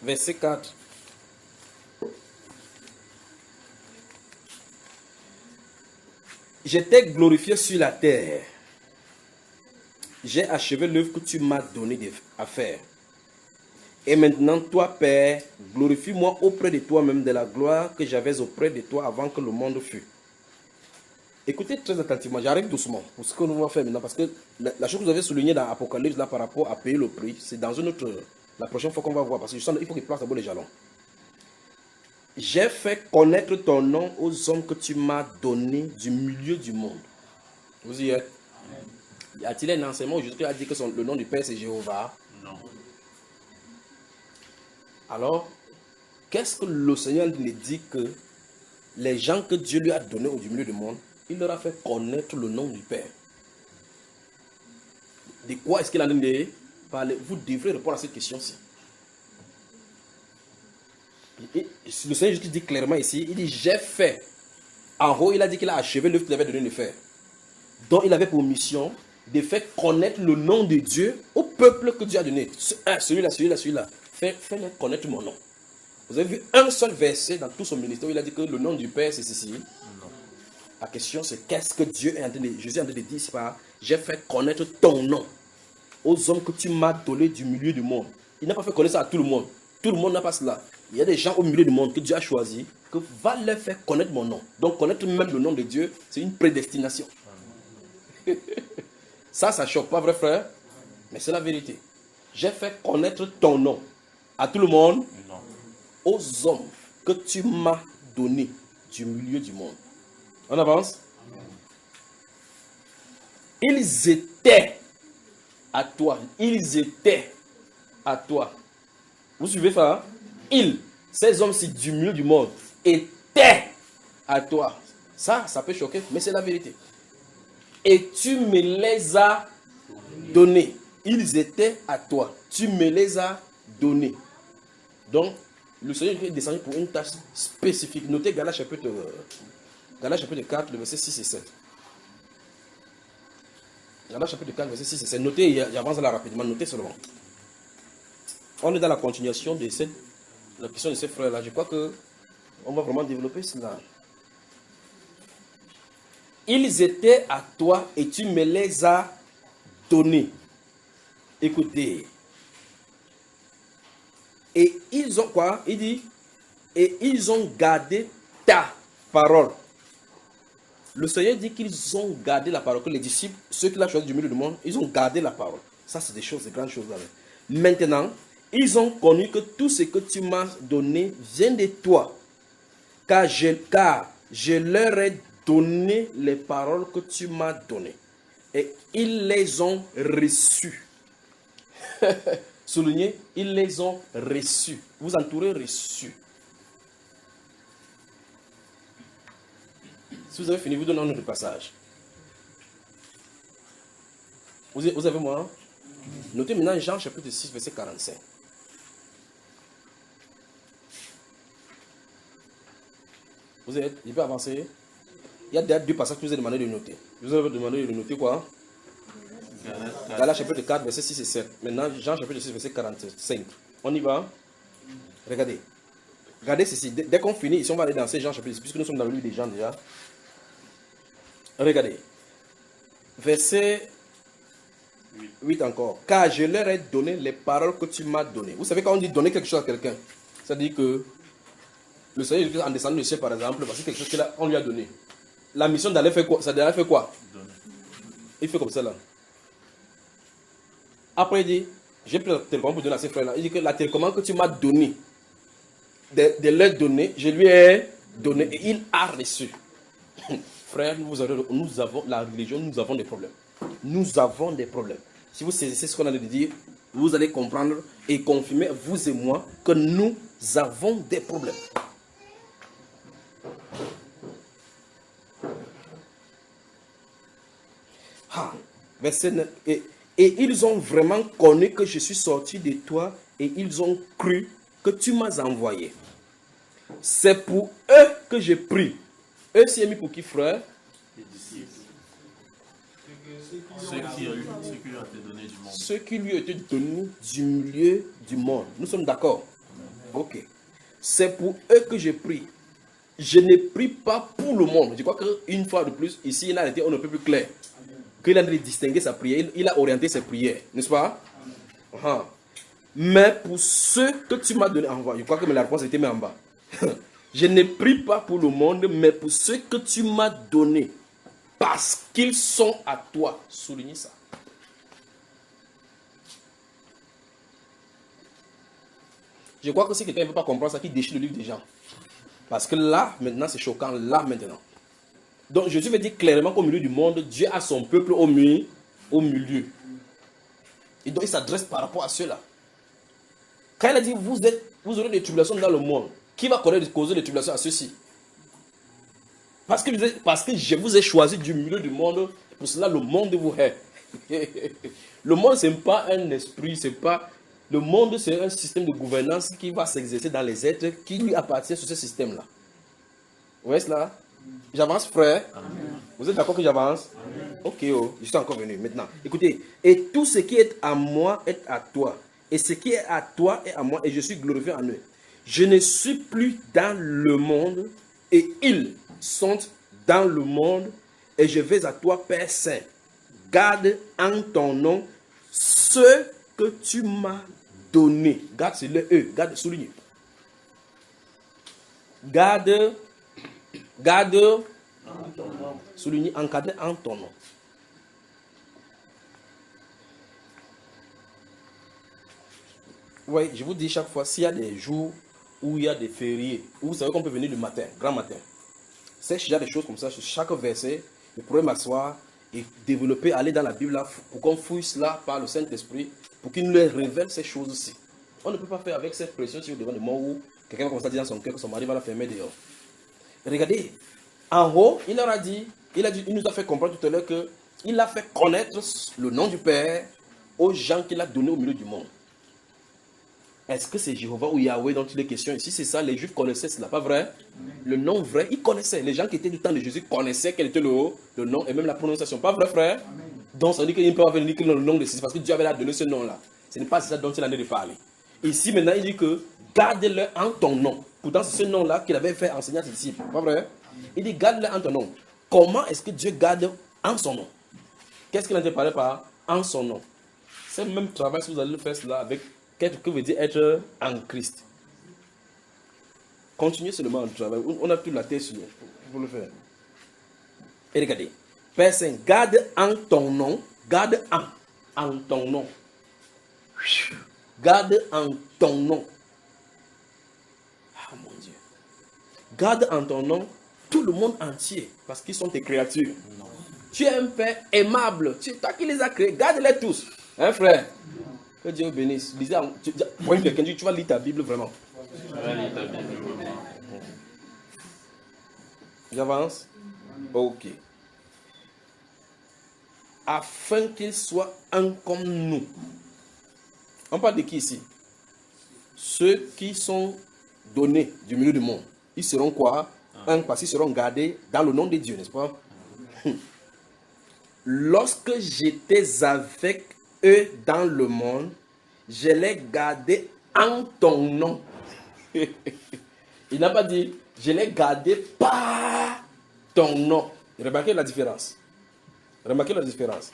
Verset 4. J'étais glorifié sur la terre. J'ai achevé l'œuvre que tu m'as donné à faire. Et maintenant, toi, Père, glorifie-moi auprès de toi-même de la gloire que j'avais auprès de toi avant que le monde fût. Écoutez très attentivement, j'arrive doucement pour ce que nous allons faire maintenant, parce que la chose que vous avez soulignée dans Apocalypse, là, par rapport à payer le prix, c'est dans une autre, la prochaine fois qu'on va voir, parce que je sens qu'il faut qu'il place d'abord les jalons. J'ai fait connaître ton nom aux hommes que tu m'as donnés du milieu du monde. Vous y êtes? Y a-t-il un enseignement où Jésus a dit que le nom du Père c'est Jéhovah? Non. Alors, qu'est-ce que le Seigneur nous dit que les gens que Dieu lui a donnés au milieu du monde, il leur a fait connaître le nom du Père? De quoi est-ce qu'il a donné parler? Vous devrez répondre à cette question-ci. Le Seigneur Jésus dit clairement ici, il dit j'ai fait. En haut, il a dit qu'il a achevé l'œuvre qu'il avait donné de faire. Donc il avait pour mission de faire connaître le nom de Dieu au peuple que Dieu a donné. Celui-là. Fais-le connaître mon nom. Vous avez vu un seul verset dans tout son ministère où il a dit que le nom du Père c'est ceci? Non. La question c'est qu'est-ce que Dieu est en train de dire? Jésus est en train de dire, c'est pas j'ai fait connaître ton nom aux hommes que tu m'as donné du milieu du monde. Il n'a pas fait connaître ça à tout le monde. Tout le monde n'a pas cela. Il y a des gens au milieu du monde que Dieu a choisi, que va leur faire connaître mon nom. Donc connaître même le nom de Dieu, c'est une prédestination. Ça choque pas, vrai frère? Mais c'est la vérité. J'ai fait connaître ton nom à tout le monde, Non. aux hommes que tu m'as donné du milieu du monde. On avance? Ils étaient à toi. Ils étaient à toi. Vous suivez ça? Hein? Ils, ces hommes-ci du milieu du monde, étaient à toi. Ça peut choquer, mais c'est la vérité. Et tu me les as donnés. Ils étaient à toi. Tu me les as donnés. Donc, le Seigneur est descendu pour une tâche spécifique. Notez Galates chapitre 4, le verset 6 et 7. Galates chapitre 4, verset 6 et 7. Notez, j'avance là rapidement, notez seulement. On est dans la continuation de la question de ces frères-là. Je crois qu'on va vraiment développer cela. Ils étaient à toi et tu me les as donnés. Écoutez. Et ils ont quoi? Il dit, et ils ont gardé ta parole. Le Seigneur dit qu'ils ont gardé la parole, que les disciples, ceux qu'il a choisis du milieu du monde, ils ont gardé la parole. Ça, c'est des choses, des grandes choses. Là. Maintenant, ils ont connu que tout ce que tu m'as donné vient de toi. Car je leur ai donné les paroles que tu m'as données. Et ils les ont reçues. Soulignez, ils les ont reçus. Vous entourez reçus. Si vous avez fini, vous donnez un autre passage. Vous avez moi? Notez maintenant Jean chapitre 6, verset 45. Vous êtes, il peut avancer. Il y a deux passages que je vous ai demandé de noter. Je vous ai demandé de noter quoi? Galates chapitre 4, verset 6 et 7. Maintenant, Jean chapitre 6, verset 45. On y va? Regardez. Regardez ceci. Dès qu'on finit, ici on va aller dans ces Jean chapitre 6, puisque nous sommes dans le livre des gens déjà. Regardez. Verset 8 encore. Car je leur ai donné les paroles que tu m'as données. Vous savez quand on dit donner quelque chose à quelqu'un, ça dit que le Seigneur en descendant du ciel par exemple, voici quelque chose qu'on lui a donné. La mission d'aller faire quoi? Ça d'aller faire quoi? Il fait comme ça là. Après il dit, j'ai pris la télécommande pour donner à ces frères là. Il dit que la télécommande que tu m'as donnée, de leur donner, je lui ai donné et il a reçu. Frère, nous avons la religion, nous avons des problèmes. Nous avons des problèmes. Si vous saisissez ce qu'on a de dire, vous allez comprendre et confirmer, vous et moi, que nous avons des problèmes. Verset 9. Et ils ont vraiment connu que je suis sorti de toi et ils ont cru que tu m'as envoyé. C'est pour eux que je prie. Eux, c'est mis pour qui, frère? Les disciples. Ceux qui lui ont été donnés du monde. Ceux qui lui ont été donnés du milieu du monde. Nous sommes d'accord? Ok. C'est pour eux que je prie. Je ne prie pas pour le monde. Je crois qu'une fois de plus, ici, il a été un peu plus clair. Qu'il a distingué sa prière, il a orienté ses prières, n'est-ce pas? Mais pour ceux que tu m'as donné en bas, je crois que la réponse était même en bas. Je ne prie pas pour le monde, mais pour ceux que tu m'as donné parce qu'ils sont à toi. Soulignez ça. Je crois que si quelqu'un ne veut pas comprendre ça, qu'il déchire le livre des gens. Parce que là, maintenant, c'est choquant. Là, maintenant. Donc, Jésus veut dire clairement qu'au milieu du monde, Dieu a son peuple au milieu. Et donc, il s'adresse par rapport à ceux-là. Quand il a dit, vous aurez des tribulations dans le monde, qui va causer des tribulations à ceux-ci? Parce que je vous ai choisi du milieu du monde, pour cela le monde vous hait. Le monde, ce n'est pas un esprit, c'est pas... Le monde, c'est un système de gouvernance qui va s'exercer dans les êtres qui lui appartiennent sur ce système-là. Vous voyez cela? J'avance, frère? Amen. Vous êtes d'accord que j'avance? Ok, oh, je suis encore venu maintenant. Écoutez, et tout ce qui est à moi est à toi. Et ce qui est à toi est à moi, et je suis glorifié en eux. Je ne suis plus dans le monde, et ils sont dans le monde, et je vais à toi, Père Saint. Garde en ton nom ce que tu m'as donné. Garde, c'est le E. Garde, souligne. Garde, souligne, encadré en ton nom. Oui, je vous dis chaque fois, s'il y a des jours où il y a des fériés, où vous savez qu'on peut venir le matin, grand matin. C'est qu'il y a des choses comme ça, sur chaque verset, je pourrais m'asseoir et développer, aller dans la Bible là, pour qu'on fouille cela par le Saint-Esprit, pour qu'il nous révèle ces choses-ci. On ne peut pas faire avec cette pression sur devant le moment où quelqu'un va commencer à dire dans son cœur que son mari va la fermer dehors. Regardez, en haut, il leur a dit, il nous a fait comprendre tout à l'heure qu'il a fait connaître le nom du Père aux gens qu'il a donnés au milieu du monde. Est-ce que c'est Jéhovah ou Yahweh dont il est question ici? C'est ça, les Juifs connaissaient cela, pas vrai? Le nom vrai, ils connaissaient. Les gens qui étaient du temps de Jésus connaissaient quel était le nom et même la prononciation. Pas vrai, frère? Amen. Donc, ça veut dire qu'il ne peut pas venir que le nom de Jésus parce que Dieu avait donné ce nom-là. Ce n'est pas ça dont il en est de parler. Ici, maintenant, il dit que garde-le en ton nom. Pourtant, c'est ce nom-là qu'il avait fait enseigner à ses disciples. Pas vrai? Il dit garde-le en ton nom. Comment est-ce que Dieu garde en son nom? Qu'est-ce qu'il a parlé par en son nom? C'est le même travail si vous allez le faire cela avec qu'est-ce que veut dire être en Christ. Continuez seulement le travail. On a plus la tête sur nous pour le faire. Et regardez. Père Saint, garde en ton nom. Garde en ton nom. Garde en ton nom. Ah mon Dieu. Garde en ton nom tout le monde entier. Parce qu'ils sont tes créatures. Non. Tu es un Père aimable. C'est toi qui les as créés. Garde-les tous. Hein frère? Que Dieu vous bénisse. Tu vas lire ta Bible vraiment. Je vais lire ta Bible. J'avance. Ok. Afin qu'ils soient un comme nous. On parle de qui ici? Ceux qui sont donnés du milieu du monde. Ils seront quoi? Un, parce qu'ils seront gardés dans le nom de Dieu, n'est-ce pas? Lorsque j'étais avec eux dans le monde, je les gardais en ton nom. Il n'a pas dit, je les gardais par ton nom. Remarquez la différence. Remarquez la différence.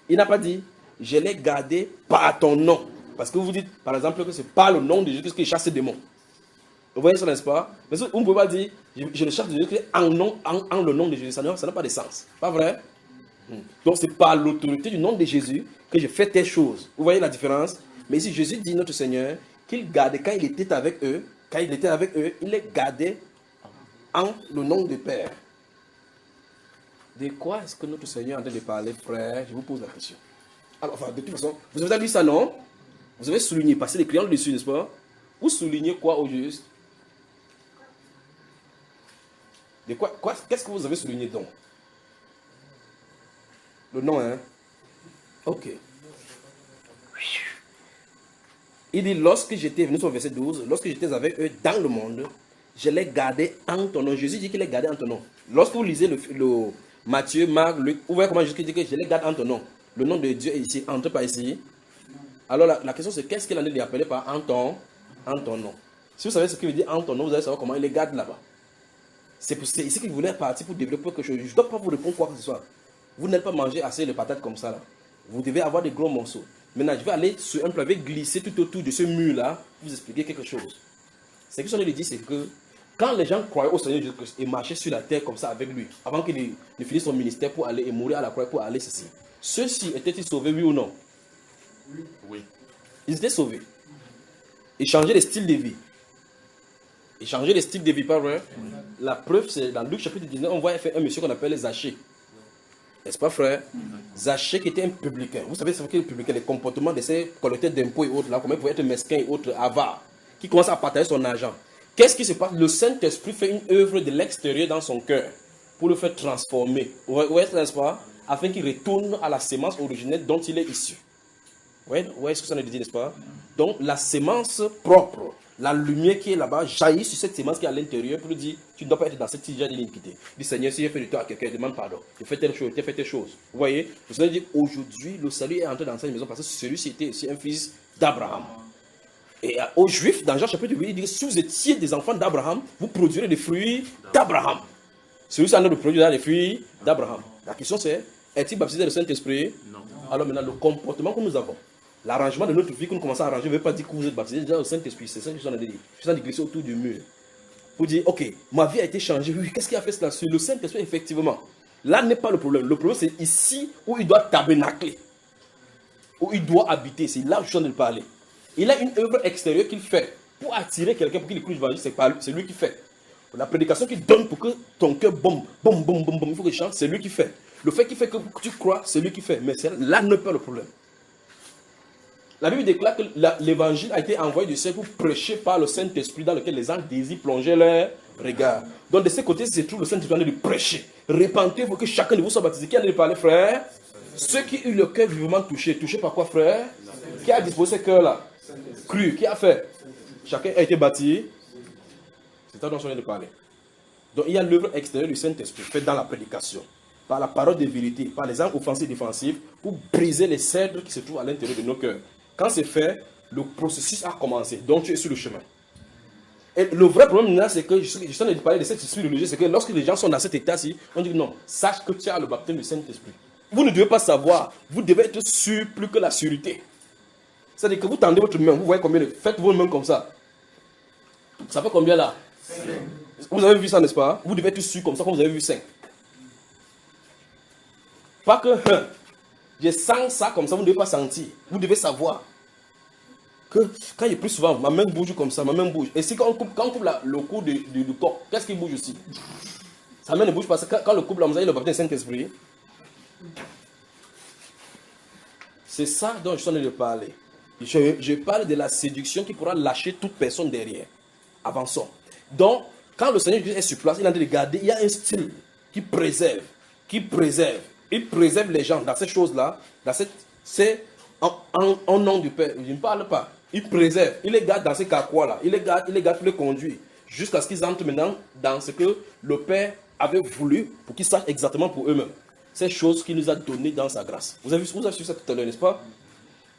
Il n'a pas dit, je les gardais par ton nom. Parce que vous dites, par exemple, que c'est par le nom de Jésus qu'il chasse les démons. Vous voyez ça, n'est-ce pas? Mais on ne peut pas dire, je le chasse de Jésus en le nom de Jésus. Ça n'a pas de sens. Pas vrai? Donc c'est par l'autorité du nom de Jésus que je fais telle chose. Vous voyez la différence? Mais ici Jésus dit, notre Seigneur, qu'il gardait quand il était avec eux, il les gardait en le nom du Père. De quoi est-ce que notre Seigneur est en train de parler, frère? Je vous pose la question. Alors, enfin, de toute façon, vous avez lu ça, non? Vous avez souligné, passé les crayons dessus, n'est-ce pas? Vous soulignez quoi au juste? De quoi, qu'est-ce que vous avez souligné donc? Le nom, hein? Ok. Il dit, lorsque j'étais venu sur verset 12, lorsque j'étais avec eux dans le monde, je les gardais en ton nom. Jésus dit qu'il les gardait en ton nom. Lorsque vous lisez le Matthieu, Marc, Luc, vous voyez comment Jésus dit que je les garde en ton nom. Le nom de Dieu est ici, entre pas ici. Alors la question c'est qu'est-ce qu'il en est d'appeler par en ton nom. Si vous savez ce qu'il veut dire en ton nom, vous allez savoir comment il les garde là-bas. C'est ici qu'il voulait partir pour développer quelque chose. Je ne dois pas vous répondre quoi que ce soit. Vous n'allez pas manger assez de patates comme ça là. Vous devez avoir des gros morceaux. Maintenant, je vais aller sur un plat, je vais glisser tout autour de ce mur-là pour vous expliquer quelque chose. Ce que je lui dit, c'est que Quand les gens croyaient au Seigneur Jésus-Christ et marchaient sur la terre comme ça avec lui, avant qu'il ne finisse son ministère pour aller et mourir à la croix pour aller ceci, ceux-ci étaient-ils sauvés, oui ou non? Oui. Ils étaient sauvés. Ils changeaient de style de vie. Ils changeaient de style de vie, pas vrai? La preuve, c'est dans Luc chapitre 19, on voit un monsieur qu'on appelle Zachée. N'est-ce pas, frère? Zachée qui était un publicain. Vous savez ce qu'est le publicain? Les comportements de ces collecteurs d'impôts et autres, là, comment ils pouvaient être mesquins et autres, avares, qui commencent à partager son argent. Qu'est-ce qui se passe? Le Saint-Esprit fait une œuvre de l'extérieur dans son cœur pour le faire transformer. Oui, n'est-ce pas? Afin qu'il retourne à la sémence originelle dont il est issu. Oui, est-ce que ça nous dit, n'est-ce pas? Donc, la sémence propre, la lumière qui est là-bas, jaillit sur cette sémence qui est à l'intérieur pour lui dire, tu ne dois pas être dans cette tige d'iniquité. Dis, Seigneur, si j'ai fait du tort à quelqu'un, demande pardon. J'ai fait telle chose, j'ai fait telle chose. Vous voyez? Le Seigneur dit, aujourd'hui, le salut est entré dans cette maison parce que celui-ci était aussi un fils d'Abraham. Et aux Juifs, dans Jean chapitre 8, il dit, si vous étiez des enfants d'Abraham, vous produirez des fruits d'Abraham. Celui-ci en train de produire des fruits d'Abraham. La question c'est, est-il baptisé du Saint-Esprit? Non. Alors maintenant, le comportement que nous avons, l'arrangement de notre vie que nous commençons à arranger ne veut pas dire que vous êtes baptisé déjà au Saint-Esprit. C'est ça que je suis en train de dire. Je suis en train de glisser autour du mur. Pour dire, ok, ma vie a été changée. Oui, qu'est-ce qui a fait cela? Sur le Saint-Esprit, effectivement. Là n'est pas le problème. Le problème, c'est ici où il doit tabernacler. Où il doit habiter. C'est là où je suis en train de parler. Il a une œuvre extérieure qu'il fait pour attirer quelqu'un, pour qu'il écoute l'évangile, c'est lui qui fait. La prédication qu'il donne pour que ton cœur bombe, il faut qu'il chante, c'est lui qui fait. Le fait qu'il fait que tu crois, c'est lui qui fait. Mais là n'est pas le problème. La Bible déclare que l'évangile a été envoyé du ciel pour prêcher par le Saint-Esprit dans lequel les anges désirent plonger leur regard. Donc de ce côté, c'est tout le Saint-Esprit en train de prêcher. Répentez-vous que chacun de vous soit baptisé. Qui a de parler, frère? Ceux qui ont eu le cœur vivement touché. Touché par quoi, frère? Qui a disposé ce cœur-là? Cru. Qui a fait? Chacun a été baptisé. C'est ça dont on vient de parler. Donc il y a l'œuvre extérieure du Saint-Esprit faite dans la prédication, par la parole de vérité, par les armes offensives et défensives, pour briser les cèdres qui se trouvent à l'intérieur de nos cœurs. Quand c'est fait, le processus a commencé. Donc tu es sur le chemin. Et le vrai problème là, c'est que je suis en train de parler de cet esprit religieux, c'est que lorsque les gens sont dans cet état-ci, on dit non, sache que tu as le baptême du Saint-Esprit. Vous ne devez pas savoir, vous devez être sûr plus que la sûreté. C'est-à-dire que vous tendez votre main, vous voyez combien de... Faites vos mains comme ça. Ça fait combien là? 5. Vous avez vu ça, n'est-ce pas? Vous devez être sûr comme ça, comme vous avez vu 5. Pas que je sens ça comme ça, vous ne devez pas sentir. Vous devez savoir que quand il est plus souvent, ma main bouge comme ça, ma main bouge. Et si quand on coupe le cou du corps, qu'est-ce qui bouge aussi? Sa main ne bouge pas. Quand le couple, vous avez le baptême du Saint-Esprit. C'est ça dont je suis en train de parler. Je parle de la séduction qui pourra lâcher toute personne derrière. Avançons. Donc, quand le Seigneur est sur place, il est en train de garder, il y a un style qui préserve. Il préserve les gens dans ces choses-là. C'est en nom du Père. Je ne parle pas. Il préserve. Il les garde dans ces carquois-là. Il les garde pour les conduire. Jusqu'à ce qu'ils entrent maintenant dans ce que le Père avait voulu pour qu'ils sachent exactement pour eux-mêmes. Ces choses qu'il nous a données dans sa grâce. Vous avez vu ça tout à l'heure, n'est-ce pas?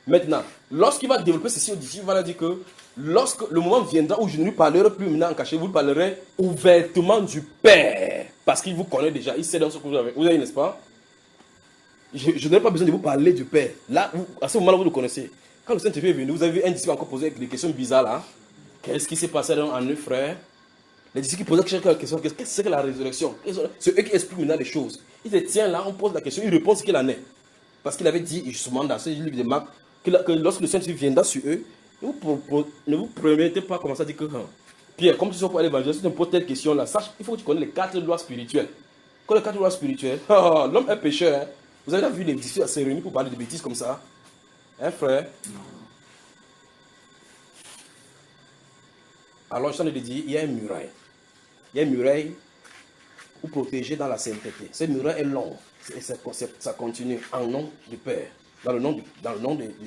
Maintenant, lorsqu'il va développer ceci au disciple, il va leur dire que lorsque le moment viendra où je ne lui parlerai plus maintenant en cachet, vous parlerez ouvertement du Père. Parce qu'il vous connaît déjà, il sait dans ce que vous avez, n'est-ce pas? Je n'ai pas besoin de vous parler du Père. Là, à ce moment-là, vous le connaissez. Quand le Saint-Esprit est venu, vous avez vu un disciple encore poser des questions bizarres là. Qu'est-ce qui s'est passé en eux, frères? Les disciples qui posaient chaque question, qu'est-ce que c'est que la résurrection? C'est eux qui expliquent maintenant les choses. Ils se tiennent là, on pose la question, ils répondent ce qu'il en est. Parce qu'il avait dit justement dans ce livre de Marc que lorsque le Saint-Esprit viendra sur eux, ne vous permettez pas commencer à dire que Pierre, comme tu sais pour l'évangile, si tu me poses telle question là, sache il faut que tu connais les 4 lois spirituelles. Quand les 4 lois spirituelles, l'homme est pécheur. Hein. Vous avez déjà vu les disciples se réunir pour parler de bêtises comme ça? Hein, frère? Alors je suis en train de dire, il y a une muraille. Il y a une muraille pour protéger dans la sainteté. Cette muraille est longue. Et ça continue en nom du Père. Dans le nom de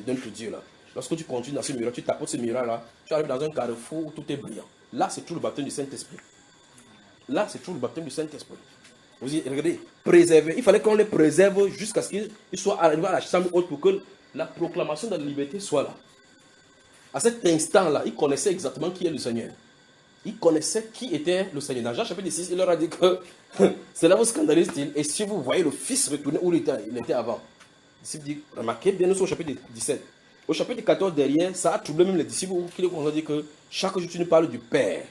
notre Dieu là. Lorsque tu continues dans ce muraille, tu tapes ce muraille là, tu arrives dans un carrefour où tout est brillant. Là, c'est tout le baptême du Saint-Esprit. Là, c'est tout le baptême du Saint-Esprit. Vous dites, regardez, préserver. Il fallait qu'on les préserve jusqu'à ce qu'ils soient arrivés à la chambre haute pour que la proclamation de la liberté soit là. À cet instant-là, ils connaissaient exactement qui est le Seigneur. Ils connaissaient qui était le Seigneur. Dans Jean chapitre 6, il leur a dit que cela vous scandalise-t-il. Et si vous voyez le Fils retourner où il était avant. Les disciples disent, remarquez bien, nous sommes au chapitre 17. Au chapitre 14 derrière, ça a troublé même les disciples qui ont dit que chaque jour tu nous parles du Père,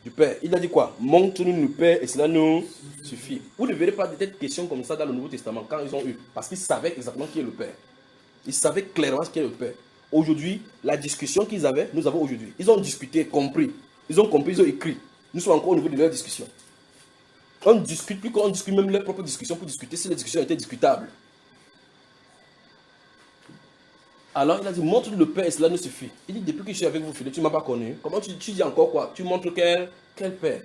du Père. Il a dit quoi? Montre-nous le Père et cela nous suffit. Vous ne verrez pas de telles questions comme ça dans le Nouveau Testament quand ils ont eu. Parce qu'ils savaient exactement qui est le Père. Ils savaient clairement ce qu'est le Père. Aujourd'hui, la discussion qu'ils avaient, nous avons aujourd'hui. Ils ont discuté, compris. Ils ont compris, ils ont écrit. Nous sommes encore au niveau de leur discussion. On ne discute plus qu'on discute même leur propre discussion pour discuter si les discussions étaient discutables. Alors il a dit, montre le Père et cela nous suffit. Il dit, depuis que je suis avec vous, Philippe, tu ne m'as pas connu. Comment tu dis encore quoi? Tu montres quel Père?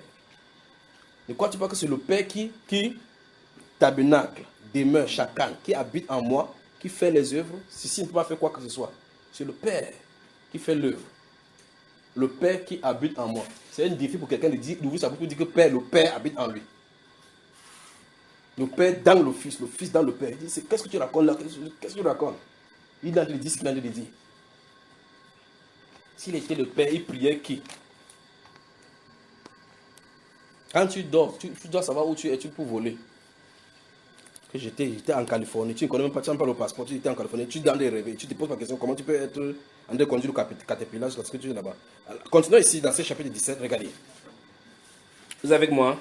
De quoi tu parles que c'est le Père qui tabernacle, demeure chacun, qui habite en moi, qui fait les œuvres. Si il ne peut pas faire quoi que ce soit, c'est le Père qui fait l'œuvre. Le Père qui habite en moi. C'est un défi pour quelqu'un d'ouvrir sa bouche pour dire que le Père habite en lui. Le Père dans le Fils dans le Père. Il dit, qu'est-ce que tu racontes là? Qu'est-ce que tu racontes? Il a dit ce qu'il a dit. S'il était le Père, il priait qui? Quand tu dors, tu dois savoir où tu es, tu peux voler. Que j'étais en Californie, tu ne connais même pas, tu n'as pas le passeport, tu étais en Californie, tu es dans des rêves, tu te poses la question comment tu peux être en train de conduire le Caterpillar jusqu'à ce que tu es là-bas. Continuons ici dans ce chapitre 17, regardez. Vous êtes avec moi?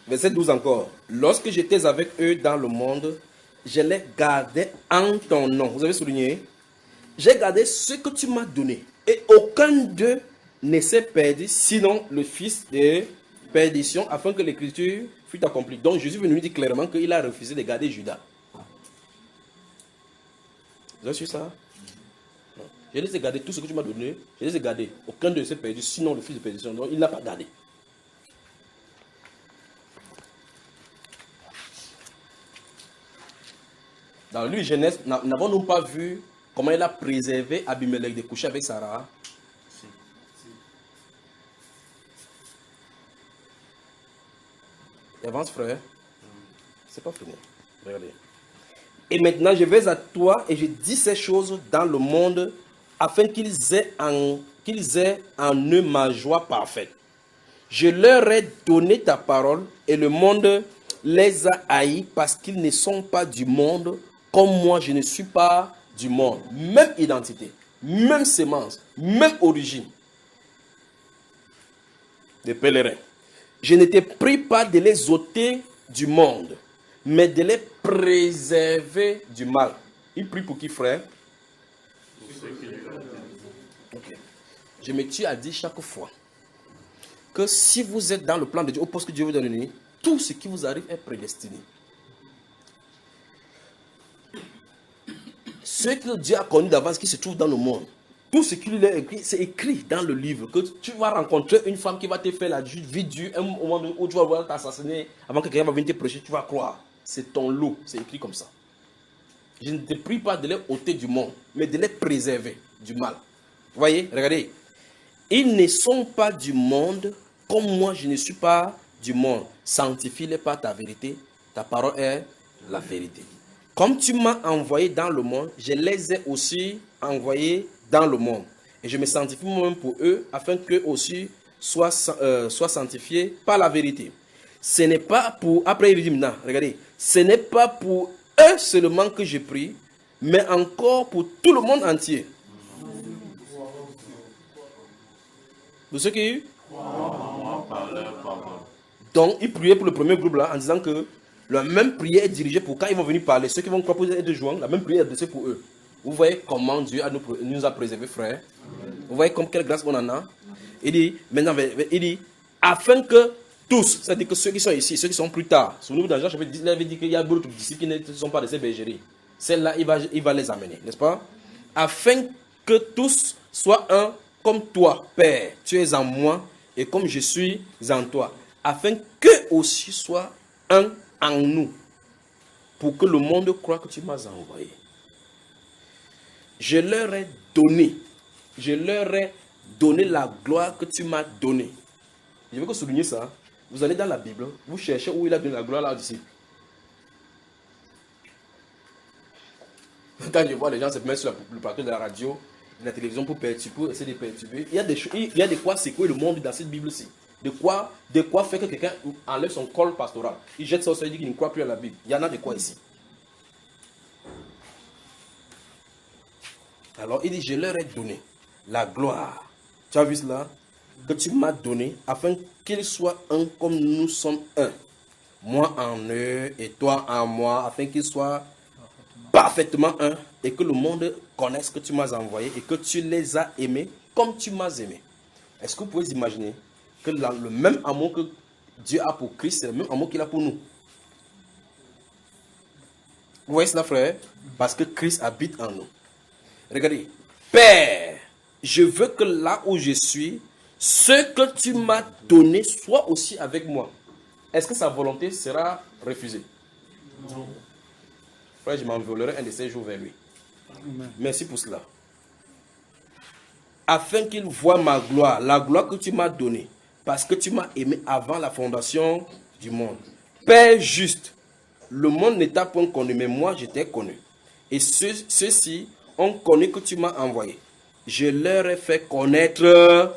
Verset 12 encore. Lorsque j'étais avec eux dans le monde, je les gardais en ton nom. Vous avez souligné? J'ai gardé ce que tu m'as donné. Et aucun d'eux ne s'est perdu, sinon le fils de perdition, afin que l'écriture fût accomplie. Donc Jésus veut nous dire clairement qu'il a refusé de garder Judas. Vous avez su ça? Non. Je les ai gardés, tout ce que tu m'as donné, je les ai gardés. Aucun d'eux ne s'est perdu, sinon le fils de perdition. Donc il ne l'a pas gardé. Dans lui, Genèse, n'avons-nous pas vu comment il a préservé Abimelech de coucher avec Sarah? Si. Avance, frère. C'est pas fini. Regardez. Et maintenant, je vais à toi et je dis ces choses dans le monde afin qu'ils aient en eux ma joie parfaite. Je leur ai donné ta parole et le monde les a haïs parce qu'ils ne sont pas du monde. Comme moi, je ne suis pas du monde. Même identité, même sémence, même origine. Des pèlerins. Je ne t'ai pris pas de les ôter du monde, mais de les préserver du mal. Il prie pour qui, frère? Okay. Je me tue à dire chaque fois que si vous êtes dans le plan de Dieu, au poste que Dieu vous donne, tout ce qui vous arrive est prédestiné. Ce que Dieu a connu d'avance qui se trouve dans le monde, tout ce qu'il a écrit, c'est écrit dans le livre. Que tu vas rencontrer une femme qui va te faire la vie dure, un moment où tu vas voir t'assassiner, avant que quelqu'un va venir te prêcher, tu vas croire. C'est ton lot, c'est écrit comme ça. Je ne te prie pas de les ôter du monde, mais de les préserver du mal. Vous voyez, regardez. Ils ne sont pas du monde, comme moi je ne suis pas du monde. Sanctifie-les par ta vérité, ta parole est la vérité. Comme tu m'as envoyé dans le monde, je les ai aussi envoyés dans le monde. Et je me sanctifie moi-même pour eux, afin qu'eux aussi soient sanctifiés par la vérité. Ce n'est pas pour... Après il dit maintenant, regardez. Ce n'est pas pour eux seulement que je prie, mais encore pour tout le monde entier. Pour ceux qui... Donc, il priait pour le premier groupe là, en disant que la même prière est dirigée pour quand ils vont venir parler. Ceux qui vont proposer de joindre, la même prière est adressée pour eux. Vous voyez comment Dieu nous a préservés, frères. Vous voyez comme quelle grâce on en a. Il dit, maintenant, il dit, afin que tous, c'est-à-dire que ceux qui sont ici, ceux qui sont plus tard, souvenez-vous dans Jean chapitre 10, il avait dit qu'il y a d'autres disciples qui ne sont pas de ces bergeries. Celles-là, il va les amener, n'est-ce pas? Afin que tous soient un comme toi, Père. Tu es en moi et comme je suis en toi. Afin qu'eux aussi soient un en nous, pour que le monde croie que tu m'as envoyé. Je leur ai donné la gloire que tu m'as donnée. Je veux que vous souligniez ça. Vous allez dans la Bible, vous cherchez où il a donné la gloire à leurs disciples. Quand je vois les gens se mettre sur le plateau de la radio, de la télévision pour essayer de perturber, il y a de quoi secouer le monde dans cette Bible-ci. De quoi faire que quelqu'un enlève son col pastoral. Il jette ça au sol et dit qu'il ne croit plus à la Bible. Il y en a de quoi ici. Alors il dit, je leur ai donné la gloire. Tu as vu cela? que tu m'as donné, afin qu'ils soient un comme nous sommes un. Moi en eux et toi en moi, afin qu'ils soient parfaitement un et que le monde connaisse que tu m'as envoyé et que tu les as aimés comme tu m'as aimé. Est-ce que vous pouvez imaginer que le même amour que Dieu a pour Christ, c'est le même amour qu'il a pour nous? Vous voyez cela, frère? Parce que Christ habite en nous. Regardez. Père, je veux que là où je suis, ce que tu m'as donné soit aussi avec moi. Est-ce que sa volonté sera refusée? Non. Frère, je m'envolerai un de ces jours vers lui. Amen. Merci pour cela. Afin qu'il voie ma gloire, la gloire que tu m'as donnée, parce que tu m'as aimé avant la fondation du monde. Père juste, le monde ne t'a point connu, mais moi je t'ai connu. Et ceux-ci ont connu que tu m'as envoyé. Je leur ai fait connaître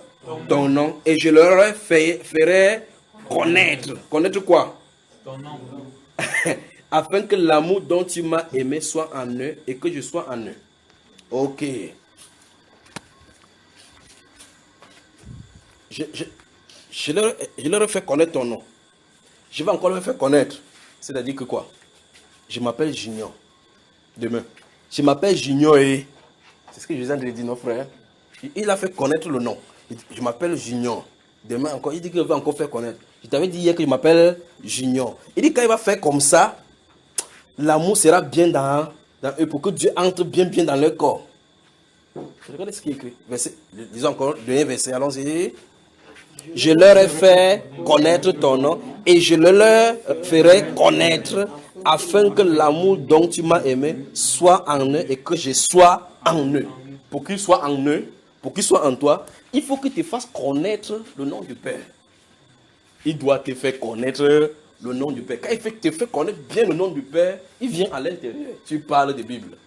ton nom et je leur ferai connaître. Connaître quoi? Ton nom. Afin que l'amour dont tu m'as aimé soit en eux et que je sois en eux. Ok. Je leur ai fait connaître ton nom. Je vais encore leur faire connaître. C'est-à-dire que quoi? Je m'appelle Junior. Demain. Je m'appelle Junior et... C'est ce que Jésus a dit, non frère? Il a fait connaître le nom. Je m'appelle Junior. Demain encore, il dit qu'il va encore faire connaître. Je t'avais dit hier que je m'appelle Junior. Il dit quand il va faire comme ça, l'amour sera bien dans eux pour que Dieu entre bien dans leur corps. Regardez ce qui est écrit. Disons encore, dernier verset, allons-y. Je leur ai fait connaître ton nom et je le leur ferai connaître afin que l'amour dont tu m'as aimé soit en eux et que je sois en eux. Pour qu'il soit en eux, pour qu'il soit en toi, il faut qu'il te fasse connaître le nom du Père. Il doit te faire connaître le nom du Père. Quand il te fait connaître bien le nom du Père, il vient à l'intérieur. Tu parles de Bible.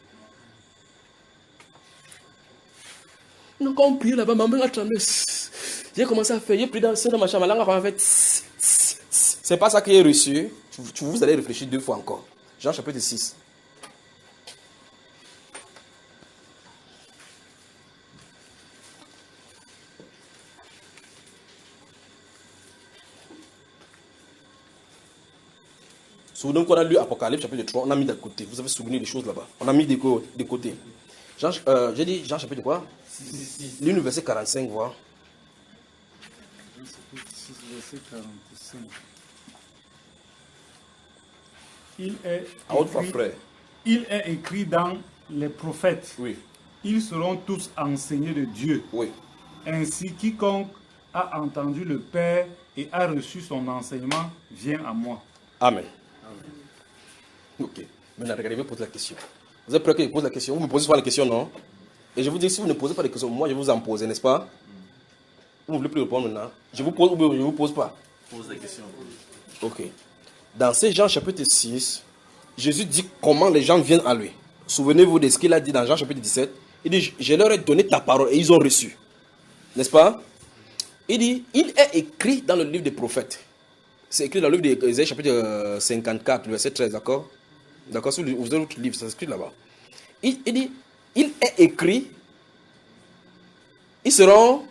Donc quand on prie là-bas, ma main a tremblé. J'ai commencé à faire, j'ai pris dans ma chambre, la langue a fait. C'est pas ça qui est reçu. Vous allez réfléchir 2 fois encore. Jean chapitre 6. Souvenez-vous qu'on a lu Apocalypse chapitre 3, on a mis de côté. Vous avez souvenu des choses là-bas. On a mis de côté. J'ai dit Jean chapitre quoi? Lis le verset 45, voir. Verset 45. Il est écrit dans les prophètes. Oui. Ils seront tous enseignés de Dieu. Oui. Ainsi, quiconque a entendu le Père et a reçu son enseignement vient à moi. Amen. Ok. Maintenant, regardez, je vais poser la question. Vous êtes prêts que je pose la question? Vous me posez pas la question, non? Et je vous dis, si vous ne posez pas de questions, moi je vous en pose, n'est-ce pas? Vous ne voulez plus répondre maintenant? Je vous pose ou je ne vous pose pas? Pose la question. Ok. Dans Jean chapitre 6, Jésus dit comment les gens viennent à lui. Souvenez-vous de ce qu'il a dit dans Jean chapitre 17. Il dit, je leur ai donné ta parole et ils ont reçu. N'est-ce pas? Il dit, il est écrit dans le livre des prophètes. C'est écrit dans le livre d'Ésaïe chapitre 54, verset 13, d'accord? D'accord, si vous avez votre livre, c'est écrit là-bas. Il dit, il est écrit, ils seront...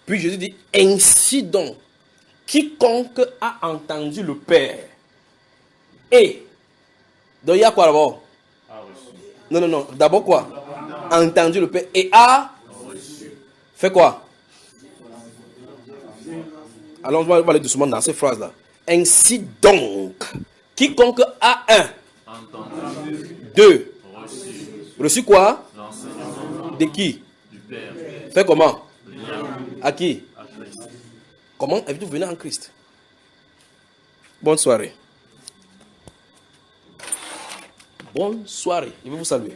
Puis Jésus dit, ainsi donc, quiconque a entendu le Père, et, donc il y a quoi d'abord? Non, d'abord quoi? Entendu le Père, et a fait quoi? Alors on va aller doucement dans ces phrases-là. Ainsi donc, quiconque a un, deux, reçu quoi? De qui? Du Père. Fait comment? À qui? Comment avez-vous venu en Christ? Bonne soirée. Bonne soirée. Je vais vous saluer.